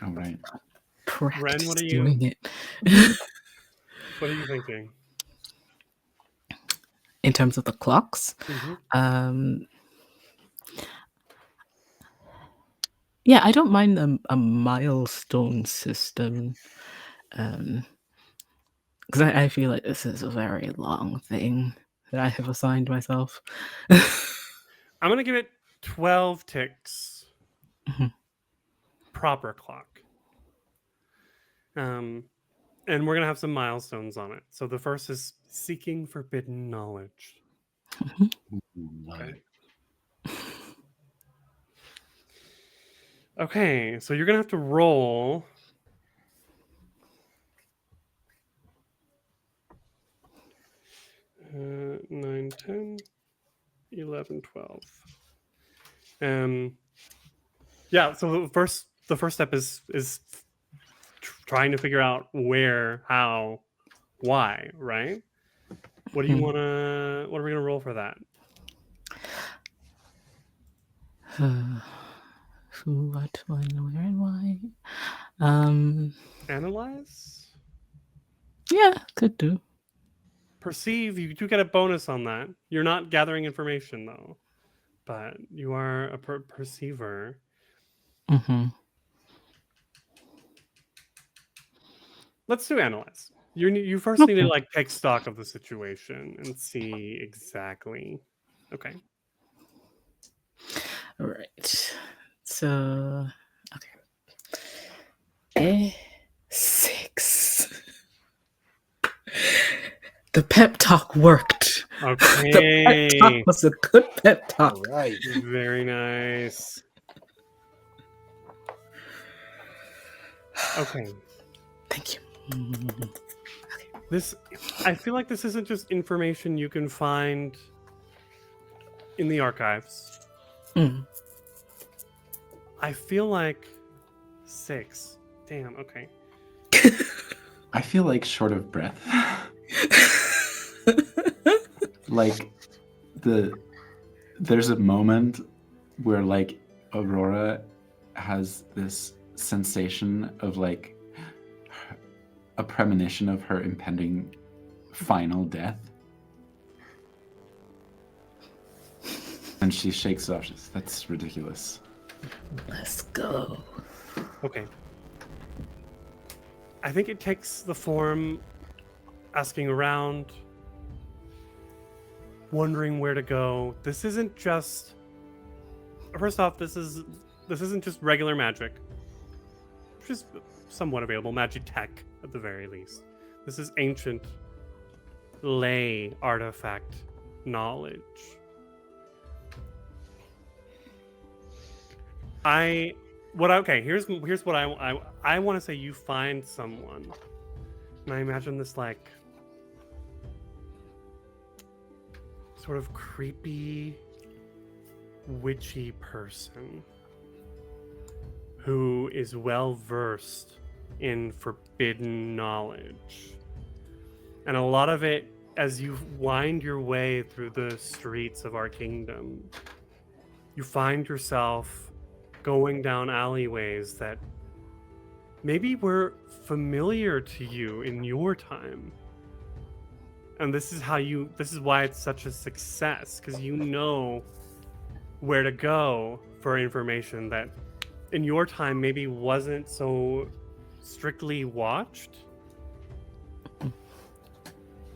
Oh, right. Practice what are you- doing it. What are you thinking? In terms of the clocks, Mhm. yeah, I don't mind a milestone system, because I feel like this is a very long thing that I have assigned myself. I'm gonna give it 12 ticks. Mhm. Proper clock. And we're gonna have some milestones on it. So the first is seeking forbidden knowledge. Love Okay. it. Okay, so you're gonna have to roll. Uh, 9, 10, 11, 12. Yeah. So the first step is trying to figure out where, how, why. Right. What do you Mhm. wanna? What are we gonna roll for that? Who, what, when, where, and why? Analyze. Yeah, could do. Perceive. You do get a bonus on that. You're not gathering information though, but you are a perceiver. Mm-hmm. Let's do analyze. You first need to Okay. like take stock of the situation and see exactly. Okay. All right. So, okay. 6. The pep talk worked. The Okay. pep talk was a good pep talk. All right. Very nice. Okay. Thank you. I feel like this isn't just information you can find in the archives. Mm. I feel like 6. Damn, okay. I feel like short of breath. Like there's a moment where like Aurora has this sensation of like a premonition of her impending final death. And she shakes it off. She says, "That's ridiculous." Let's go. Okay. I think it takes the form asking around, wondering where to go. This isn't just. First off, this isn't just regular magic. Just somewhat available magic tech at the very least. This is ancient ley artifact knowledge. Here's what I want to say. You find someone, and I imagine this like sort of creepy, witchy person who is well versed in forbidden knowledge, and a lot of it, as you wind your way through the streets of our kingdom, you find yourself going down alleyways that maybe were familiar to you in your time. And this is why it's such a success, because you know where to go for information that in your time maybe wasn't so strictly watched.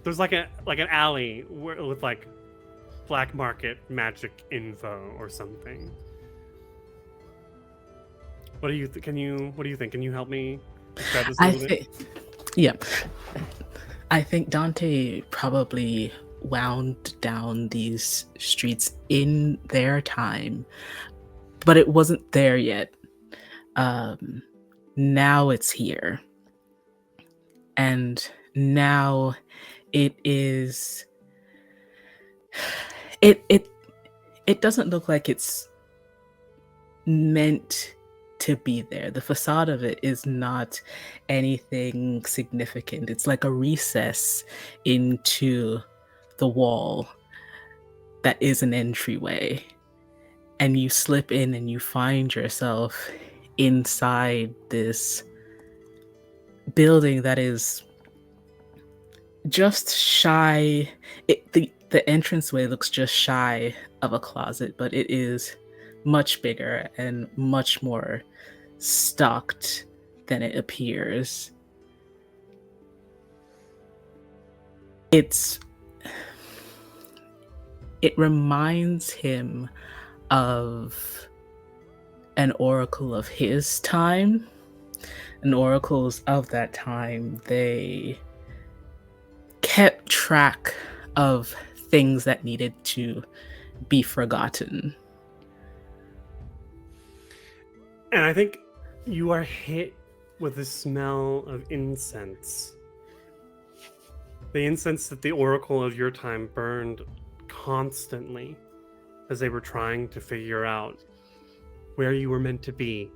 There's like an alley with like black market magic info or something. What do you think? Can you help me describe this a little bit? Yeah. I think Dante probably wound down these streets in their time, but it wasn't there yet. Now it's here. And now it is it doesn't look like it's meant to be there. The facade of it is not anything significant. It's like a recess into the wall that is an entryway. And you slip in and you find yourself inside this building that is just shy. The entranceway looks just shy of a closet, but it is much bigger and much more stocked than it appears. It reminds him of an oracle of his time. And oracles of that time, they kept track of things that needed to be forgotten. And I think you are hit with the smell of incense. The incense that the oracle of your time burned constantly as they were trying to figure out where you were meant to be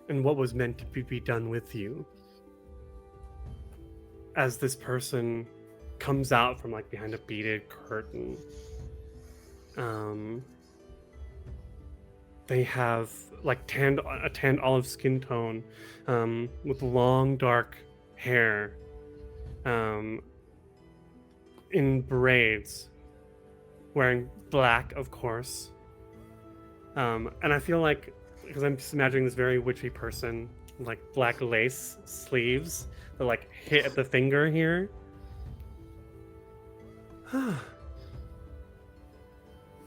and what was meant to be done with you. As this person comes out from like behind a beaded curtain, they have like a tanned olive skin tone, with long dark hair, in braids, wearing black, of course. And I feel like, because I'm just imagining this very witchy person, like black lace sleeves that like hit at the finger here.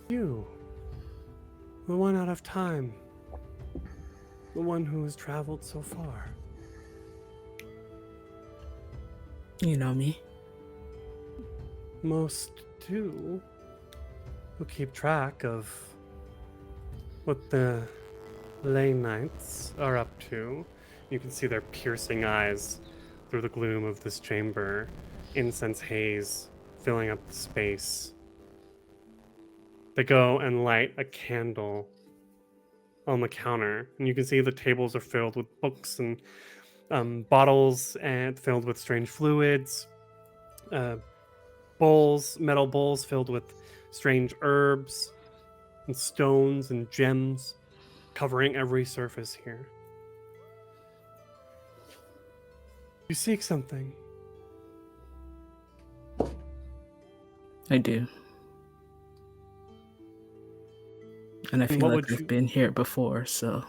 You, the one out of time, the one who has traveled so far. You know me. Most do, who keep track of what the Ley-Knights are up to. You can see their piercing eyes through the gloom of this chamber, incense haze filling up the space. They go and light a candle on the counter, and you can see the tables are filled with books and bottles and filled with strange fluids, metal bowls filled with strange herbs and stones and gems covering every surface here. You seek something. I do. And I And feel what like would I've been here before, so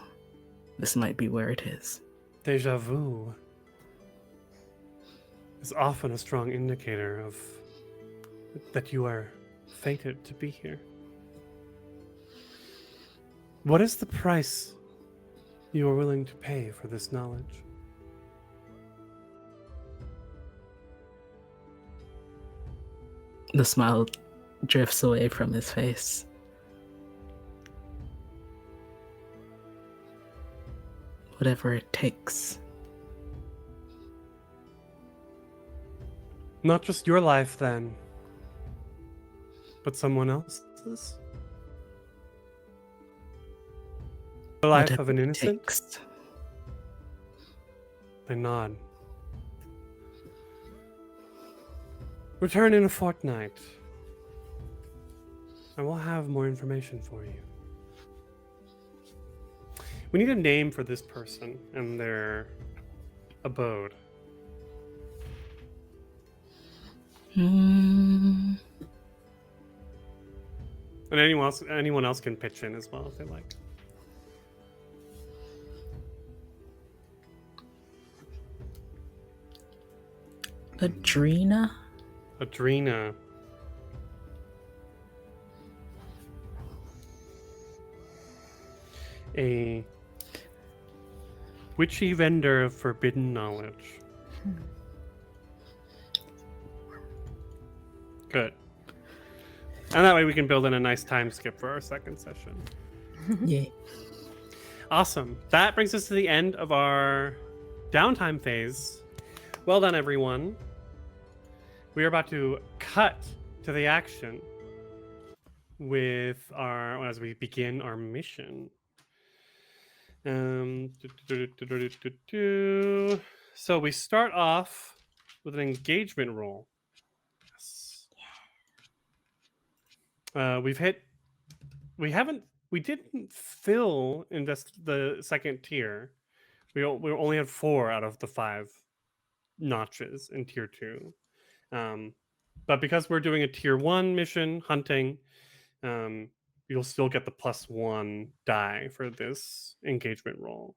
this might be where it is. Deja vu is often a strong indicator of that you are fated to be here. What is the price you are willing to pay for this knowledge? The smile drifts away from his face. Whatever it takes. Not just your life, then, but someone else's? The life Whatever of an it innocent? takes. They nod. Return in a fortnight. I will have more information for you. We need a name for this person and their abode. Hmm. And anyone else can pitch in as well if they like. Adrena? Adrena. A witchy vendor of forbidden knowledge. Good. And that way we can build in a nice time skip for our second session. Yeah. Awesome. That brings us to the end of our downtime phase. Well done, everyone. We are about to cut to the action with as we begin our mission. So we start off with an engagement roll. Yes. We didn't fill the second tier. We only had 4 out of the 5 notches in tier 2. But because we're doing a tier 1 mission, hunting, you'll still get the +1 die for this engagement roll.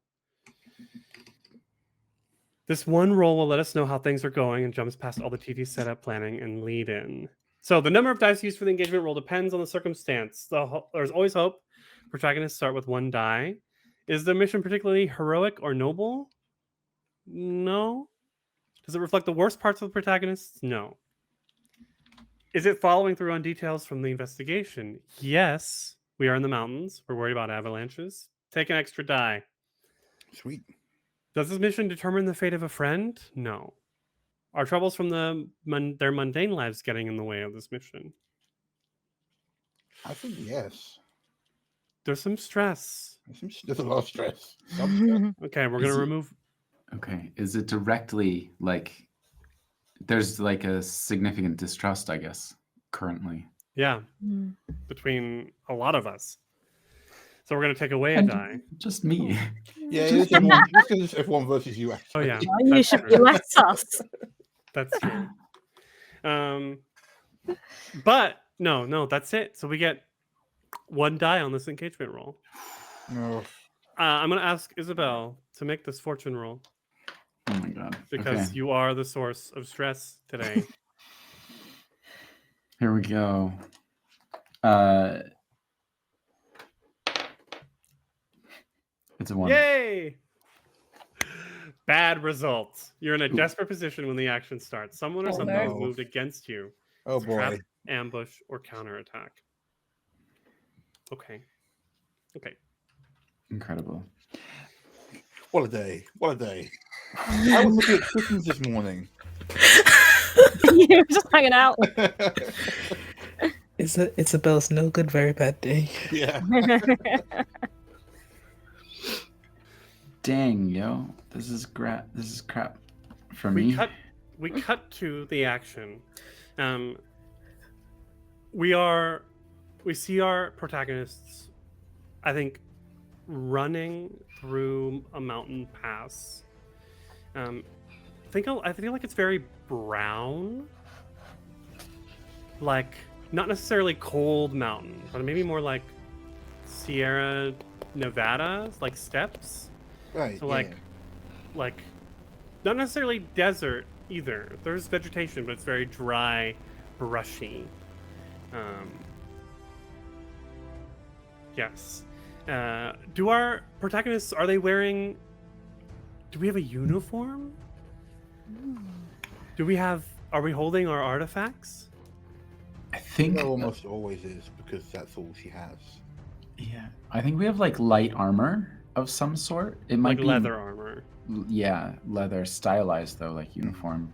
This one roll will let us know how things are going and jumps past all the TT setup, planning, and lead in. So the number of dice used for the engagement roll depends on the circumstance. There's always hope. Protagonists start with 1 die. Is the mission particularly heroic or noble? No. Does it reflect the worst parts of the protagonists? No. Is it following through on details from the investigation? Yes. We are in the mountains. We're worried about avalanches. Take an extra die. Sweet. Does this mission determine the fate of a friend? No. Are troubles from their mundane lives getting in the way of this mission? I think yes. There's some stress. There's a lot of stress. Some stress. Okay, we're going to remove... Okay, is it directly, like, there's like a significant distrust, I guess, currently? Yeah, between a lot of us. So we're going to take away a die. Just me. Yeah, it's everyone versus you, actually. Oh, yeah. You should bless us. That's true. But no, that's it. So we get 1 die on this engagement roll. No. I'm going to ask Isabel to make this fortune roll Oh my god. because Okay, you are the source of stress today. here we go. It's a 1. Yay! Bad results. You're in a desperate position when the action starts. Someone or Oh, something no. has moved against you. Oh It's a trap, boy. ambush, or counterattack. Okay. Incredible. What a day. What a day. I was looking at chickens this morning. You were just hanging out. Isabel's no good, very bad day. Yeah. Dang, yo. This is crap for me. We cut to the action. We see our protagonists, I think, running through a mountain pass. I feel like it's very brown, like not necessarily cold mountain, but maybe more like Sierra Nevada, like steppes. Right. So yeah. like not necessarily desert either. There's vegetation, but it's very dry, brushy. Yes. Do our protagonists, are they wearing, do we have a uniform? Are we holding our artifacts? I think. There almost always is, because that's all she has. Yeah, I think we have like light armor of some sort. It might Like be leather armor. Yeah, leather, stylized though, like uniform.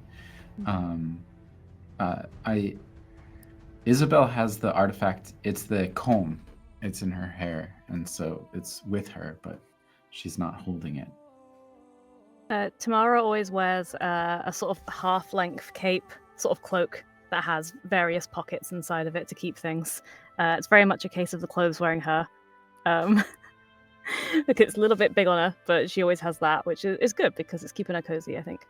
Isabel has the artifact. It's the comb. It's in her hair, and so it's with her, but she's not holding it. Tamara always wears a sort of half-length cape, sort of cloak that has various pockets inside of it to keep things. It's very much a case of the clothes wearing her. Look, it's a little bit big on her, but she always has that, which is good because it's keeping her cozy, I think.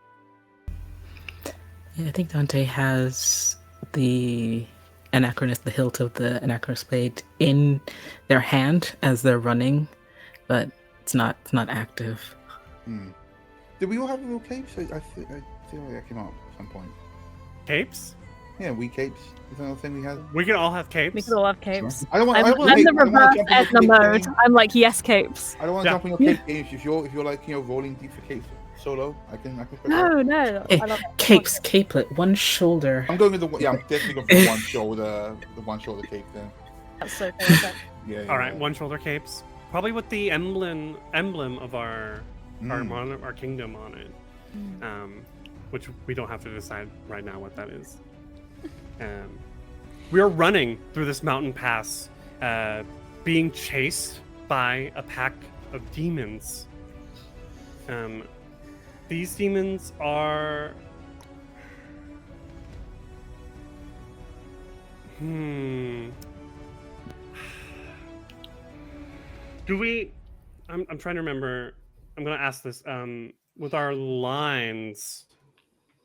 Yeah, I think Dante has the anachronist, the hilt of the anachronist blade in their hand as they're running, but it's not active. Did we all have little capes? I feel like that came up at some point. Capes? Yeah, we capes. Is that another thing we had? We can all have capes. We could all have capes. I don't want. I'm the reverse Edna mode. I'm like, yes, capes. I don't want to jump in your cape games. If you're like rolling deep for capes solo, I can. No. Hey, I love capes, capelet, one shoulder. I'm going with I'm definitely going for the one shoulder cape then. That's so cool. Yeah. All right, one shoulder capes, probably with the emblem of our kingdom on it, which we don't have to decide right now what that is. We are running through this mountain pass, being chased by a pack of demons. These demons are Do we? I'm trying to remember. I'm gonna ask this. With our lines,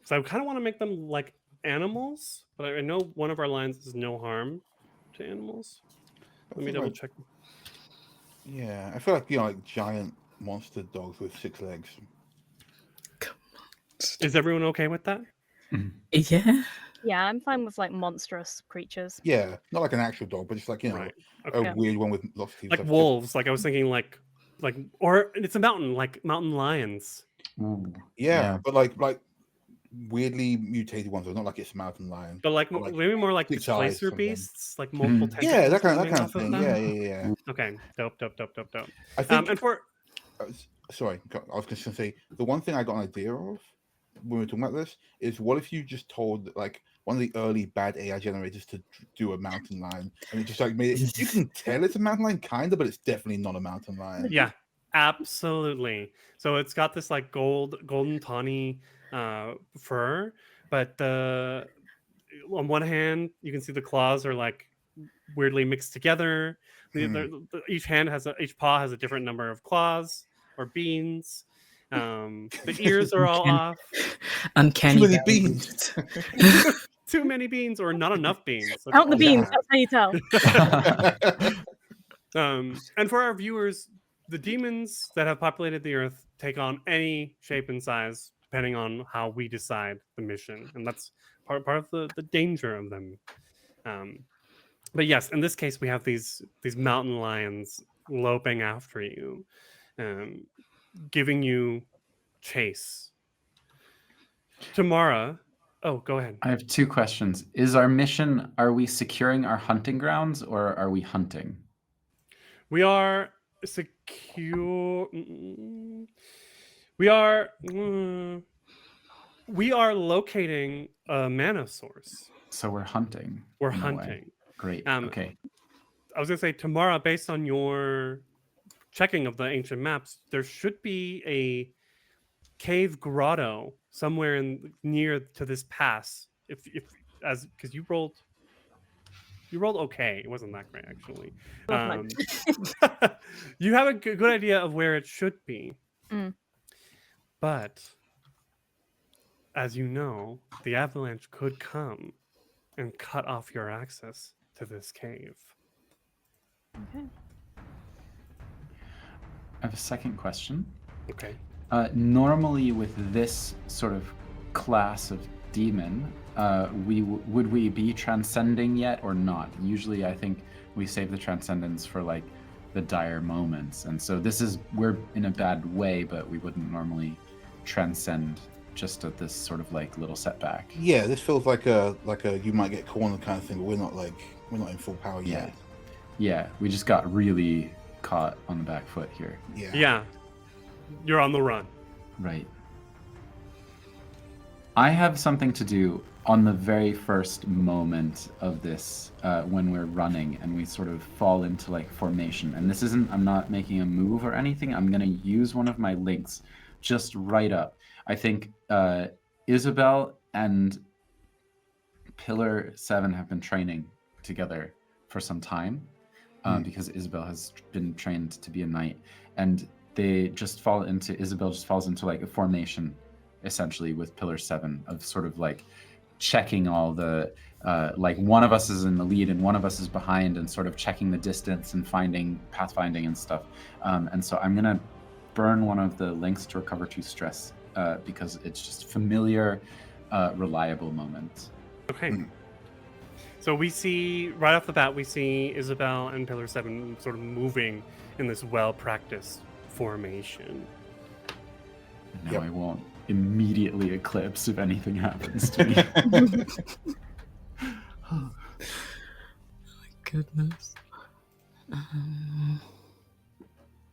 so I kind of want to make them like animals, but I know one of our lines is no harm to animals. Let me double check. Yeah, I feel like like giant monster dogs with 6 legs. Is everyone okay with that? Yeah. Yeah, I'm fine with like monstrous creatures. Yeah, not like an actual dog, but just like Right. a weird one with lots of teeth. Like wolves. Like I was thinking, like, or it's a mountain, like mountain lions. Ooh, yeah, but like weirdly mutated ones, not like it's a mountain lion. But like maybe more like displacer beasts, like multiple tentacles. Yeah, that kind of thing. Yeah. Okay, dope. I think. And for sorry, I was just gonna say the one thing I got an idea of when we were talking about this is what if you just told like one of the early bad AI generators to do a mountain lion, and it just like made it. You can tell it's a mountain lion, kinda, but it's definitely not a mountain lion. Yeah, absolutely. So it's got this like golden tawny fur, but on one hand you can see the claws are like weirdly mixed together. Each paw has a different number of claws or beans. The ears are all off. Uncanny. Too many beans. Too many beans or not enough beans. Count the beans. That's how you tell. And for our viewers, the demons that have populated the earth take on any shape and size depending on how we decide the mission, and that's part of the danger of them. But yes, in this case, we have these mountain lions loping after you, giving you chase. Tamara, go ahead. I have 2 questions. Is our mission, are we securing our hunting grounds or are we hunting? We are secure. We are locating a mana source. So we're hunting. We're hunting. Great. Okay. I was gonna say, Tamara, based on your checking of the ancient maps, there should be a cave grotto somewhere near to this pass. Because you rolled okay. It wasn't that great actually. You have a good idea of where it should be, but as you know, the avalanche could come and cut off your access to this cave. Okay. I have a second question. Okay. Normally, with this sort of class of demon, would we be transcending yet or not? Usually, I think we save the transcendence for like the dire moments, and so we're in a bad way, but we wouldn't normally transcend just at this sort of like little setback. Yeah, this feels like a you might get cornered kind of thing, but we're not in full power yet. Yeah, we just got really caught on the back foot here. Yeah. You're on the run. Right. I have something to do on the very first moment of this, when we're running and we sort of fall into like formation. And this isn't, I'm not making a move or anything. I'm going to use one of my links just right up. I think Isabel and Pillar 7 have been training together for some time, because Isabel has been trained to be a knight. And Isabel just falls into like a formation, essentially, with Pillar 7 of sort of like checking all the, like one of us is in the lead and one of us is behind, and sort of checking the distance and pathfinding and stuff. And so I'm going to burn one of the links to recover 2 stress, because it's just familiar, reliable moment. Okay. So we see, right off the bat, we see Isabel and Pillar 7 sort of moving in this well-practiced formation. Now I won't immediately eclipse if anything happens to me. Oh my goodness.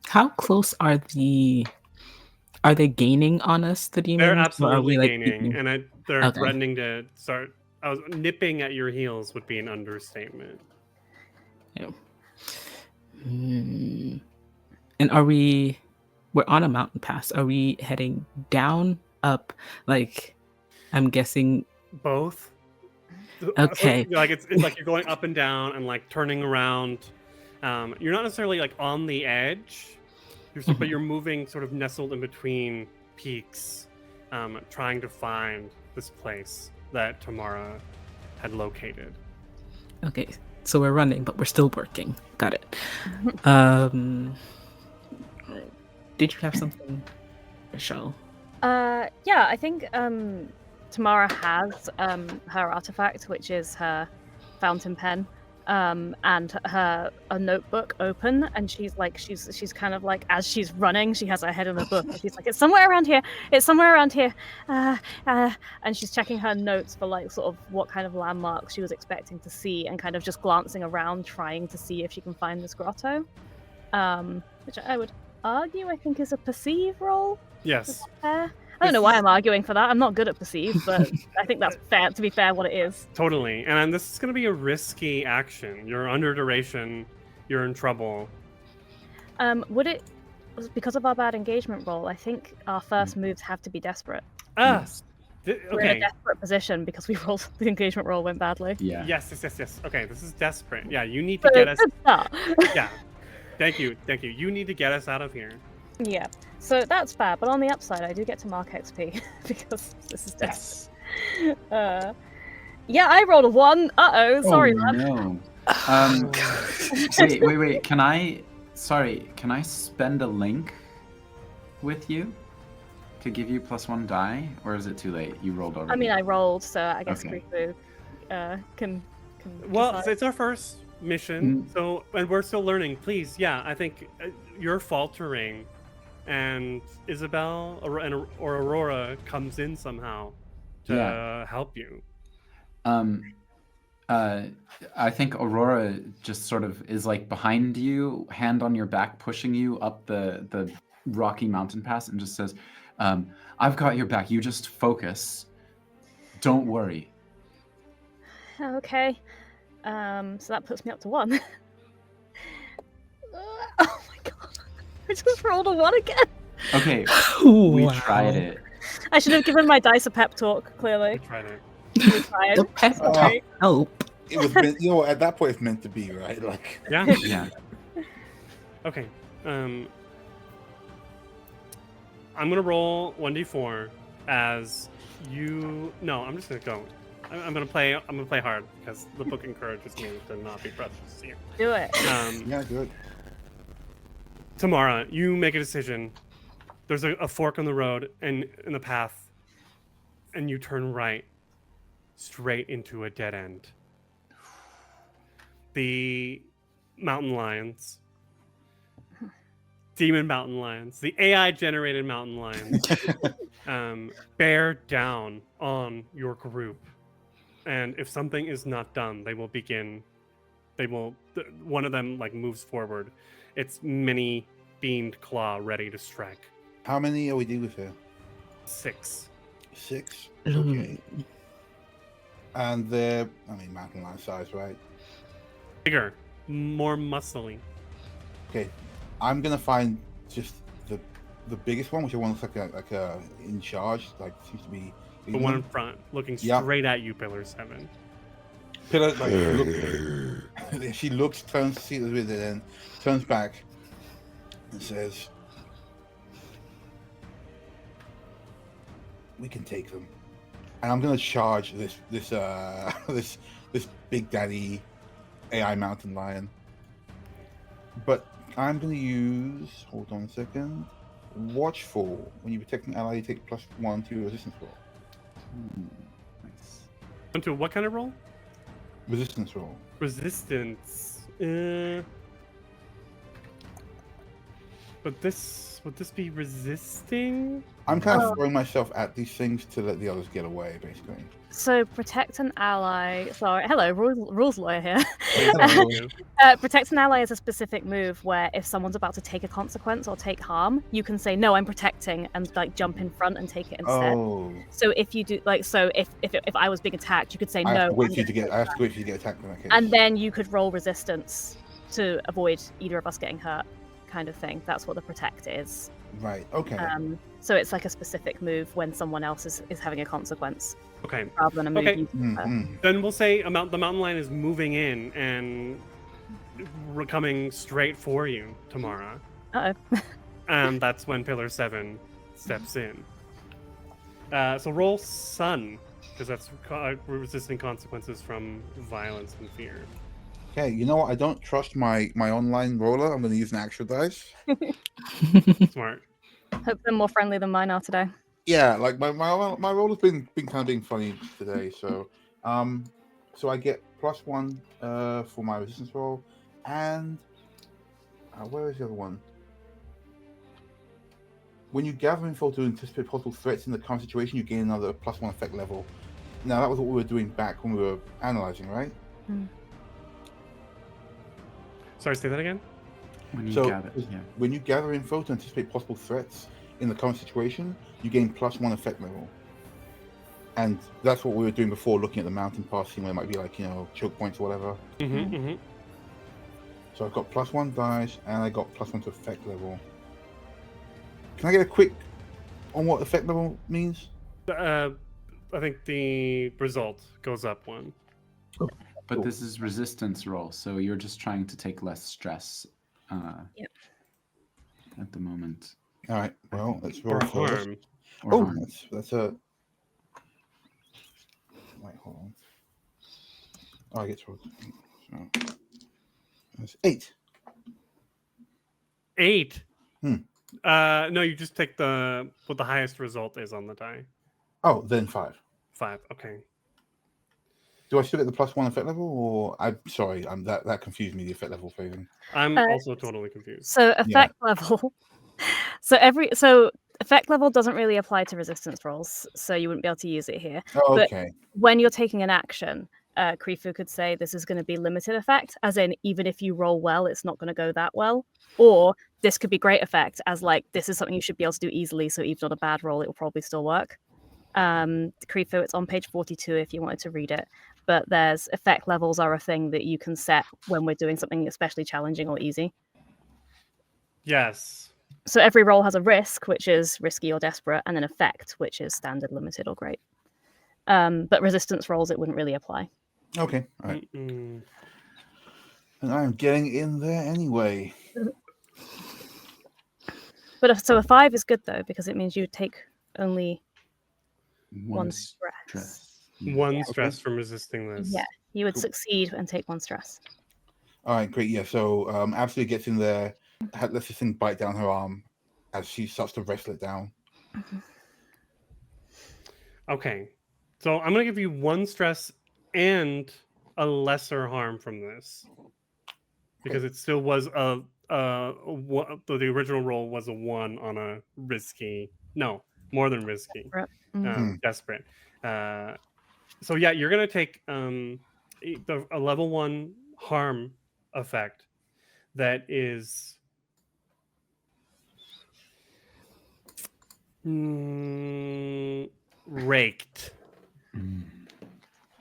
How close are they gaining on us, the demons? They're Or are absolutely we, like, gaining, keeping- and they're Okay. threatening to start. Nipping at your heels would be an understatement. Yeah. And we're on a mountain pass. Are we heading down, up? Like, I'm guessing. Both. Okay. So, like it's like you're going up and down and like turning around. You're not necessarily like on the edge, but you're moving sort of nestled in between peaks, trying to find this place that Tamara had located. Okay, so we're running, but we're still working. Got it. Did you have something, Michelle? Yeah, I think Tamara has her artifact, which is her fountain pen, and a notebook open, and she's kind of like, as she's running, she has her head in the book, and she's like, it's somewhere around here, and she's checking her notes for like sort of what kind of landmarks she was expecting to see, and kind of just glancing around trying to see if she can find this grotto, which I would argue I think is a perceive roll. Yes. I don't know why I'm arguing for that. I'm not good at perceive, but I think that's fair. To be fair, what it is. Totally. And this is going to be a risky action. You're under duration. You're in trouble. Would it, because of our bad engagement roll, I think our first moves have to be desperate. Okay. We're in a desperate position because we rolled the engagement roll went badly. Yeah. Yes. Okay, this is desperate. Yeah, you need to get us. Good start. Yeah. Thank you. You need to get us out of here. Yeah. So that's bad, but on the upside, I do get to mark XP because this is desperate. Yes. Yeah, I rolled a 1. Sorry, man. No. Wait. Can I spend a link with you to give you +1 die, or is it too late? You rolled already. I mean, I rolled, so I guess Okay. Riku can. Well, decide. it's our first mission, and we're still learning. Please, I think you're faltering, and Isabel or Aurora comes in somehow to help you. I think Aurora just sort of is like behind you, hand on your back, pushing you up the rocky mountain pass, and just says, I've got your back. You just focus. Don't worry. Okay. So that puts me up to 1. Oh my god. I just rolled a 1 again. Okay, Wow. we tried it. I should have given my dice a pep talk, clearly. I tried it. We tried. The pep Sorry. help. It was meant, at that point it's meant to be, right? Like, Yeah. Yeah. Okay. I'm gonna roll 1d4 as you. No, I'm just gonna go. I'm gonna play hard because the book encourages me to not be precious here. Do it. Yeah, good. Tamara, you make a decision. There's a fork on the road and in the path, and you turn right, straight into a dead end. The mountain lions, demon mountain lions, the AI-generated mountain lions, bear down on your group, and if something is not done, they will begin. One of them like moves forward. Its mini beamed claw ready to strike. How many are we dealing with here? 6. 6. Okay. And they're, mountain lion size, right? Bigger, more muscly. Okay. I'm gonna find just the biggest one, which I want looks like a in charge, like seems to be The one in front, looking straight at you, Pillar 7. Pillar, look, she looks, turns to see the with it, and turns back and says, "We can take them." And I'm gonna charge this big daddy AI mountain lion. But I'm gonna use. Hold on a second. Watchful. When you protect an ally, you take +1 to your resistance roll. Nice. Into what kind of roll? Resistance roll. Resistance. Would this be resisting? I'm kind of throwing myself at these things to let the others get away, basically. So protect an ally. Sorry, hello, rules lawyer here. Hello. Protect an ally is a specific move where if someone's about to take a consequence or take harm, you can say no, I'm protecting, and like jump in front and take it instead. Oh. So if you do if I was being attacked, you could say I no. have to wait for you to get attacked in that case. And then you could roll resistance to avoid either of us getting hurt, kind of thing. That's what the protect is. Right. Okay. So it's like a specific move when someone else is having a consequence. Okay. Rather than a move. Okay. Then we'll say the mountain lion is moving in and coming straight for you, Tamara. Uh-oh. And that's when Pillar 7 steps in. So roll Sun, because that's resisting consequences from violence and fear. Okay, you know what? I don't trust my online roller. I'm going to use an actual dice. Smart. Hope they're more friendly than mine are today. Yeah, like my roll has been kind of being funny today. So, so I get +1 for my resistance roll, and where is the other one? When you gather info to anticipate possible threats in the current situation, you gain another +1 effect level. Now that was what we were doing back when we were analyzing, right? Sorry, say that again? When you gather info to anticipate possible threats in the current situation, you gain +1 effect level. And that's what we were doing before, looking at the mountain pass, seeing where it might be like, choke points or whatever. So I've got +1 dice, and I got +1 to effect level. Can I get a quick on what effect level means? I think the result goes up 1. But this is resistance roll, so you're just trying to take less stress at the moment. All right. Well, let's roll Or first. harm. Or harm. That's a. Wait, hold on. Oh, I get to roll. So that's 8. 8. No, you just take what the highest result is on the die. Oh, then 5. 5. Okay. Do I still get the +1 effect level, or I'm sorry, that confused me, the effect level thing. I'm also totally confused. So effect level. So effect level doesn't really apply to resistance rolls, so you wouldn't be able to use it here. Oh, okay. But when you're taking an action, Krifu could say this is going to be limited effect, as in even if you roll well, it's not going to go that well. Or this could be great effect, as like this is something you should be able to do easily, so even on a bad roll, it will probably still work. Krifu, it's on page 42 if you wanted to read it. But there's effect levels are a thing that you can set when we're doing something especially challenging or easy. Yes. So every roll has a risk, which is risky or desperate, and an effect, which is standard, limited, or great. But resistance rolls, it wouldn't really apply. Okay. All right. And I'm getting in there anyway. But so a 5 is good though, because it means you take only one stress. 1 stress from resisting this. Yeah, you would Cool. succeed and take 1 stress. All right, great. Yeah, so Absolute gets in there, lets this thing bite down her arm as she starts to wrestle it down. Okay, so I'm gonna give you 1 stress and a lesser harm from this because it still was the original roll was a 1 on a risky. No, more than risky. Desperate. So yeah, you're gonna take a level 1 harm effect that is raked.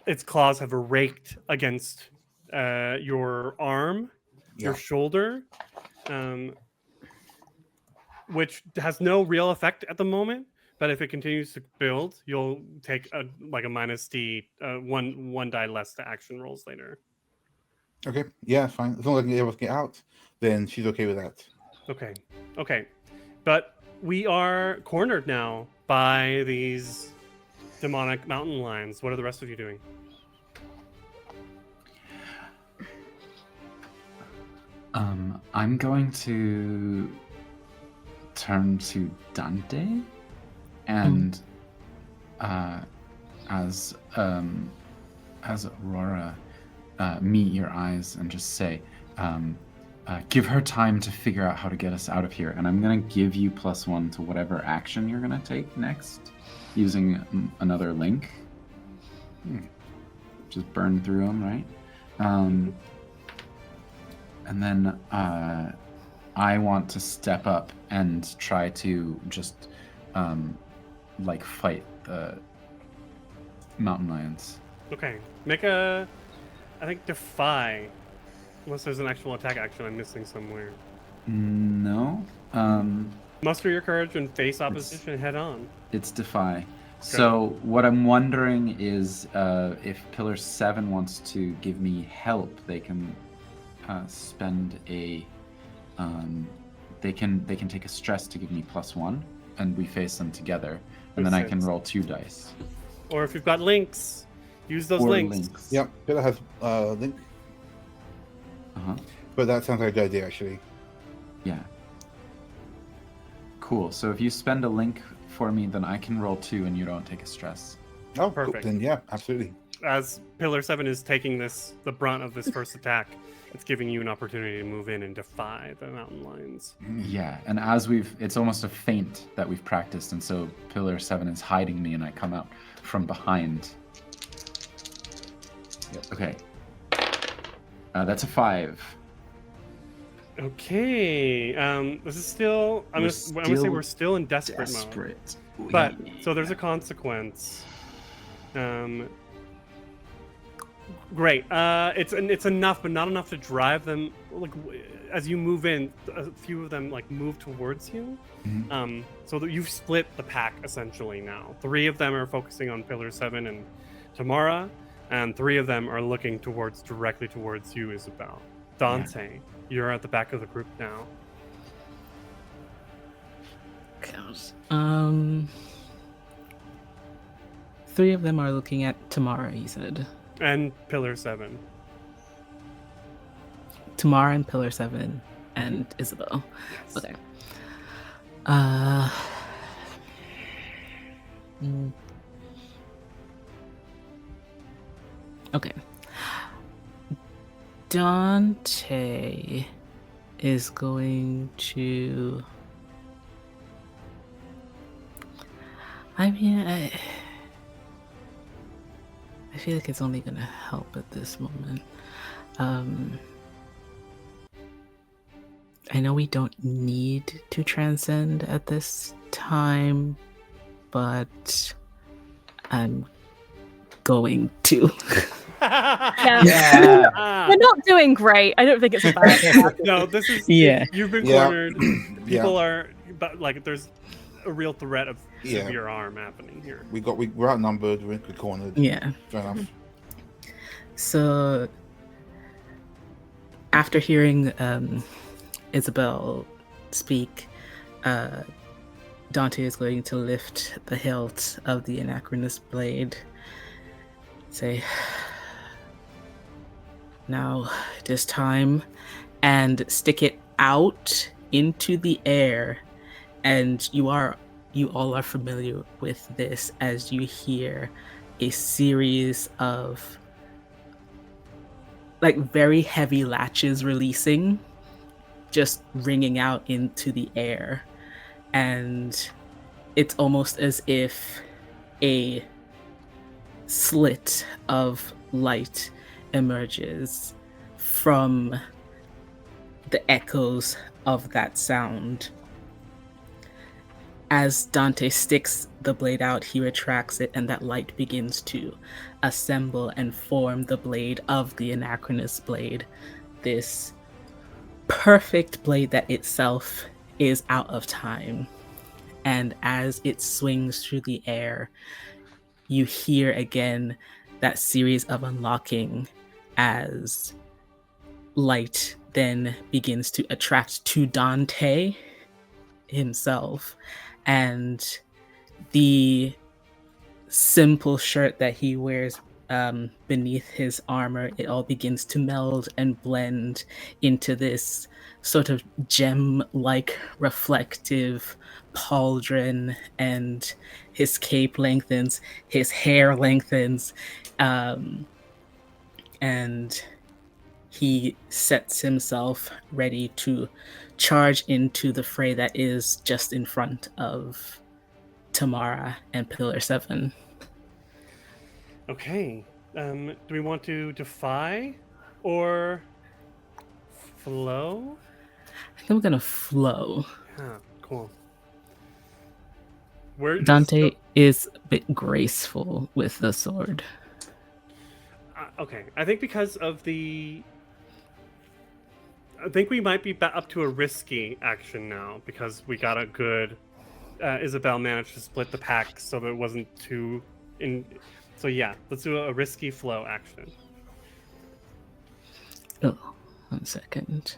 Its claws have raked against your arm, your shoulder, which has no real effect at the moment. But if it continues to build, you'll take a minus D, one die less to action rolls later. Okay, yeah, fine. As long as I can able to get out, then she's okay with that. Okay. But we are cornered now by these demonic mountain lions. What are the rest of you doing? I'm going to turn to Dante and as Aurora meet your eyes and just say, give her time to figure out how to get us out of here, and I'm going to give you +1 to whatever action you're going to take next using another link. Just burn through them, right? And then I want to step up and try to just fight the mountain lions. Okay, make a, I think, defy. Unless there's an actual attack action I'm missing somewhere. No. Muster your courage and face opposition head on. It's defy. Okay. So what I'm wondering is if Pillar 7 wants to give me help, they can spend a they can take a stress to give me +1, and we face them together, and then I can roll 2 dice. Or if you've got links, use those links. Yep, Pillar has link. But that sounds like a good idea, actually. Yeah. Cool. So if you spend a link for me, then I can roll 2 and you don't take a stress. Oh, perfect. Cool. Then yeah, absolutely. As Pillar 7 is taking the brunt of this first attack, it's giving you an opportunity to move in and defy the mountain lions. Yeah, and it's almost a feint that we've practiced, and so Pillar 7 is hiding me, and I come out from behind. Yep. Okay. That's a 5. Okay. This is still. I'm gonna say we're still in desperate mode. But so there's a consequence. Great. It's enough, but not enough to drive them. Like as you move in, a few of them move towards you. So that you've split the pack essentially now. 3 of them are focusing on Pillar 7 and Tamara, and 3 of them are looking directly towards you, Isabel. Dante, you're at the back of the group now. God. 3 of them are looking at Tamara, you said. And Pillar 7. Tamara and Pillar 7 and Isabel. Yes. Okay. Okay. Dante is going to... I feel like it's only going to help at this moment. I know we don't need to transcend at this time, but I'm going to. Yeah. We're not doing great. I don't think it's a bad. No, this is. Yeah. You've been cornered. People are, but there's a real threat of severe harm happening here. We're outnumbered. We're cornered. Yeah. Fair enough. So, after hearing Isabel speak, Dante is going to lift the hilt of the Anachronous blade say, now it is time, and stick it out into the air. And you all are familiar with this as you hear a series of like very heavy latches releasing, just ringing out into the air. And it's almost as if a slit of light emerges from the echoes of that sound. As Dante sticks the blade out, he retracts it, and that light begins to assemble and form the blade of the Anachronous blade. This perfect blade that itself is out of time. And as it swings through the air, you hear again that series of unlocking as light then begins to attract to Dante himself. And the simple shirt that he wears beneath his armor, it all begins to meld and blend into this sort of gem-like reflective pauldron, and his cape lengthens, his hair lengthens, and he sets himself ready to charge into the fray that is just in front of Tamara and Pillar 7. Okay. Do we want to defy or flow? I think I'm gonna flow. Huh, cool. Where Dante is a bit graceful with the sword. Okay, I think because of I think we might be up to a risky action now because we got a good. Isabel managed to split the pack so that it wasn't too in. So yeah, let's do a risky flow action. Oh, 1 second.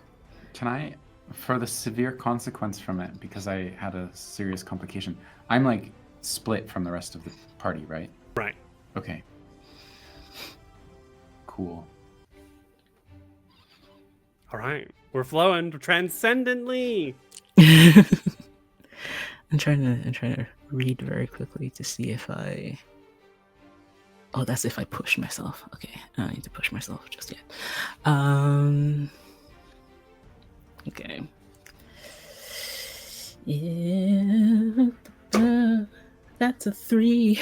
Can I, for the severe consequence from it, because I had a serious complication, I'm like split from the rest of the party, right? Right. Okay. Cool. All right, we're flowing transcendently. I'm trying to read very quickly to see if I. Oh, that's if I push myself. Okay, I don't need to push myself just yet. Okay. Yeah, that's a 3.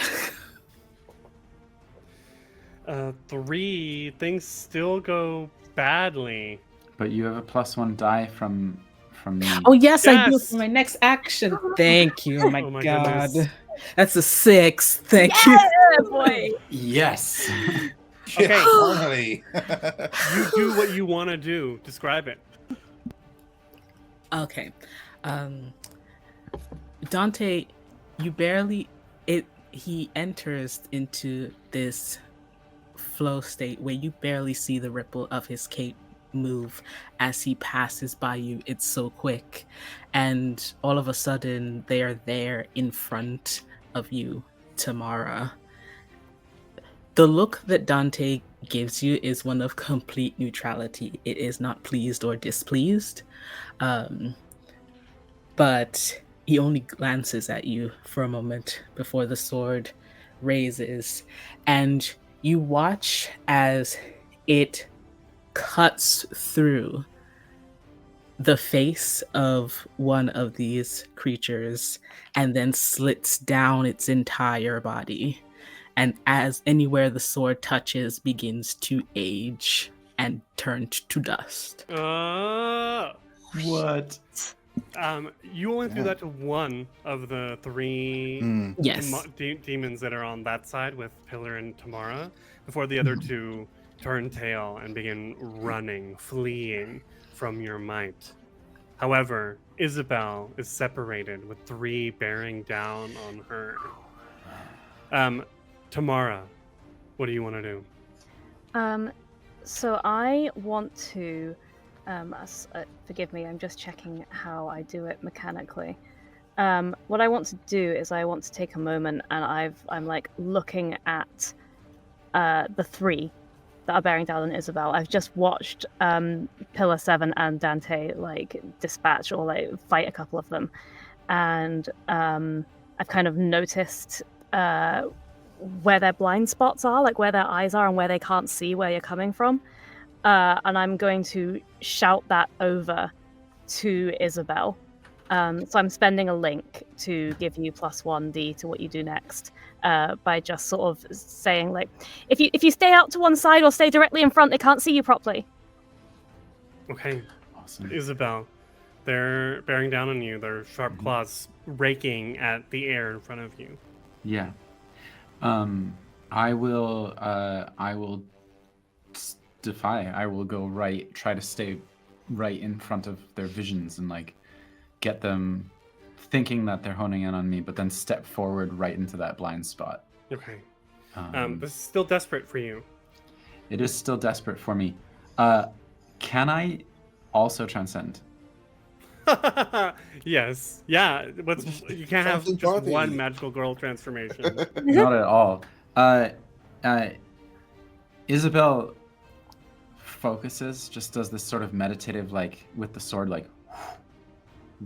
3. Things still go badly. But you have a +1 die from me. Oh yes, I do Yes! for my next action. Thank you. Oh my, Oh my god. goodness. That's a 6. Thank Yeah, you. boy. Yes. Okay. Finally. You do what you want to do. Describe it. Okay. Dante, he enters into this flow state where you barely see the ripple of his cape move as he passes by you. It's so quick, and all of a sudden they are there in front of you, Tamara. The look that Dante gives you is one of complete neutrality. It is not pleased or displeased, but he only glances at you for a moment before the sword raises, and you watch as it cuts through the face of one of these creatures and then slits down its entire body. And as anywhere the sword touches begins to age and turn to dust. What? You only threw that to one of the 3 Yes. demons that are on that side with Pillar and Tamara, before the other 2 turn tail and begin running, fleeing from your might. However, Isabel is separated with 3 bearing down on her. Tamara, what do you want to do? So I want to, forgive me, I'm just checking how I do it mechanically. What I want to do is I want to take a moment and I'm like looking at the three that are bearing down on Isabel. I've just watched Pillar 7 and Dante like dispatch or like fight a couple of them, and I've kind of noticed where their blind spots are, like where their eyes are and where they can't see where you're coming from. And I'm going to shout that over to Isabel. So I'm spending a link to give you +1d to what you do next, by just sort of saying like, if you stay out to one side or stay directly in front, they can't see you properly. Okay, Awesome. Isabel, they're bearing down on you. Their sharp claws raking at the air in front of you. Yeah. I will defy. I will go right, try to stay right in front of their visions and like get them thinking that they're honing in on me, but then step forward right into that blind spot. Okay. This is still desperate for you. It is still desperate for me. Can I also transcend? Yes. Yeah. You can't have Something just party. one magical girl transformation. Not at all. Isabel focuses, just does this sort of meditative, like with the sword, like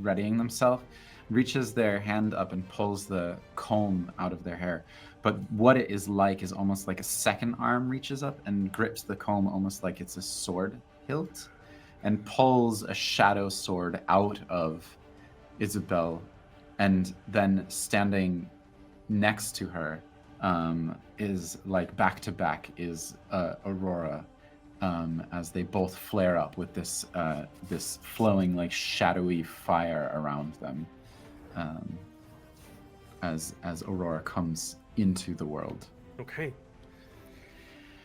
readying themselves, reaches their hand up and pulls the comb out of their hair. But what it is almost like a second arm reaches up and grips the comb almost like it's a sword hilt and pulls a shadow sword out of Isabel, and then standing next to her is like back to back is Aurora, as they both flare up with this this flowing like shadowy fire around them, as Aurora comes into the world. Okay.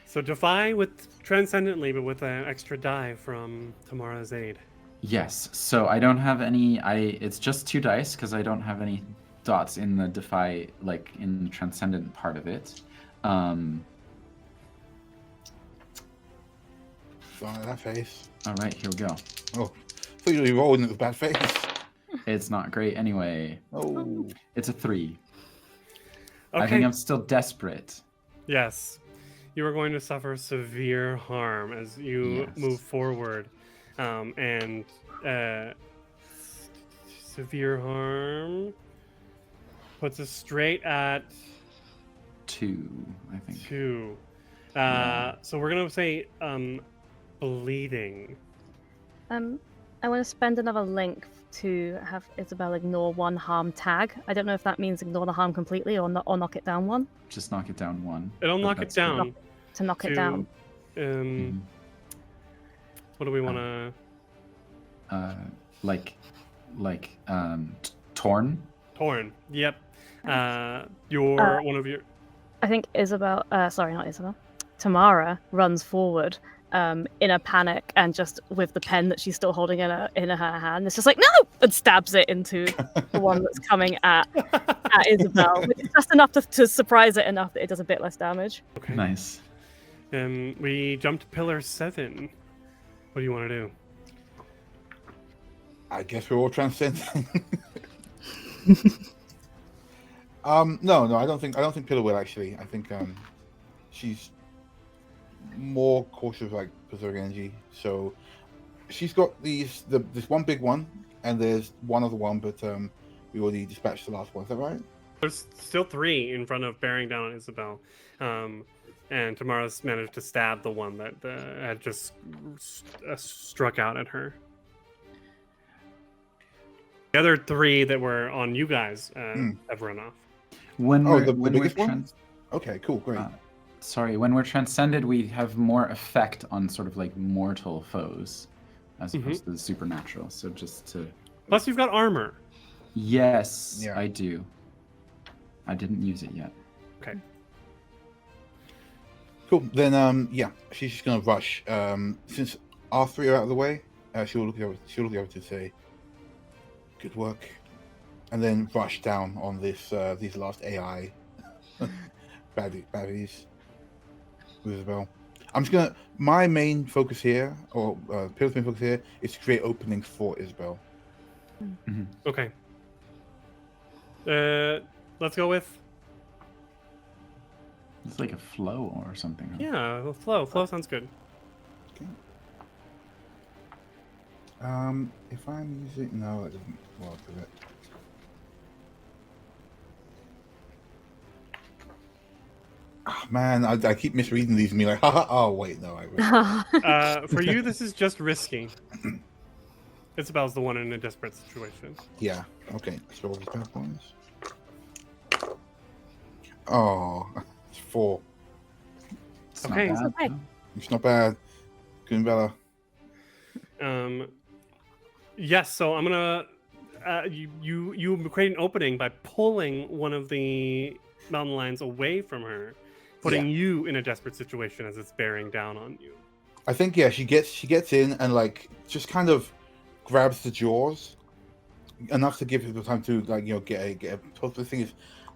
So defy with transcendently, but with an extra die from Tamara's aid. Yes. So I don't have any. It's just 2 dice because I don't have any dots in the defy, like in the transcendent part of it. That face. All right, here we go. Oh, I thought you were rolling it with bad face. It's not great anyway. Oh, It's a 3. Okay. I think I'm still desperate. Yes. You are going to suffer severe harm as you Yes. move forward. And severe harm puts us straight at 2, I think. 2. Yeah. So we're going to say bleeding. I want to spend another link to have Isabel ignore 1 harm tag. I don't know if that means ignore the harm completely or knock it down 1. Just knock it down 1. It'll but knock it that's good. down. To knock it To- down. Mhm. What do we want to... Torn. Torn. Yep. One of your... I think Isabel, sorry, not Isabel, Tamara runs forward in a panic and just with the pen that she's still holding in her hand, it's just like, no! And stabs it into the one that's coming at Isabel, which is just enough to surprise it enough that it does a bit less damage. Okay. Nice. We jumped to Pillar 7. What do you want to do? I guess we're all transcending. No, I don't think Pillar will actually. I think she's more cautious, like preserving energy. So she's got this one big one, and there's one other one, but we already dispatched the last one. Is that right? There's still 3 in front of bearing down on Isabel. And Tamara's managed to stab the one that had just struck out at her. The other 3 that were on you guys have run off. When Oh, we're, the when biggest we're one? Okay, cool, great. sorry, when we're transcended, we have more effect on sort of like mortal foes as opposed to the supernatural. So just to... Plus, you've got armor. Yes, Yeah. I do. I didn't use it yet. Okay. Cool. Then yeah, she's just gonna rush. Since our 3 are out of the way, she'll look over to say, "Good work," and then rush down on these last AI baddies with Isabel. I'm just gonna. My main focus here, or Pillar's main focus here, is to create openings for Isabel. Okay. Let's go with It's like a flow or something. Huh? Yeah, flow. Flow sounds good. Okay. If I'm using no, it doesn't work with it. Oh, man, I keep misreading these and be like, haha. Oh wait, no, I really. For you, this is just risky. Isabel's the one in a desperate situation. Yeah. Okay. Let's roll these bad boys. Oh, it's 4. It's Okay. not bad. Okay. no? It's not bad. Doing better. Yes. So I'm gonna. You create an opening by pulling one of the mountain lions away from her, putting you in a desperate situation as it's bearing down on you. I think she gets in and like just kind of grabs the jaws enough to give her the time to like get a. The thing is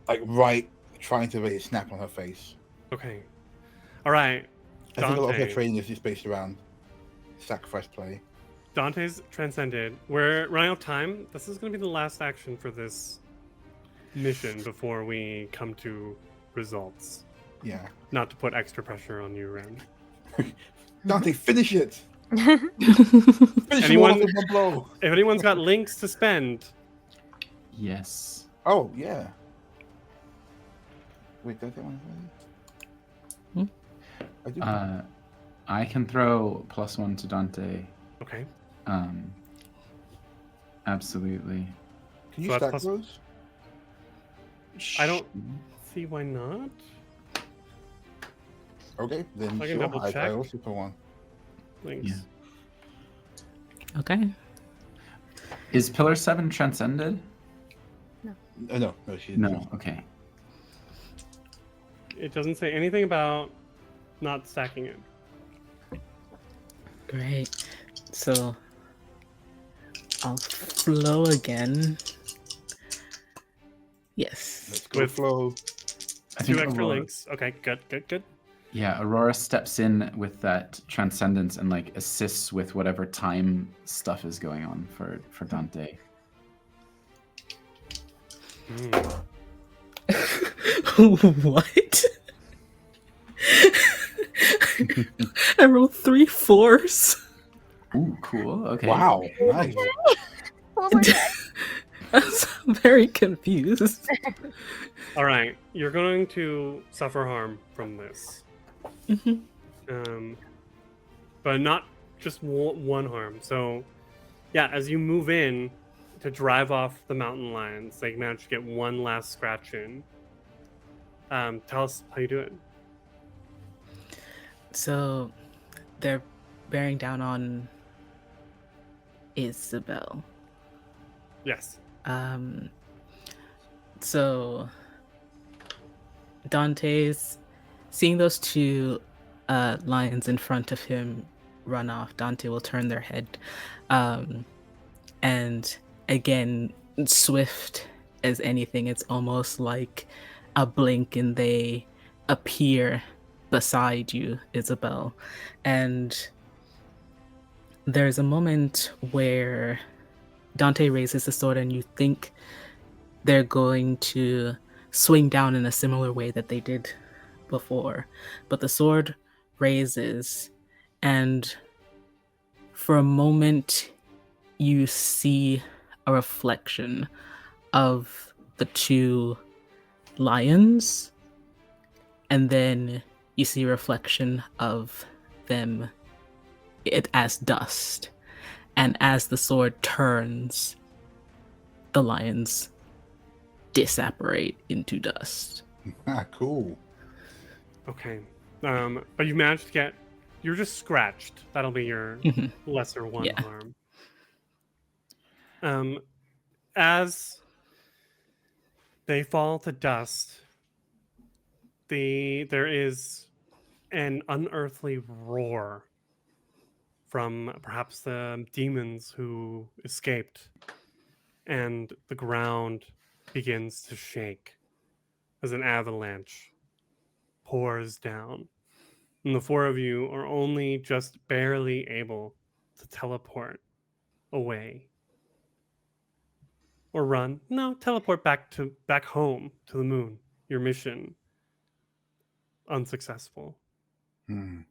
like right trying to really snap on her face. Okay. All right. I think a lot of her Dante. training is just based around sacrifice play. Dante's transcended. We're running out of time. This is going to be the last action for this mission before we come to results. Yeah. Not to put extra pressure on you, Ren. Dante, finish it. Okay. Finish Anyone- him all off in one blow. If anyone's got links to spend, Yes. Oh yeah. Wait, did I get one already? I do. I can throw +1 to Dante. okay. Absolutely. Can you so that's stack plus- those? I don't see why not. Okay, then I can sure. double I check. also put one. Links. Yeah. Okay. Is Pillar 7 transcended? No, she No. Okay. It doesn't say anything about not stacking it. Great. So I'll flow again. Yes. Let's go With- flow. I Two think extra Aurora, links. Okay, good. Yeah, Aurora steps in with that transcendence and like assists with whatever time stuff is going on for Dante. What? I rolled 3 4s. Ooh, cool. Okay. Wow, nice. Oh my god. I'm very confused. All right, you're going to suffer harm from this. But not just one harm. So, yeah, as you move in to drive off the mountain lions, they manage to get one last scratch in. Tell us how you do it. So they're bearing down on Isabel. Yes. So Dante's seeing those two lions in front of him run off. Dante will turn their head, and again, swift as anything, it's almost like a blink and they appear beside you, Isabel. And there's a moment where Dante raises the sword and you think they're going to swing down in a similar way that they did before. But the sword raises, and for a moment you see a reflection of the two lions, and then you see a reflection of them as dust. And as the sword turns, the lions disapparate into dust. Ah, cool. Okay. But you managed to get. You're just scratched. That'll be your lesser one Yeah. harm. As they fall to dust, there is an unearthly roar from perhaps the demons who escaped, and the ground begins to shake as an avalanche pours down. And the four of you are only just barely able to teleport away. Or run. No, teleport back home to the moon. Your mission. unsuccessful. Hmm.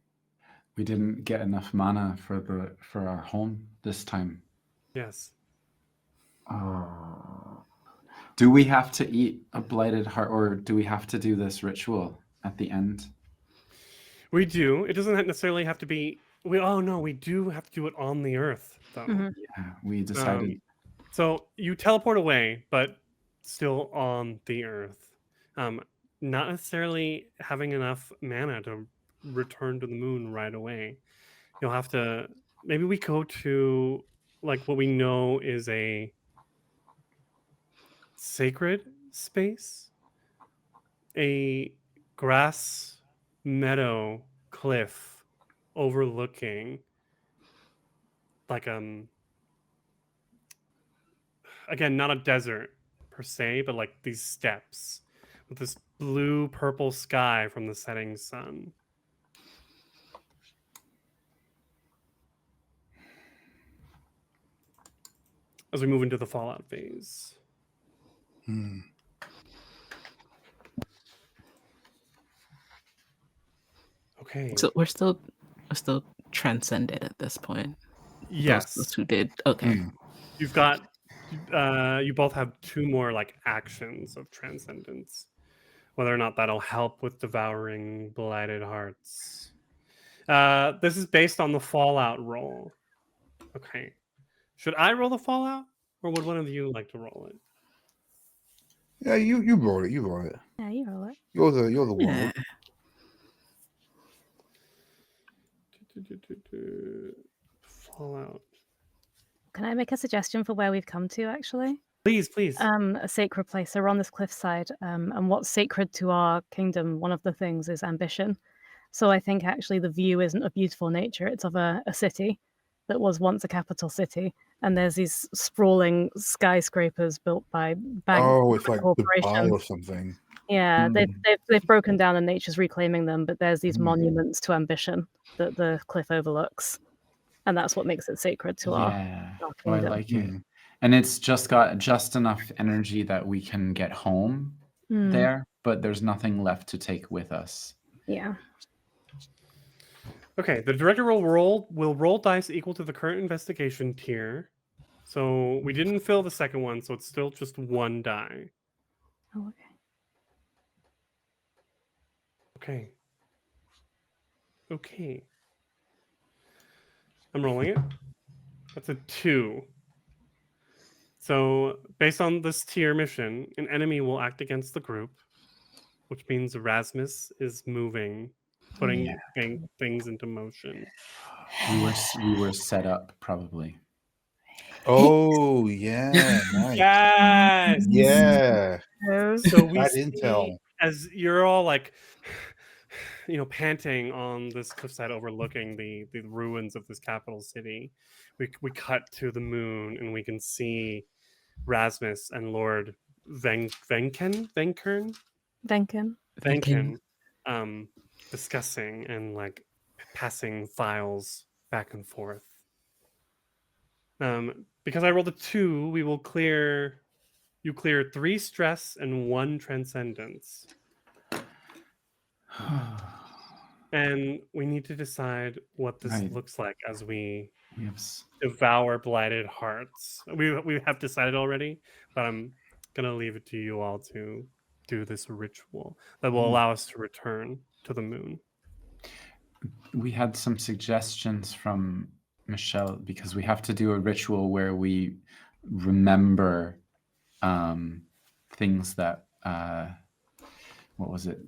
We didn't get enough mana for our home this time. Yes. Oh. Do we have to eat a blighted heart, or do we have to do this ritual at the end? We do. It doesn't necessarily have to be. We do have to do it on the earth though. Mhm. Yeah, we decided. So you teleport away, but still on the earth. Not necessarily having enough mana to return to the moon right away. You'll have to. Maybe we go to like what we know is a sacred space, a grass meadow cliff overlooking like again, not a desert per se, but like these steps with this blue purple sky from the setting sun. As we move into the fallout phase. Hmm. Okay. So we're still transcended at this point. Yes. Those who did. Okay. Hmm. You've got you both have 2 more like actions of transcendence. Whether or not that'll help with devouring blighted hearts. This is based on the fallout roll. Okay. Should I roll the fallout? Or would one of you like to roll it? Yeah, you roll it. You roll it. Yeah, you roll it. You're the Yeah. warlord. Fallout. Can I make a suggestion for where we've come to, actually? Please. A sacred place. So we're on this cliffside, and what's sacred to our kingdom, one of the things is ambition. So I think actually the view isn't of beautiful nature, it's of a city that was once a capital city. And there's these sprawling skyscrapers built by banks Oh, it's and like Dubai corporations. or something. Yeah, Hmm. they've broken down and nature's reclaiming them, but there's these Hmm. monuments to ambition that the cliff overlooks. And that's what makes it sacred to our Yeah. Oh, I kingdom. like it. Hmm. And it's just got just enough energy that we can get home Mm, there, but there's nothing left to take with us. yeah. Okay, the director will roll dice equal to the current investigation tier. So we didn't fill the second one, so it's still just 1 die. Oh, okay. Okay. I'm rolling it. That's a 2. So based on this tier mission, an enemy will act against the group, which means Erasmus is moving, putting things into motion. We were set up probably. Oh yeah, nice. Yes. Yeah, So we bad see intel. as you're all like, panting on this cliffside overlooking the ruins of this capital city. We cut to the moon and we can see Rasmus and Lord Venkern Venkin. discussing and like passing files back and forth. Because I rolled a 2, we will clear. You clear 3 stress and 1 transcendence. And we need to decide what this Right. looks like as we We have devour blighted hearts. We have decided already, but I'm gonna leave it to you all to do this ritual that will allow us to return to the moon. we had some suggestions from Michelle because we have to do a ritual where we remember things that what was it?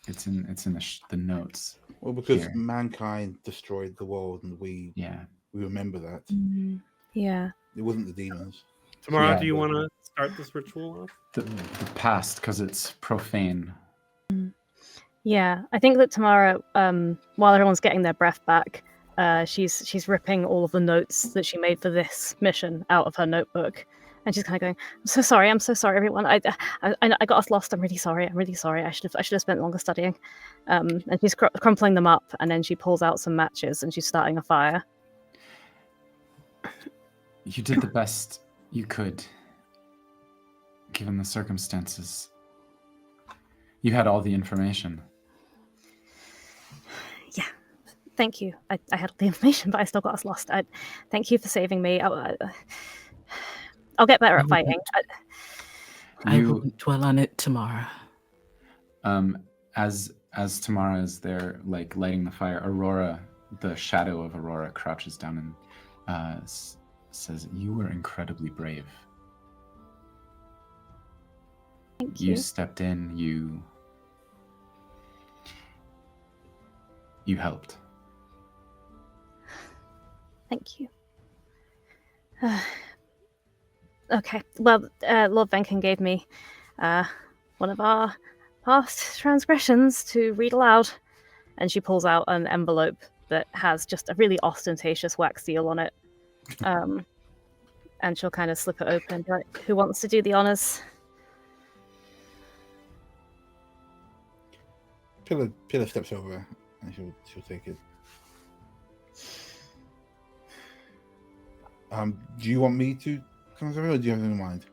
It's in the notes. Well, because Here. mankind destroyed the world, and we Yeah. remember that. Yeah. It wasn't the demons. Tamara, Yeah. do you want to start this ritual off? The past, because it's profane. Yeah, I think that Tamara, while everyone's getting their breath back, she's ripping all of the notes that she made for this mission out of her notebook, and she's kind of going, "I'm so sorry, everyone. I got us lost. I'm really sorry. I should have spent longer studying." And she's crumpling them up, and then she pulls out some matches and she's starting a fire. You did the best you could, given the circumstances. You had all the information. thank you. I had all the information, but I still got us lost. Thank you for saving me. I'll get better at fighting. I wouldn't dwell on it tomorrow. As Tamara is there, like lighting the fire, Aurora, the shadow of Aurora, crouches down and says, "You were incredibly brave. Thank you. You stepped in. You helped." Thank you. Okay. Well, Lord Venkin gave me one of our past transgressions to read aloud, and she pulls out an envelope that has just a really ostentatious wax seal on it. And she'll kind of slip it open and be like, "Who wants to do the honors?" Pillar steps over and she'll take it. Do you want me to come over, or do you have it in mind?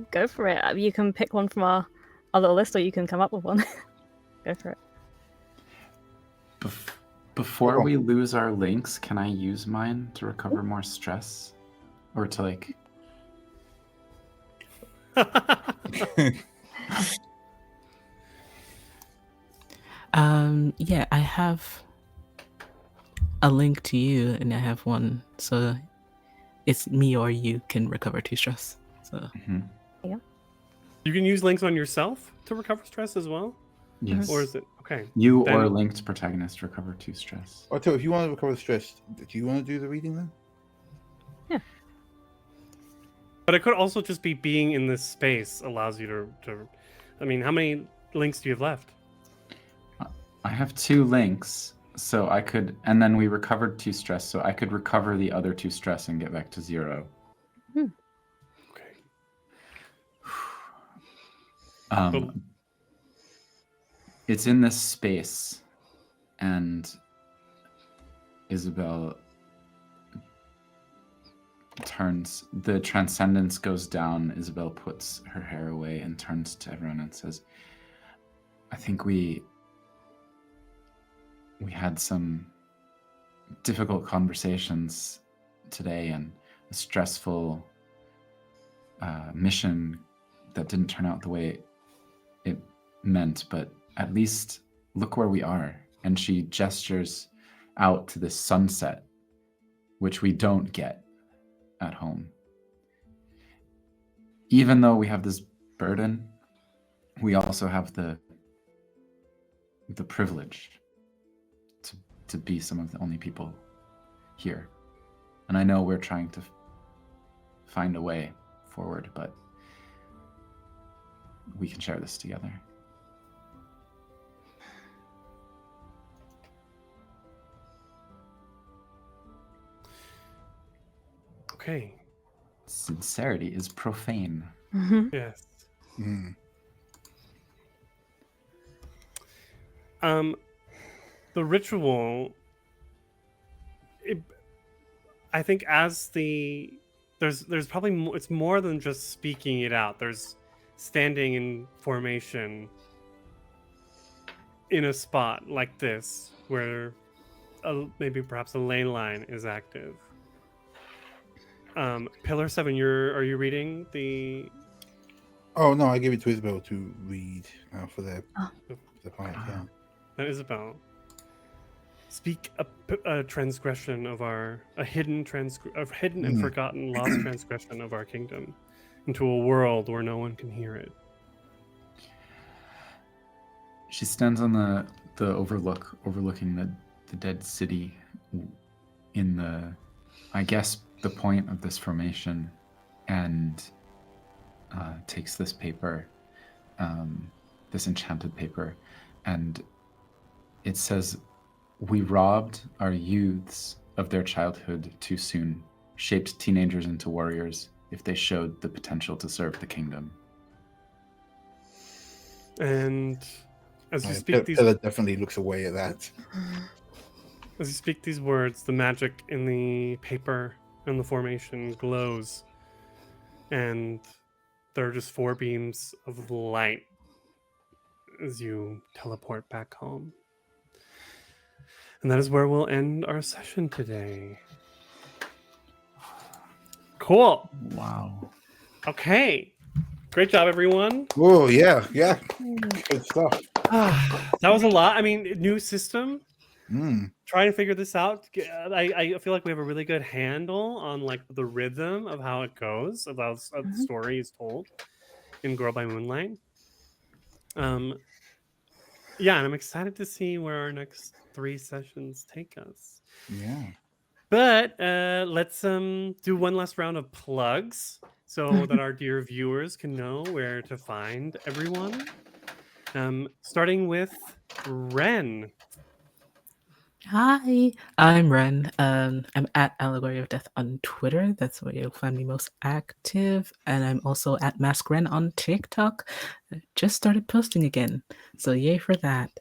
Go for it. You can pick one from our little list, or you can come up with one. Go for it. Before we lose our links, can I use mine to recover more stress? Or to like... Yeah, I have a link to you, and I have one, so it's me or you can recover 2 stress. So Yeah. You can use links on yourself to recover stress as well? Yes. Or is it okay? You or a linked protagonist recover 2 stress. Or if you want to recover stress, do you want to do the reading then? Yeah. But it could also just be being in this space allows you to I mean, how many links do you have left? I have 2 links, so I could, and then we recovered 2 stress, so I could recover the other 2 stress and get back to 0. Okay. It's in this space, and Isabel turns, the transcendence goes down. Isabel puts her hair away and turns to everyone and says, "I think we had some difficult conversations today and a stressful mission that didn't turn out the way it meant, but at least look where we are." And she gestures out to this sunset, which we don't get at home. Even though we have this burden, we also have the privilege to be some of the only people here. And I know we're trying to find a way forward, but we can share this together. Okay. Sincerity is profane. Yes. Mm. The ritual, I think as there's probably more, it's more than just speaking it out. There's standing in formation in a spot like this where maybe perhaps a ley line is active. Pillar 7, are you reading the... Oh no, I gave it to Isabel to read for the part. Yeah. Now, Isabel, speak a transgression of a hidden and forgotten lost transgression of our kingdom into a world where no one can hear it. She stands on the overlooking the dead city in the, I guess, the point of this formation, and takes this paper, this enchanted paper, and it says, "We robbed our youths of their childhood too soon, shaped teenagers into warriors if they showed the potential to serve the kingdom." And as you speak these, Pillar definitely looks away at that. as you speak these words, the magic in the paper and the formation glows, and there are just 4 beams of light as you teleport back home. And that is where we'll end our session today. Cool. Wow. Okay. Great job, everyone. Oh yeah, good stuff. That was a lot. I mean, new system. Mm. Trying to figure this out. I feel like we have a really good handle on like the rhythm of how it goes, of how the story is told in Girl by Moonlight. Yeah, and I'm excited to see where our next 3 sessions take us. Yeah. But let's do one last round of plugs so that our dear viewers can know where to find everyone. Starting with Ren. Hi, I'm Ren. I'm at Allegory of Death on Twitter. That's where you'll find me most active. And I'm also at Mask Ren on TikTok. I just started posting again, so yay for that.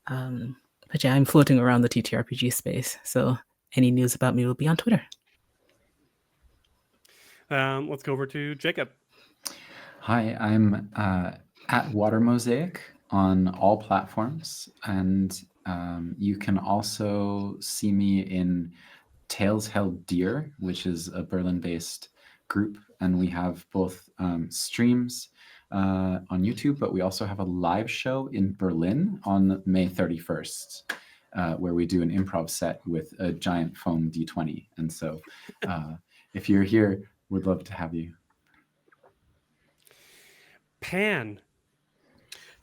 But yeah, I'm floating around the TTRPG space, so any news about me will be on Twitter. Let's go over to Jacob. Hi, I'm at Water Mosaic on all platforms, and you can also see me in Tales Held Dear, which is a Berlin-based group, and we have both streams on YouTube, but we also have a live show in Berlin on May 31st, where we do an improv set with a giant foam D20. And so if you're here, we'd love to have you. Pan.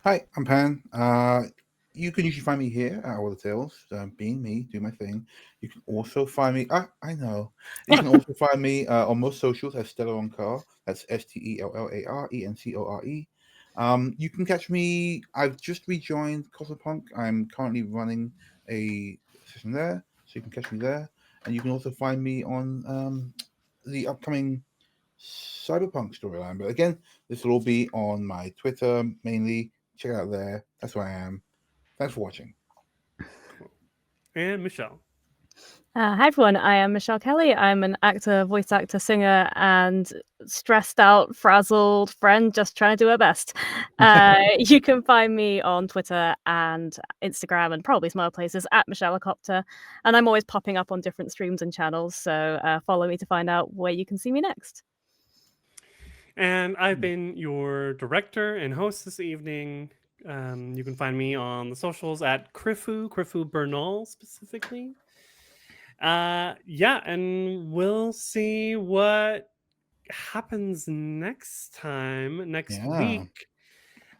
Hi, I'm Pan. You can usually find me here at All the Tales, being me, do my thing. You can also find me. I know. You can also find me on most socials as StellarEncore. That's StellarEncore. You can catch me. I've just rejoined Cosmopunk. I'm currently running a session there, so you can catch me there. And you can also find me on the upcoming Cyberpunk storyline. But again, this will all be on my Twitter mainly. Check it out there. That's where I am. Thanks for watching. Cool. And Michelle. Hi everyone, I am Michelle Kelly. I'm an actor, voice actor, singer, and stressed out, frazzled friend just trying to do her best. You can find me on Twitter and Instagram and probably some other places at MichelleCopter. And I'm always popping up on different streams and channels, so follow me to find out where you can see me next. And I've been your director and host this evening. You can find me on the socials at Crifu Bernal specifically. Yeah, and we'll see what happens next week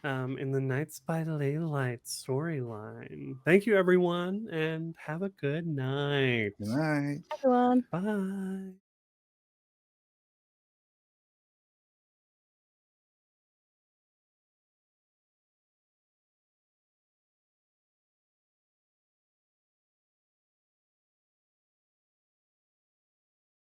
in the Knights by Leylight storyline. Thank you, everyone, and have a good night. Good night. Everyone. Bye.